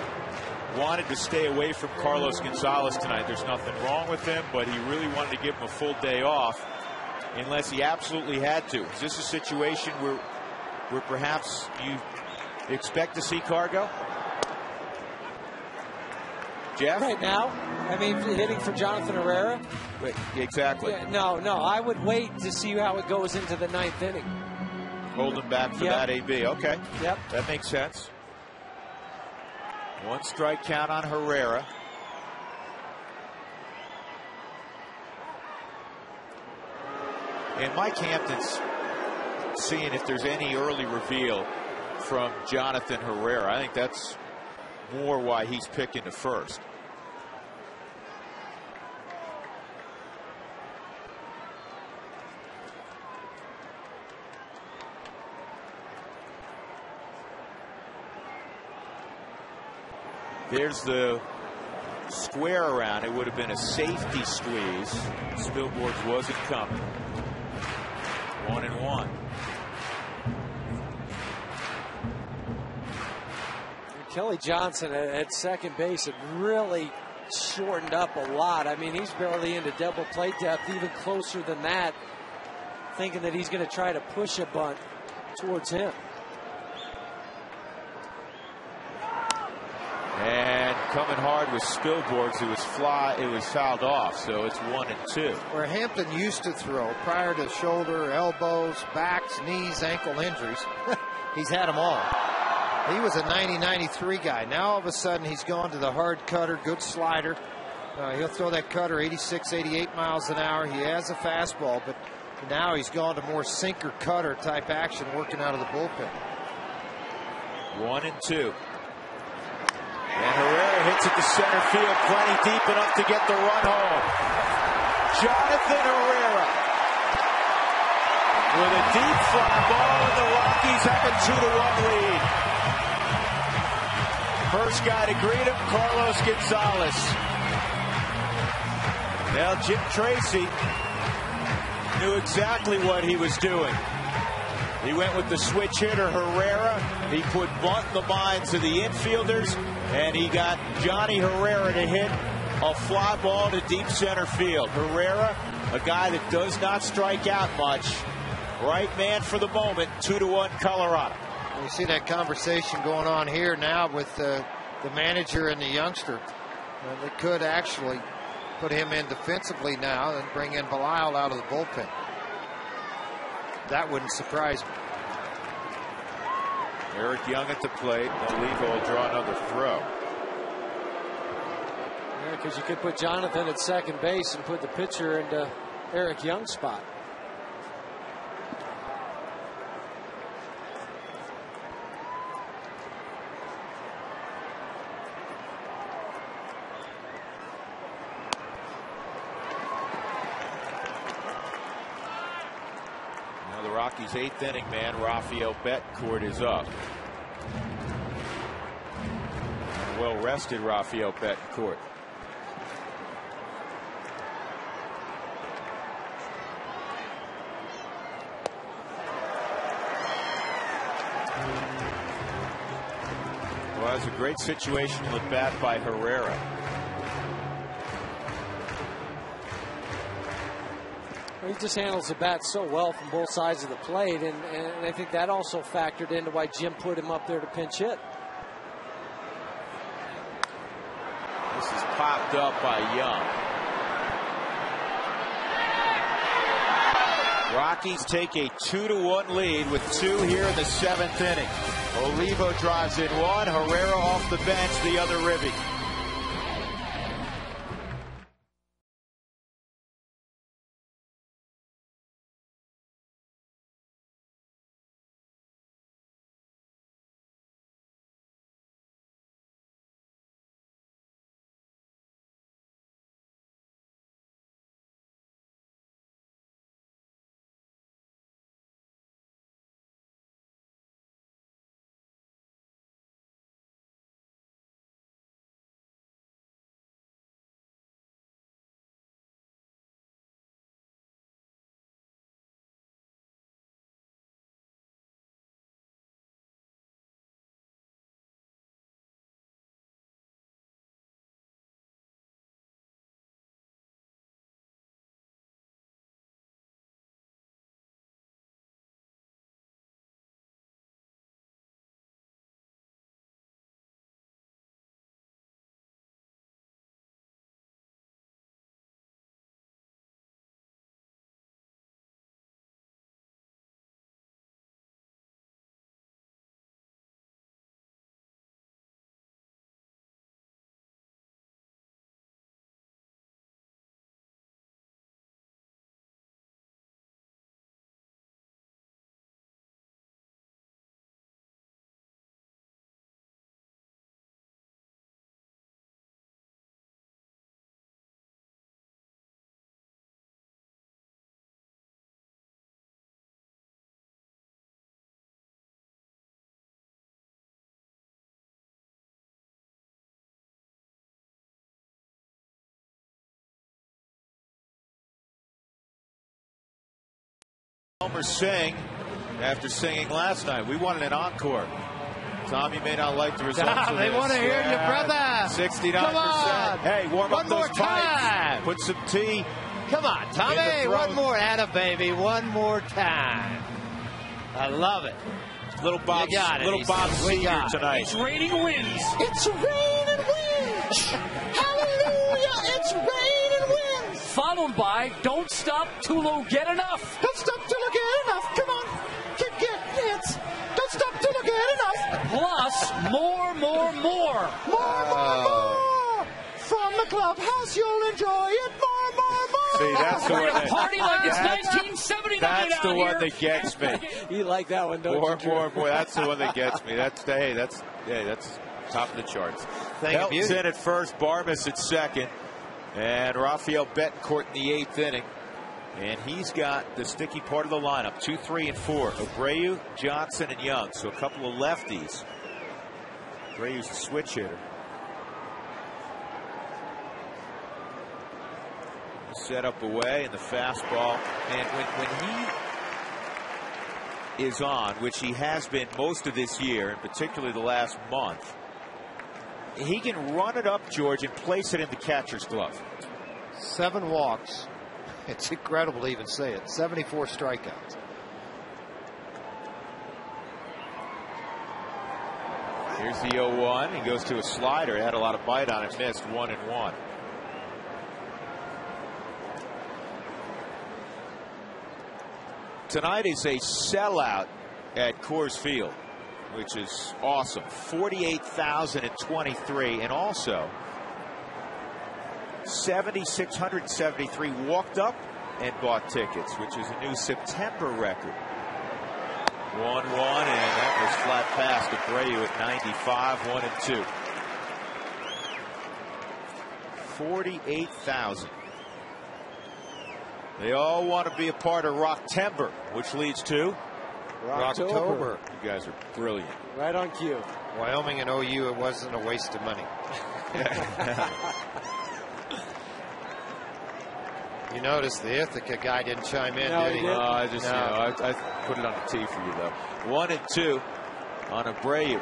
wanted to stay away from Carlos Gonzalez tonight. There's nothing wrong with him, but he really wanted to give him a full day off unless he absolutely had to. Is this a situation where perhaps you expect to see Cargo? Jeff? Right now, hitting for Jonathan Herrera? Wait, exactly. Yeah, no, I would wait to see how it goes into the 9th inning. Hold him back for that AB. Okay. Yep. That makes sense. 1 strike count on Herrera. And Mike Hampton's seeing if there's any early reveal from Jonathan Herrera. I think that's more why he's picking the first. There's the square around. It would have been a safety squeeze. Spilborghs wasn't coming. 1-1. Kelly Johnson at second base had really shortened up a lot. He's barely into double play depth, even closer than that, thinking that he's going to try to push a bunt towards him. And coming hard with Spilborghs, it was fouled off, so it's 1-2. Where Hampton used to throw prior to shoulder, elbows, backs, knees, ankle injuries, he's had them all. He was a 90-93 guy. Now all of a sudden he's gone to the hard cutter, good slider. He'll throw that cutter 86, 88 miles an hour. He has a fastball, but now he's gone to more sinker cutter type action working out of the bullpen. 1-2. And Herrera hits it to center field, plenty deep enough to get the run home. Jonathan Herrera with a deep fly ball, and the Rockies have a 2-1 lead. First guy to greet him, Carlos Gonzalez. Now Jim Tracy knew exactly what he was doing. He went with the switch hitter Herrera. He put bunt in the minds of the infielders, and he got Johnny Herrera to hit a fly ball to deep center field. Herrera, a guy that does not strike out much. Right man for the moment, 2-1 Colorado. You see that conversation going on here now with the manager and the youngster. They could actually put him in defensively now and bring in Belisle out of the bullpen. That wouldn't surprise me. Eric Young at the plate. Oliva will draw another throw. Yeah, because you could put Jonathan at second base and put the pitcher into Eric Young's spot. Rockies' 8th inning man, Rafael Betancourt, is up. Well rested Rafael Betancourt. Well, it's a great situational at bat by Herrera. He just handles the bat so well from both sides of the plate, and I think that also factored into why Jim put him up there to pinch hit. This is popped up by Young. Rockies take a 2-1 lead with 2 here in the 7th inning. Olivo drives in 1, Herrera off the bench, the other ribby. Homer sing after singing last night. We wanted an encore. Tom, you may not like the results of They this. want to hear you, brother. 69%. Come on. Hey, warm One up those more time. pipes. Put some tea. Come on, Tommy. in the throat. One more. Atta baby. One more time. I love it. Little Bob, You got it, little Bob Senior tonight. It's raining winds. It's rain and wind. Hallelujah. It's rain and wind. Followed by Don't Stop Tulo Get Enough. Don't stop till I get enough. Come on. Get it. Don't stop till I get enough. Plus, more. More. From the clubhouse, you'll enjoy it. More. See, that's the We're one going to that, party like it's 1979 that's out the one here. that gets me. You like that one, don't you, Drew? More. That's the one that gets me. That's top of the charts. Helton's in at first, Barmes at second, and Rafael Betancourt in the 8th inning. And he's got the sticky part of the lineup, 2, 3, and 4. Abreu, Johnson, and Young. So a couple of lefties. Abreu's a switch hitter. Set up away, and the fastball. And when he is on, which he has been most of this year, and particularly the last month, he can run it up, George, and place it in the catcher's glove. 7 walks. It's incredible to even say it. 74 strikeouts. Here's the 0-1. He goes to a slider. It had a lot of bite on it. Missed 1-1. Tonight is a sellout at Coors Field, which is awesome. 48,023, and also 7,673 walked up and bought tickets, which is a new September record. 1-1, and that was flat past Abreu at 95, 1-2. 48,000. They all want to be a part of Rocktember, which leads to Rocktober. You guys are brilliant. Right on cue. Wyoming and OU, it wasn't a waste of money. You notice the Ithaca guy didn't chime in, No, did he he? didn't. I just, I put it on the tee for you, though. 1-2 on Abreu.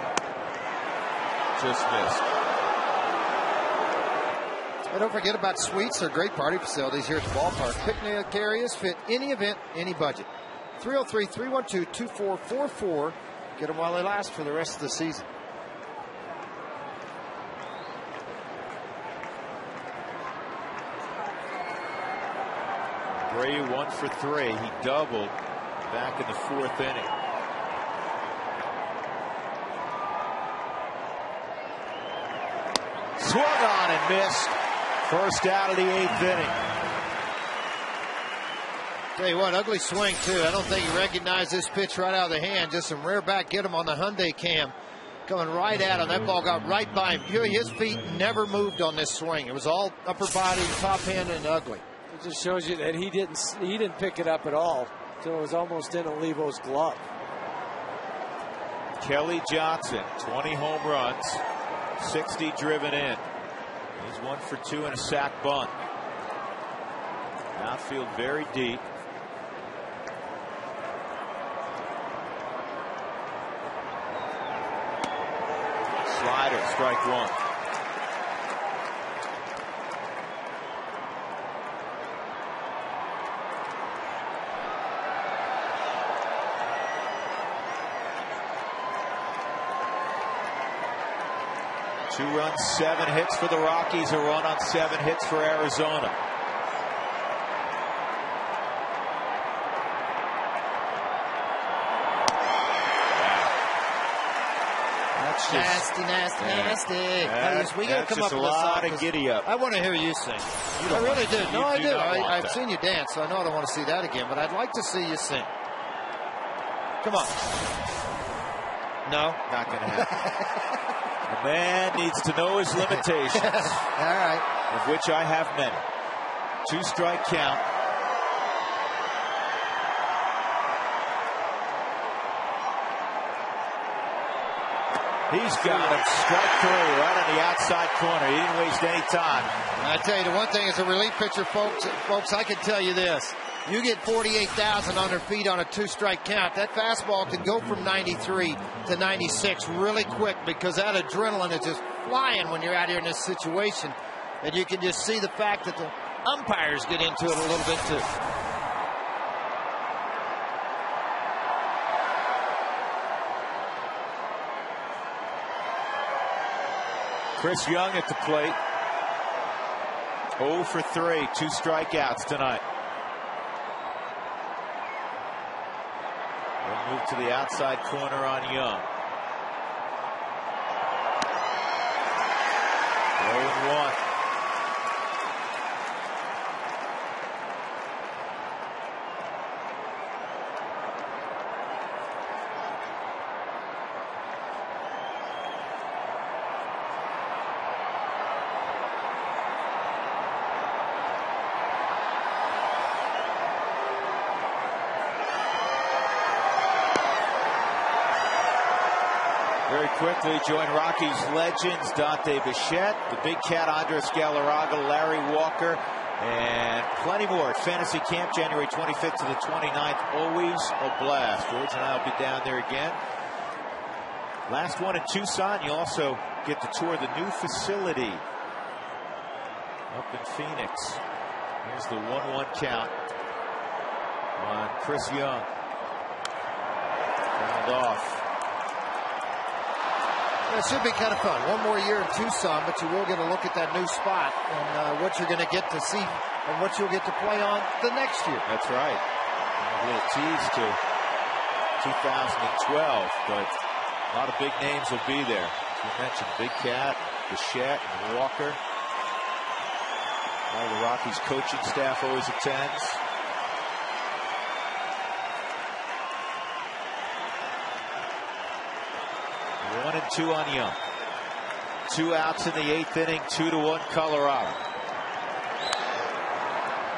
just missed. And don't forget about suites. They're great party facilities here at the ballpark. Picnic areas fit any event, any budget. 303-312-2444. Get them while they last for the rest of the season. Gray 1 for 3. He doubled back in the 4th inning. Swung on and missed. First out of the 8th inning. Tell you what, ugly swing too. I don't think he recognized this pitch right out of the hand. Just some rear back, get him on the Hyundai cam. Coming right at him. That ball got right by him. His feet never moved on this swing. It was all upper body, top hand, and ugly. It just shows you that he didn't pick it up at all until it was almost in Olivo's glove. Kelly Johnson, 20 home runs, 60 driven in. He's 1 for 2 and a sac bunt. Outfield very deep. Slider, strike 1. Two runs, 7 hits for the Rockies, a run on 7 hits for Arizona. That's Nasty. We got to come up with a lot of giddy up. I want to hear you sing. I really do. No, I do. I've seen you dance, so I know I don't want to see that again, but I'd like to see you sing. Come on. No? Not going to happen. The man needs to know his limitations. All right. Of which I have many. 2-strike count. He's got him. Strike 3 right on the outside corner. He didn't waste any time. I tell you, the one thing as a relief pitcher, folks, I can tell you this. You get 48,000 on their feet on a 2-strike count. That fastball can go from 93 to 96 really quick because that adrenaline is just flying when you're out here in this situation. And you can just see the fact that the umpires get into it a little bit too. Chris Young at the plate. 0 for 3, 2 strikeouts tonight. We'll move to the outside corner on Young. 0-1. Very quickly join Rockies legends Dante Bichette, the Big Cat Andres Galarraga, Larry Walker, and plenty more at Fantasy Camp January 25th to the 29th. Always a blast. George and I will be down there again. Last one in Tucson. You also get to tour the new facility up in Phoenix. Here's the 1-1 count on Chris Young. Fouled off. It should be kind of fun. One more year in Tucson, but you will get a look at that new spot and what you're going to get to see and what you'll get to play on the next year. That's right. A little tease to 2012, but a lot of big names will be there. As you mentioned, Big Cat, Bichette, and Walker. All the Rockies coaching staff always attends. One and 2 on Young. 2 outs in the 8th inning, 2-1 Colorado.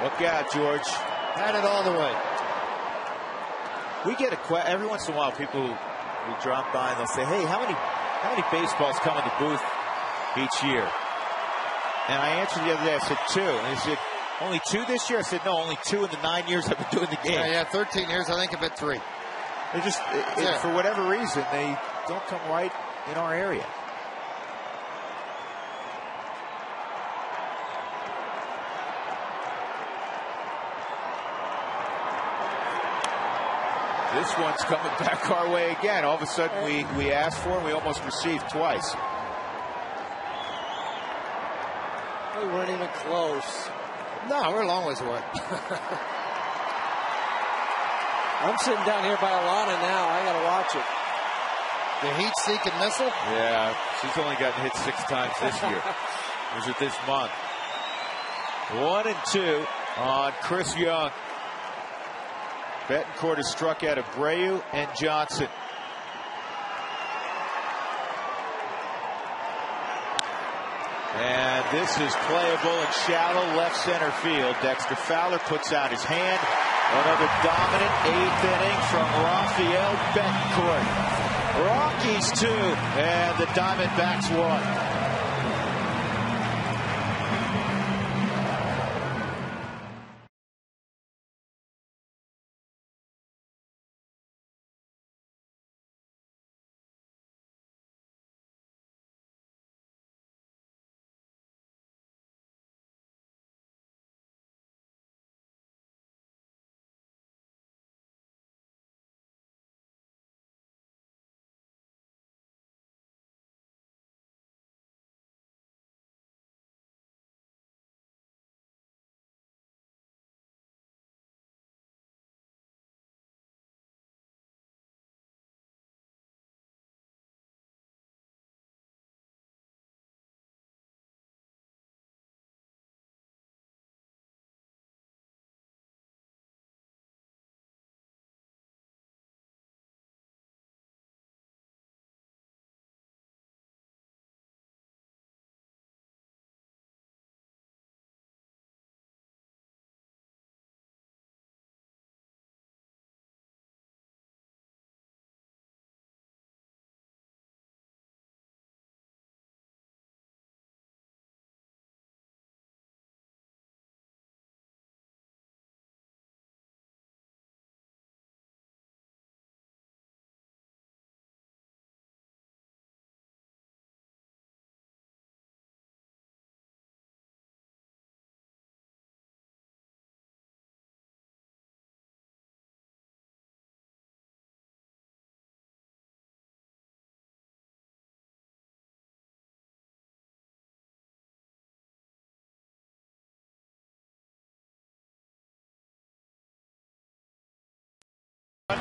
Look out, George. Had it all the way. We get every once in a while, people will drop by and they'll say, hey, how many baseballs come in the booth each year? And I answered the other day, I said 2. And he said, only 2 this year? I said, no, only 2 in the 9 years I've been doing the game. Yeah, 13 years, I think I've been 3. They just, for whatever reason, they don't come right in our area. This one's coming back our way again. All of a sudden, we asked for and we almost received twice. We weren't even close. No, we're a long ways away. I'm sitting down here by Alana now. I got to watch it. The heat-seeking missile? Yeah, she's only gotten hit 6 times this year. Was it this month? 1 and 2 on Chris Young. Betancourt has struck out Abreu and Johnson. And this is playable in shallow left center field. Dexter Fowler puts out his hand. Another dominant 8th inning from Rafael Betancourt. Rockies 2 and the Diamondbacks 1.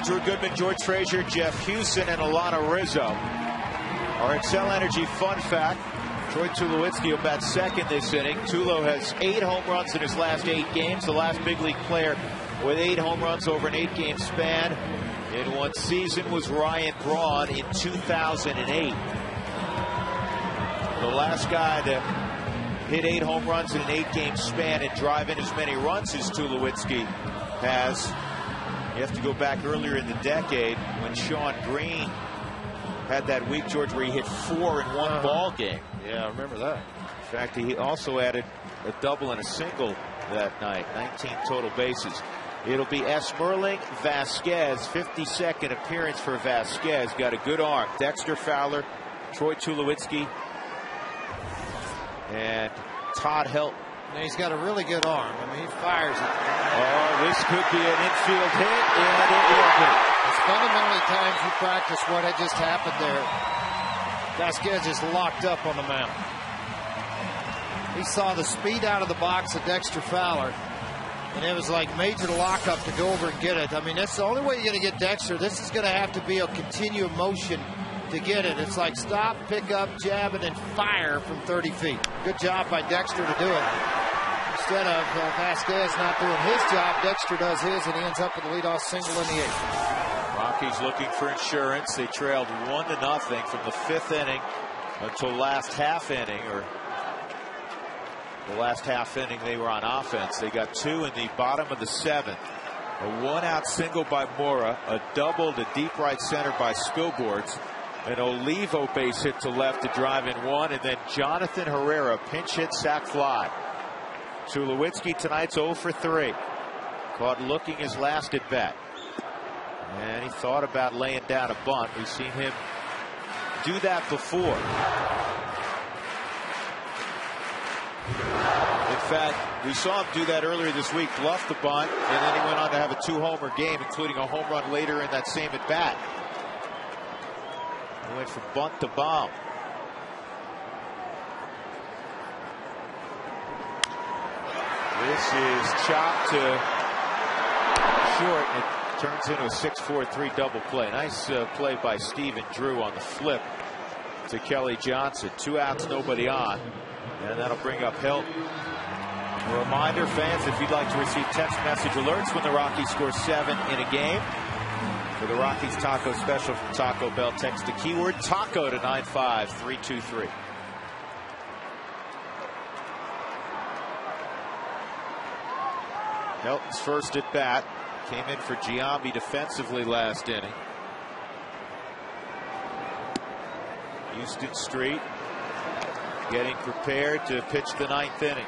Drew Goodman, George Frazier, Jeff Hewson, and Alana Rizzo. Our Excel Energy fun fact: Troy Tulowitzki will bat second this inning. Tulo has 8 home runs in his last 8 games. The last big league player with 8 home runs over an 8-game span in one season was Ryan Braun in 2008. The last guy that hit 8 home runs in an 8-game span and drive in as many runs as Tulowitzki has. You have to go back earlier in the decade when Sean Green had that week, George, where he hit 4 in one ball game. Yeah, I remember that. In fact, he also added a double and a single that night. 19 total bases. It'll be Esmerling Vasquez. 52nd appearance for Vasquez. Got a good arm. Dexter Fowler, Troy Tulowitzki, and Todd Helton. And he's got a really good arm. I mean, he fires it. Oh, this could be an infield hit, and it will be. It's fundamentally times you practice what had just happened there. Vasquez is locked up on the mound. He saw the speed out of the box of Dexter Fowler, and it was like major lockup to go over and get it. I mean, that's the only way you're going to get Dexter. This is going to have to be a continual motion to get it. It's like stop, pick up, jab, and then fire from 30 feet. Good job by Dexter to do it. Instead of Vasquez not doing his job, Dexter does his, and he ends up with a leadoff single in the 8th. Rockies looking for insurance. They trailed 1-0 from the 5th inning until last half inning, or the last half inning they were on offense. They got 2 in the bottom of the 7th. A 1-out single by Mora, a double to deep right center by Spilborghs, an Olivo base hit to left to drive in 1, and then Jonathan Herrera pinch hit sac fly. Tulowitzki tonight's 0 for 3. Caught looking his last at bat. And he thought about laying down a bunt. We've seen him do that before. In fact, we saw him do that earlier this week, bluff the bunt, and then he went on to have a 2-homer game, including a home run later in that same at bat. He went from bunt to bomb. This is chopped to short. It turns into a 6-4-3 double play. Nice play by Stephen Drew on the flip to Kelly Johnson. 2 outs, nobody on. And that'll bring up Hilton. A reminder, fans, if you'd like to receive text message alerts when the Rockies score 7 in a game, for the Rockies Taco Special from Taco Bell, text the keyword TACO to 95323. Hilton's first at bat. Came in for Giambi defensively last inning. Houston Street getting prepared to pitch the 9th inning.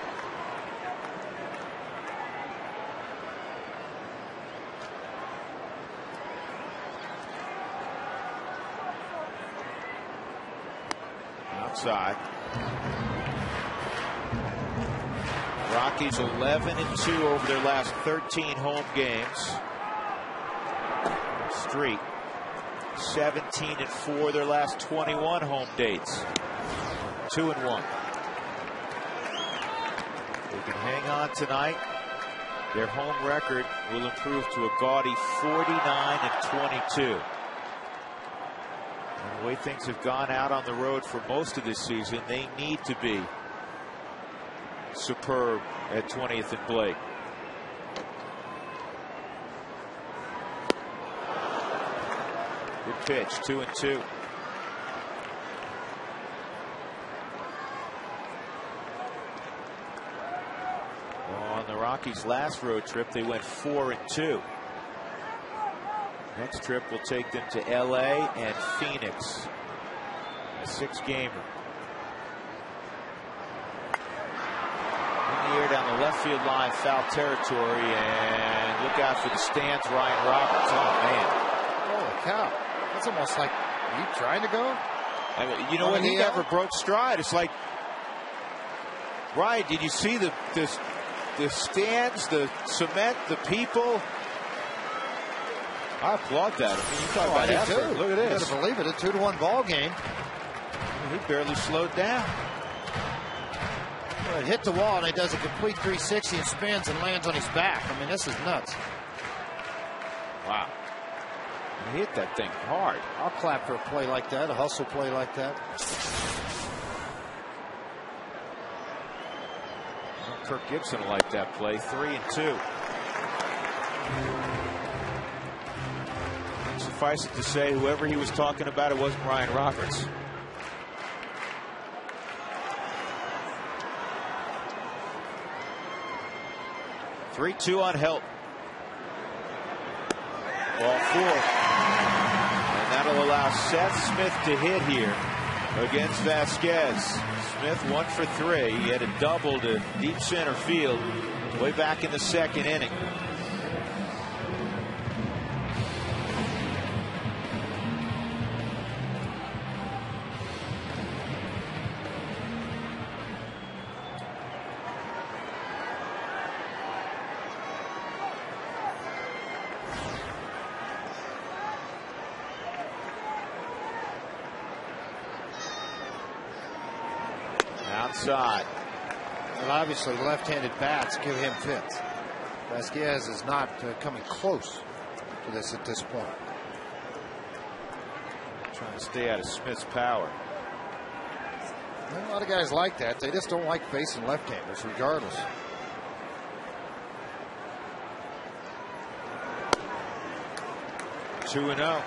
Outside. Rockies 11-2 over their last 13 home games. Street 17-4 their last 21 home dates. 2-1. They can hang on tonight. Their home record will improve to a gaudy 49-22. And the way things have gone out on the road for most of this season, they need to be superb at 20th and Blake. Good pitch, 2-2. On the Rockies' last road trip, they went 4-2. Next trip will take them to LA and Phoenix. A 6-gamer. Down the left field line, foul territory, and look out for the stands, Ryan Roberts. Oh man, holy cow, that's almost like, are you trying to go? I mean, you know what, he never broke stride. It's like, Ryan, did you see the stands, the cement, the people? I applaud that. I mean, you talk about effort. Look at this. You gotta believe it, a 2-1 ball game. He barely slowed down. It hit the wall and he does a complete 360 and spins and lands on his back. I mean, this is nuts. Wow. He hit that thing hard. I'll clap for a play like that, a hustle play like that. Well, Kirk Gibson will like that play. 3-2. Suffice it to say, whoever he was talking about, it wasn't Ryan Roberts. 3-2 on Hilton. Ball 4. And that'll allow Seth Smith to hit here against Vasquez. Smith 1 for 3. He had a double to deep center field way back in the 2nd inning. Outside. And obviously left-handed bats give him fits. Vasquez is not coming close to this at this point. Trying to stay out of Smith's power. A lot of guys like that. They just don't like facing left-handers regardless. Two and 0.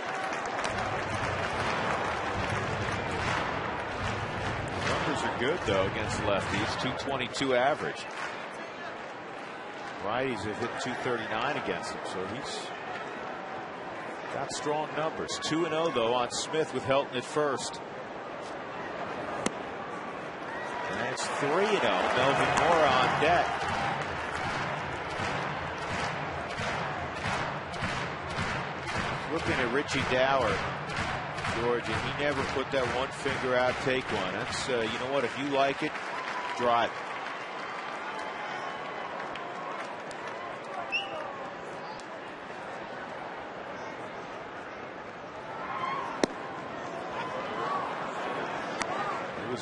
Are good though against lefties. 222 average. Righties have hit 239 against him, so he's got strong numbers. 2-0 though on Smith with Hilton at first. And it's 3-0. Melvin Mora on deck. Looking at Richie Dower, George, and he never put that one finger out, take one. That's, you know what, if you like it, drive it.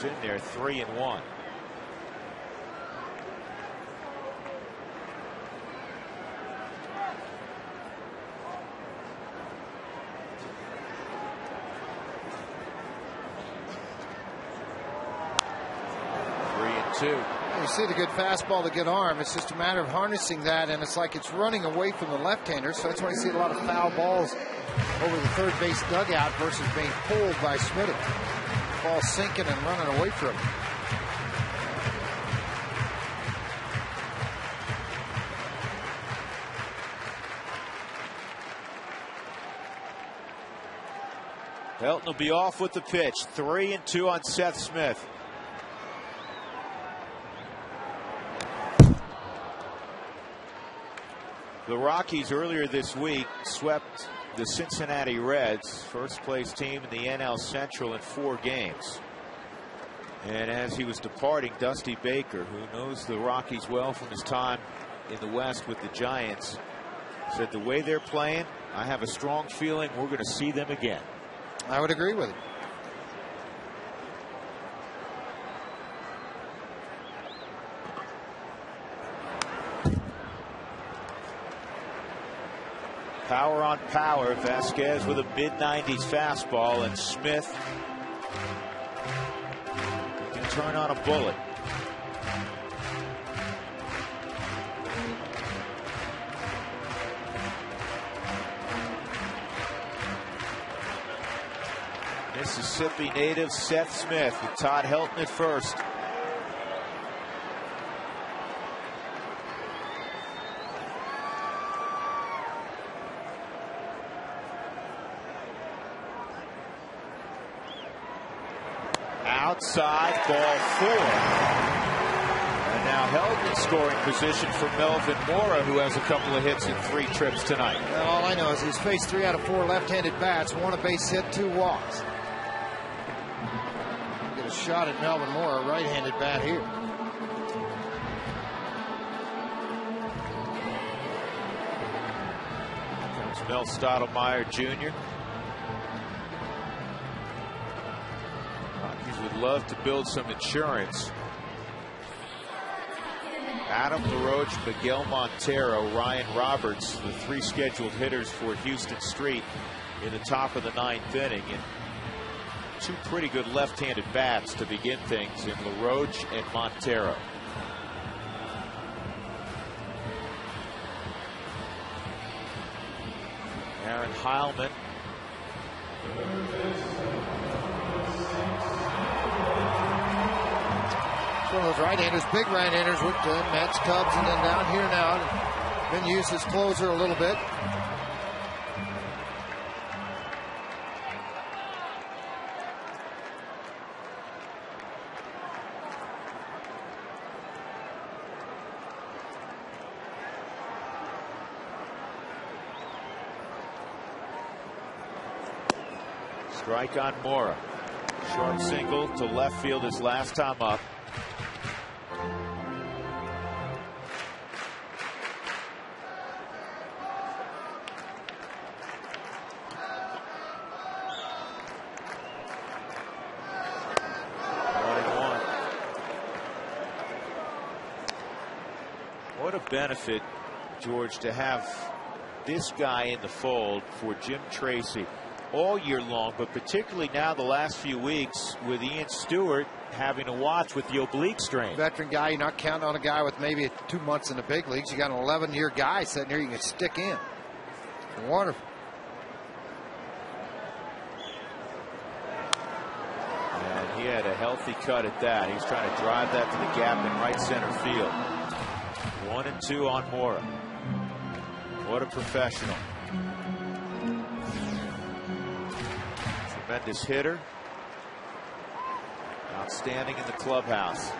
pitches in there, 3-1. You see the good fastball, the good arm. It's just a matter of harnessing that, and it's like it's running away from the left-hander. So that's why you see a lot of foul balls over the third base dugout versus being pulled by Smitty. Ball sinking and running away from him. Helton will be off with the pitch. 3-2 on Seth Smith. The Rockies earlier this week swept the Cincinnati Reds, first place team in the NL Central, in 4 games. And as he was departing, Dusty Baker, who knows the Rockies well from his time in the West with the Giants, said the way they're playing, I have a strong feeling we're going to see them again. I would agree with him. Power on power. Vasquez with a mid-90s fastball, and Smith can turn on a bullet. Mississippi native Seth Smith with Todd Helton at first. Outside, ball 4. And now Helton in scoring position for Melvin Mora, who has a couple of hits in 3 trips tonight. Well, all I know is he's faced 3 out of 4 left-handed bats, 1 a base hit, 2 walks. Get a shot at Melvin Mora, a right-handed bat here. Comes Mel Stottlemyre Jr. Would love to build some insurance. Adam LaRoche, Miguel Montero, Ryan Roberts, the 3 scheduled hitters for Houston Street in the top of the 9th inning, and 2 pretty good left-handed bats to begin things in LaRoche and Montero. Aaron Heilman. One of those right-handers, big right-handers with Mets, Cubs, and then down here now. Been used as closer a little bit. Strike on Mora. Sharp single to left field his last time up. What a benefit, George, to have this guy in the fold for Jim Tracy all year long, but particularly now the last few weeks with Ian Stewart having to watch with the oblique strain. Veteran guy, you're not counting on a guy with maybe 2 months in the big leagues. You got an 11-year guy sitting here you can stick in. Wonderful. And he had a healthy cut at that. He's trying to drive that to the gap in right center field. 1-2 on Mora. What a professional. Tremendous hitter. Outstanding in the clubhouse.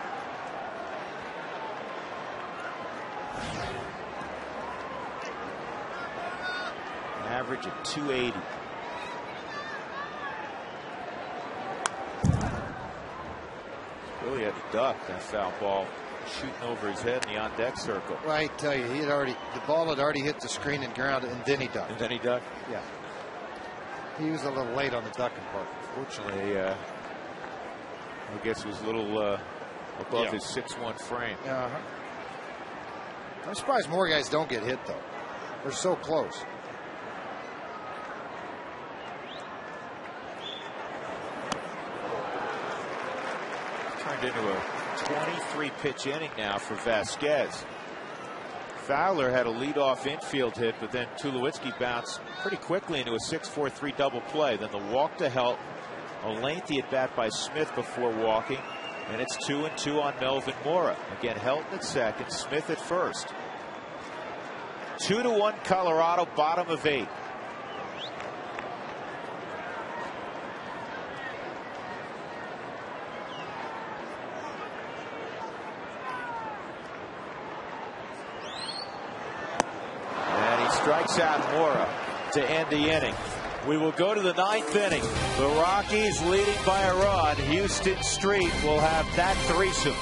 Average of 280. Really had to duck that foul ball shooting over his head in the on-deck circle. Right, tell you, the ball had already hit the screen and ground, and then he ducked. And then he ducked? Yeah. He was a little late on the ducking part. Fortunately, I guess it was a little above his 6'1" frame. I'm surprised more guys don't get hit, though. They're so close. Turned into a 23-pitch inning now for Vasquez. Fowler had a leadoff infield hit, but then Tulowitzki bounced pretty quickly into a 6-4-3 double play. Then the walk to help, a lengthy at bat by Smith before walking, and it's 2-2 on Melvin Mora. Again, Helton at second, Smith at first. 2-1 Colorado, bottom of 8. Strikes out Mora to end the inning. We will go to the 9th inning. The Rockies leading by a run. Houston Street will have that threesome.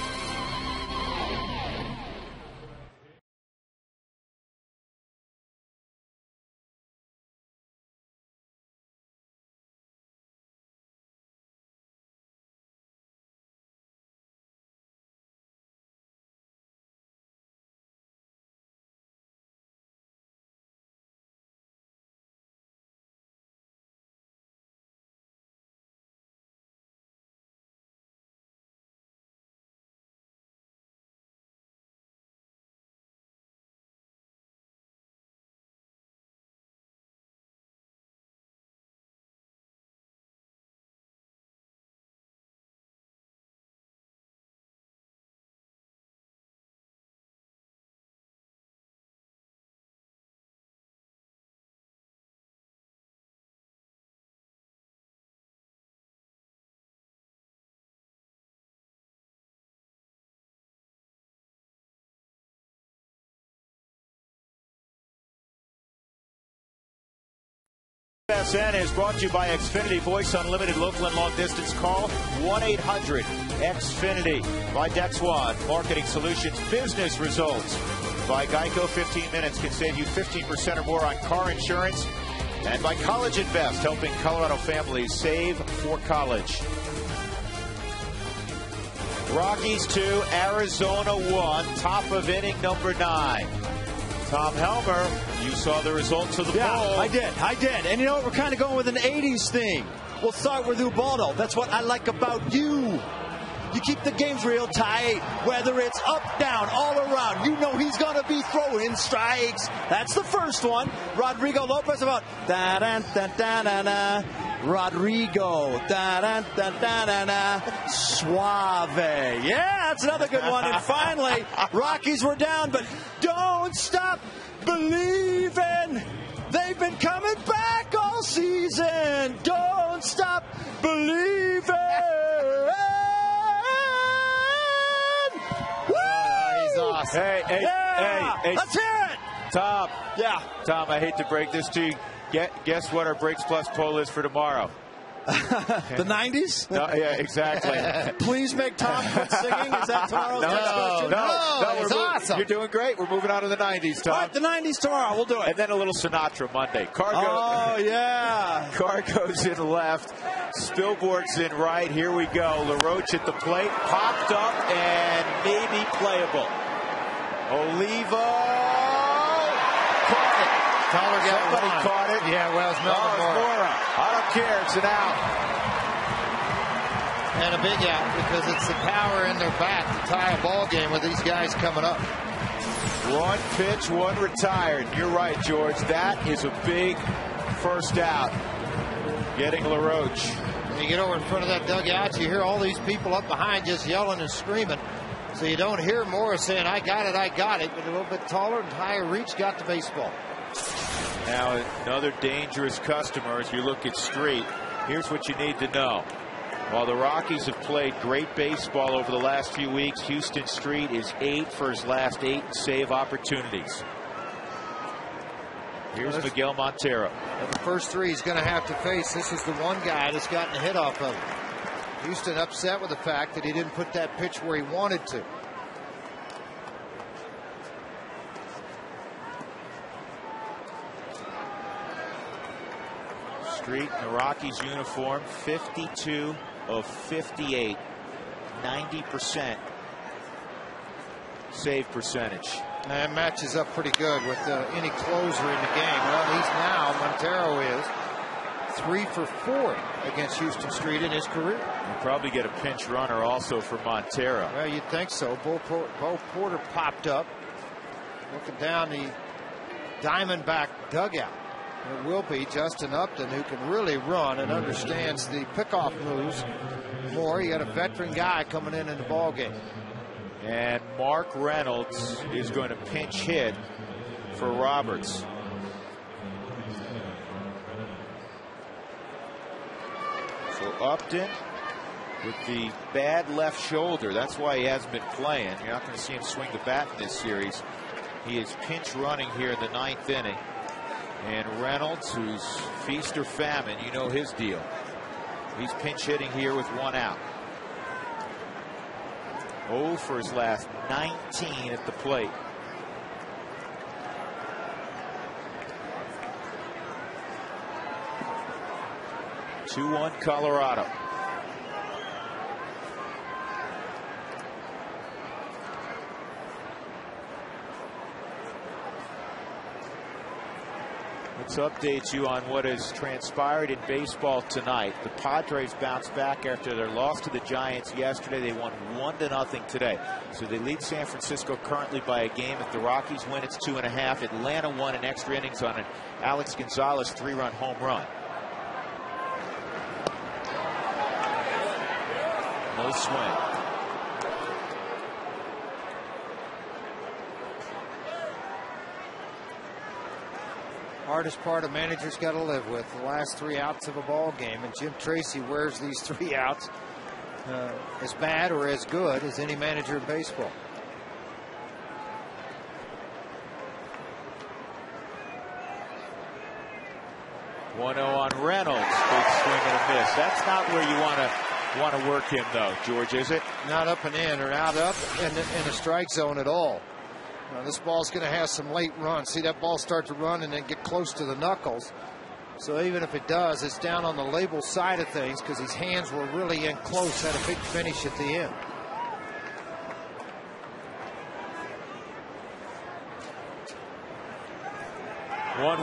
SN is brought to you by Xfinity Voice Unlimited local and long distance call 1-800-XFINITY. By Dex One Marketing Solutions business results. By Geico, 15 minutes can save you 15% or more on car insurance. And by College Invest, helping Colorado families save for college. Rockies 2, Arizona 1, top of inning number 9. Tom Helmer, you saw the results of the poll. I did. And you know what? We're kind of going with an 80s thing. We'll start with Ubaldo. That's what I like about you. You keep the games real tight, whether it's up, down, all around. You know he's going to be throwing strikes. That's the first one. Rodrigo Lopez about da-da-da-da-da-da. Rodrigo, da-da-da-da-da-da. Suave. Yeah, that's another good one. And finally, Rockies were down, but don't stop believing. They've been coming back all season. Don't stop believing. He's awesome. Hey, let's hear it. Tom. Yeah. Tom, I hate to break this to you. Guess what our Breaks Plus poll is for tomorrow? The 90s? No, yeah, exactly. Please make Tom quit singing. Is that tomorrow's next question? No, it's awesome. You're doing great. We're moving on to the 90s, Tom. All right, the 90s tomorrow. We'll do it. And then a little Sinatra Monday. Oh, yeah. Cargo's in left. Spilborg's in right. Here we go. LaRoche at the plate. Popped up and maybe playable. Oliva caught it. Somebody caught it. Yeah, well, it's Melvin Mora. I don't care. It's an out. And a big out because it's the power in their bat to tie a ball game with these guys coming up. One pitch, one retired. You're right, George. That is a big first out. Getting LaRoche. When you get over in front of that dugout, you hear all these people up behind just yelling and screaming. So you don't hear Mora saying, I got it, but a little bit taller and higher reach, got the baseball. Now another dangerous customer as you look at Street. Here's what you need to know. While the Rockies have played great baseball over the last few weeks, Houston Street is 8 for his last 8 save opportunities. Here's Miguel Montero. The first 3 he's going to have to face. This is the one guy that's gotten a hit off of him. Houston upset with the fact that he didn't put that pitch where he wanted to. Street in the Rockies uniform, 52 of 58 90% save percentage. And matches up pretty good with any closer in the game. Well, he's now, Montero is 3 for 4 against Houston Street in his career. You'll probably get a pinch runner also for Montero. Well, you'd think so. Bo Porter popped up, looking down the Diamondback dugout. It will be Justin Upton, who can really run and understands the pickoff moves more. You got a veteran guy coming in the ball game. And Mark Reynolds is going to pinch hit for Roberts. So Upton with the bad left shoulder. That's why he hasn't been playing. You're not going to see him swing the bat in this series. He is pinch running here in the 9th inning. And Reynolds, who's feast or famine, you know his deal. He's pinch hitting here with 1 out. 0 for his last 19 at the plate. Two-1 Colorado. Let's update you on what has transpired in baseball tonight. The Padres bounced back after their loss to the Giants yesterday. They won 1-0 today. So they lead San Francisco currently by a game. If the Rockies win, it's 2.5. Atlanta won in extra innings on an Alex Gonzalez 3-run home run. No swing. Hardest part a manager's got to live with, the last 3 outs of a ball game, and Jim Tracy wears these 3 outs as bad or as good as any manager in baseball. One 0 on Reynolds. Big swing and a miss. That's not where you want to work him, though, George, is it? Not up and in, or out up in the strike zone at all. This ball's going to have some late runs. See that ball start to run and then get close to the knuckles. So even if it does, it's down on the label side of things because his hands were really in close. Had a big finish at the end.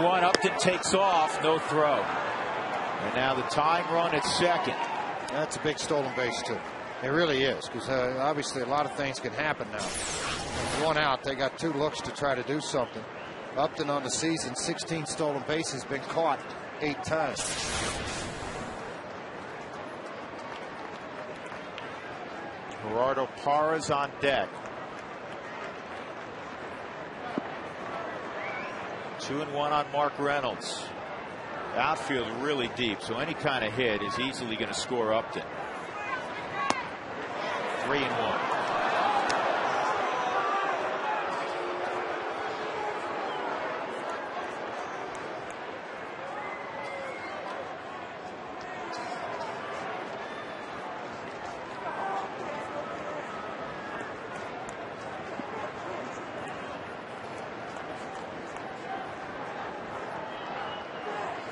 One. Upton takes off. No throw. And now the tying run at second. That's a big stolen base, too. It really is, because obviously a lot of things can happen now. 1 out, they got 2 looks to try to do something. Upton on the season, 16 stolen bases, been caught 8 times. Gerardo Parra's on deck. 2-1 on Mark Reynolds. Outfield really deep, so any kind of hit is easily going to score Upton. 3-1.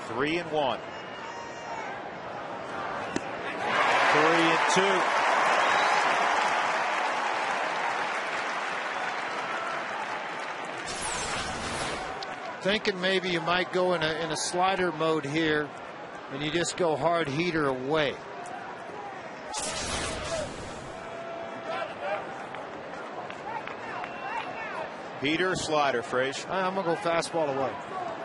Three and 1. 3-2. Thinking maybe you might go in a slider mode here, and you just go hard heater away. Heater or slider, Frazier? I'm going to go fastball away.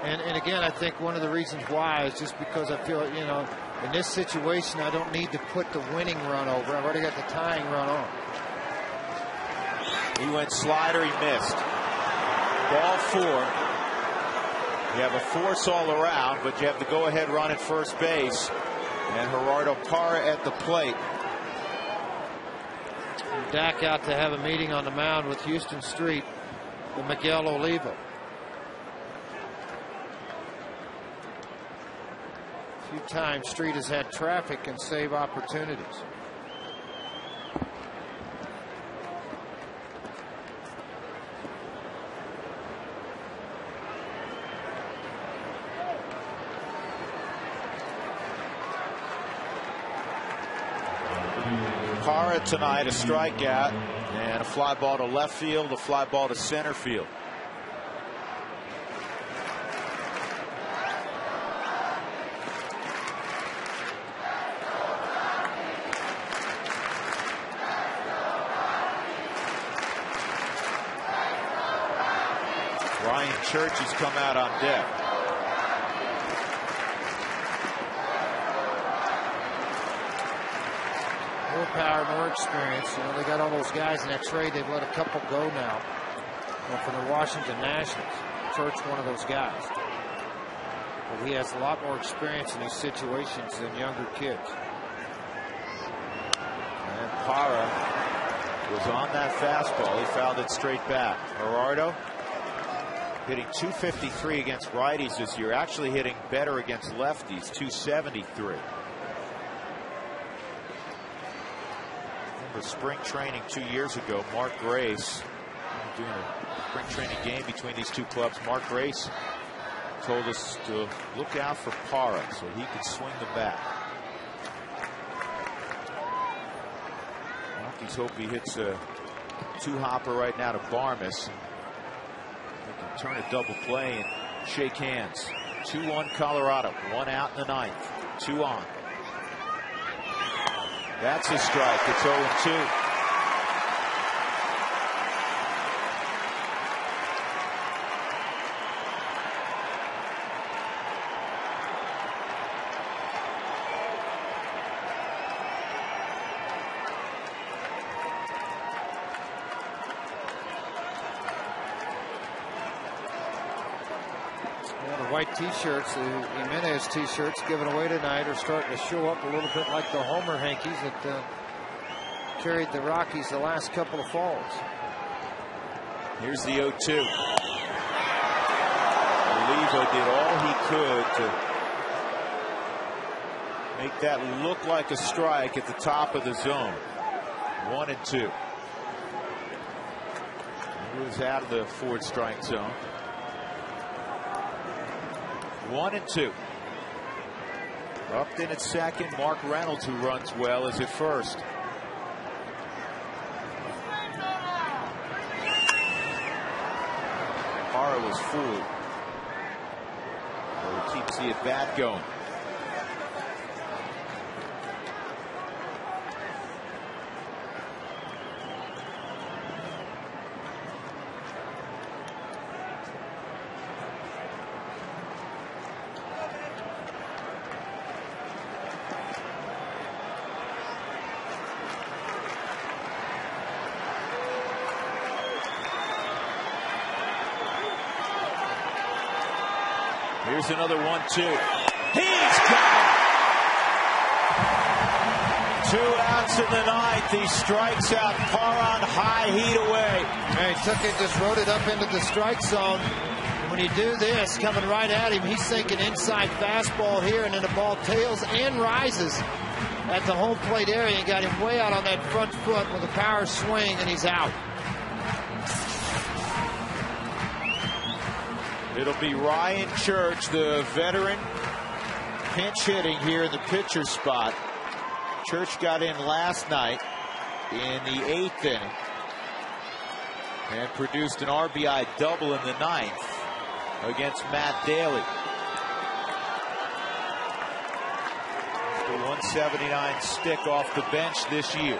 And again, I think one of the reasons why is just because I feel, you know, in this situation, I don't need to put the winning run over. I've already got the tying run on. He went slider, he missed. Ball 4. You have a force all around, but you have the go-ahead run at first base. And Gerardo Parra at the plate. Dak out to have a meeting on the mound with Houston Street and Miguel Oliva. A few times Street has had traffic and save opportunities. Parra tonight, a strikeout, and a fly ball to left field, a fly ball to center field. Ryan Church has come out on deck. More power, more experience. You know, they got all those guys in that trade. They've let a couple go now. From the Washington Nationals. Church, one of those guys. But he has a lot more experience in these situations than younger kids. And Parra was on that fastball. He fouled it straight back. Gerardo hitting .253 against righties this year. Actually hitting better against lefties, .273. For spring training 2 years ago, Mark Grace, doing a spring training game between these two clubs, Mark Grace told us to look out for Parra so he could swing the bat. Rockies hope he hits a two-hopper right now to Barmes. They can turn a double play and shake hands. 2-1 Colorado, 1 out in the ninth, 2 on. That's a strike. It's 0-2. White t-shirts, the Jimenez t-shirts given away tonight are starting to show up a little bit like the Homer hankies that carried the Rockies the last couple of falls. Here's the 0-2. Oliva did all he could to make that look like a strike at the top of the zone. 1-2. He was out of the forward strike zone. 1-2. Upton at second. Mark Reynolds, who runs well, is at first. Parra was fooled. Well, he keeps the at bat going. Here's another 1-2. He's got it. 2 outs in the ninth. He strikes out Parra on high heat away. And he took it, just rode it up into the strike zone. And when you do this, coming right at him, he's thinking inside fastball here, and then the ball tails and rises at the home plate area. He got him way out on that front foot with a power swing, and he's out. It'll be Ryan Church, the veteran, pinch hitting here in the pitcher spot. Church got in last night in the 8th inning and produced an RBI double in the 9th against Matt Daly. The 179 stick off the bench this year.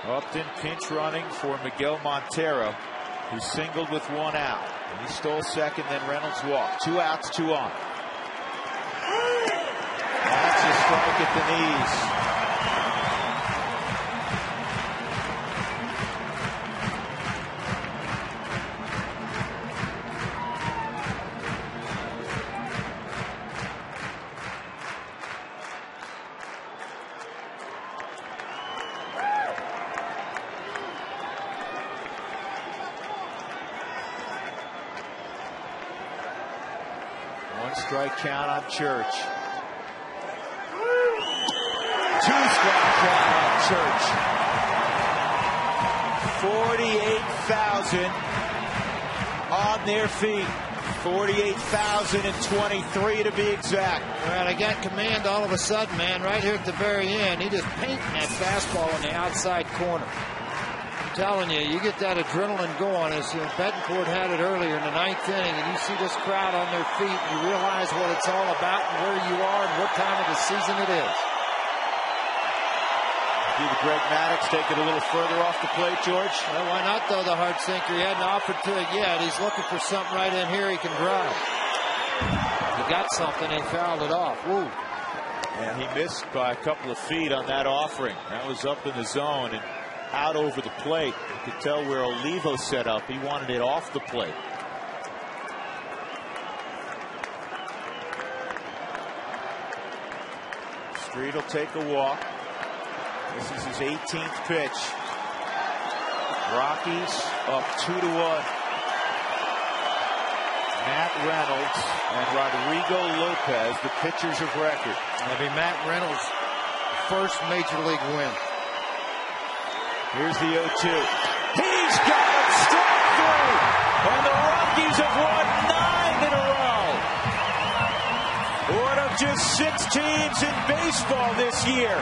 Upton pinch running for Miguel Montero, who singled with 1 out. And he stole second, then Reynolds walked. 2 outs, 2 on. That's a strike at the knees. Strike count on Church. 2 strike count on Church. 48,000 on their feet. 48,023 to be exact. Well, they got command all of a sudden, man, right here at the very end. He just painting that fastball in the outside corner. I'm telling you, you get that adrenaline going. As Betancourt had it earlier in the 9th inning, and you see this crowd on their feet, and you realize what it's all about and where you are and what time of the season it is. Do the Greg Maddux take it a little further off the plate, George? Well, why not throw the hard sinker? He hadn't offered to it yet. He's looking for something right in here he can drive. He got something and fouled it off. Woo. And he missed by a couple of feet on that offering. That was up in the zone and out over the plate. You could tell where Olivo set up. He wanted it off the plate. Street will take a walk. This is his 18th pitch. Rockies up 2-1. Matt Reynolds and Rodrigo Lopez, the pitchers of record. That'll be Matt Reynolds' first major league win. Here's the 0-2. He's got him, struck through, and the Rockies have won 9 in a row. One of just 6 teams in baseball this year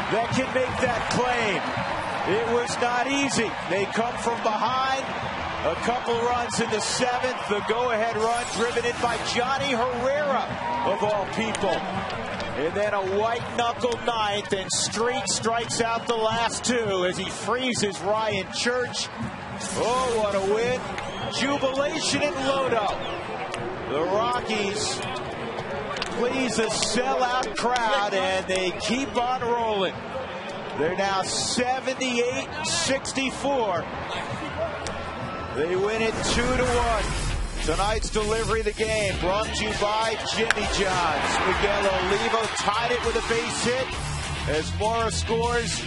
that can make that claim. It was not easy. They come from behind. A couple runs in the 7th. The go-ahead run driven in by Johnny Herrera, of all people. And then a white-knuckle 9th, and Street strikes out the last 2 as he freezes Ryan Church. Oh, what a win. Jubilation in Lodo. The Rockies please a sellout crowd, and they keep on rolling. They're now 78-64. They win it 2-1. Tonight's delivery of the game brought to you by Jimmy John's. Miguel Olivo tied it with a base hit as Mora scores.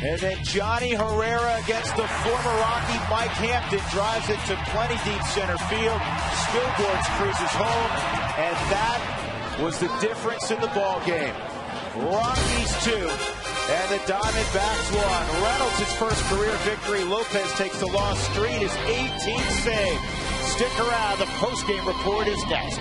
And then Johnny Herrera against the former Rocky Mike Hampton drives it to plenty deep center field. Spilborns cruises home, and that was the difference in the ball game. Rockies 2 and the Diamondbacks 1. Reynolds his first career victory. Lopez takes the loss. Street his 18th save. Stick around. The postgame report is next.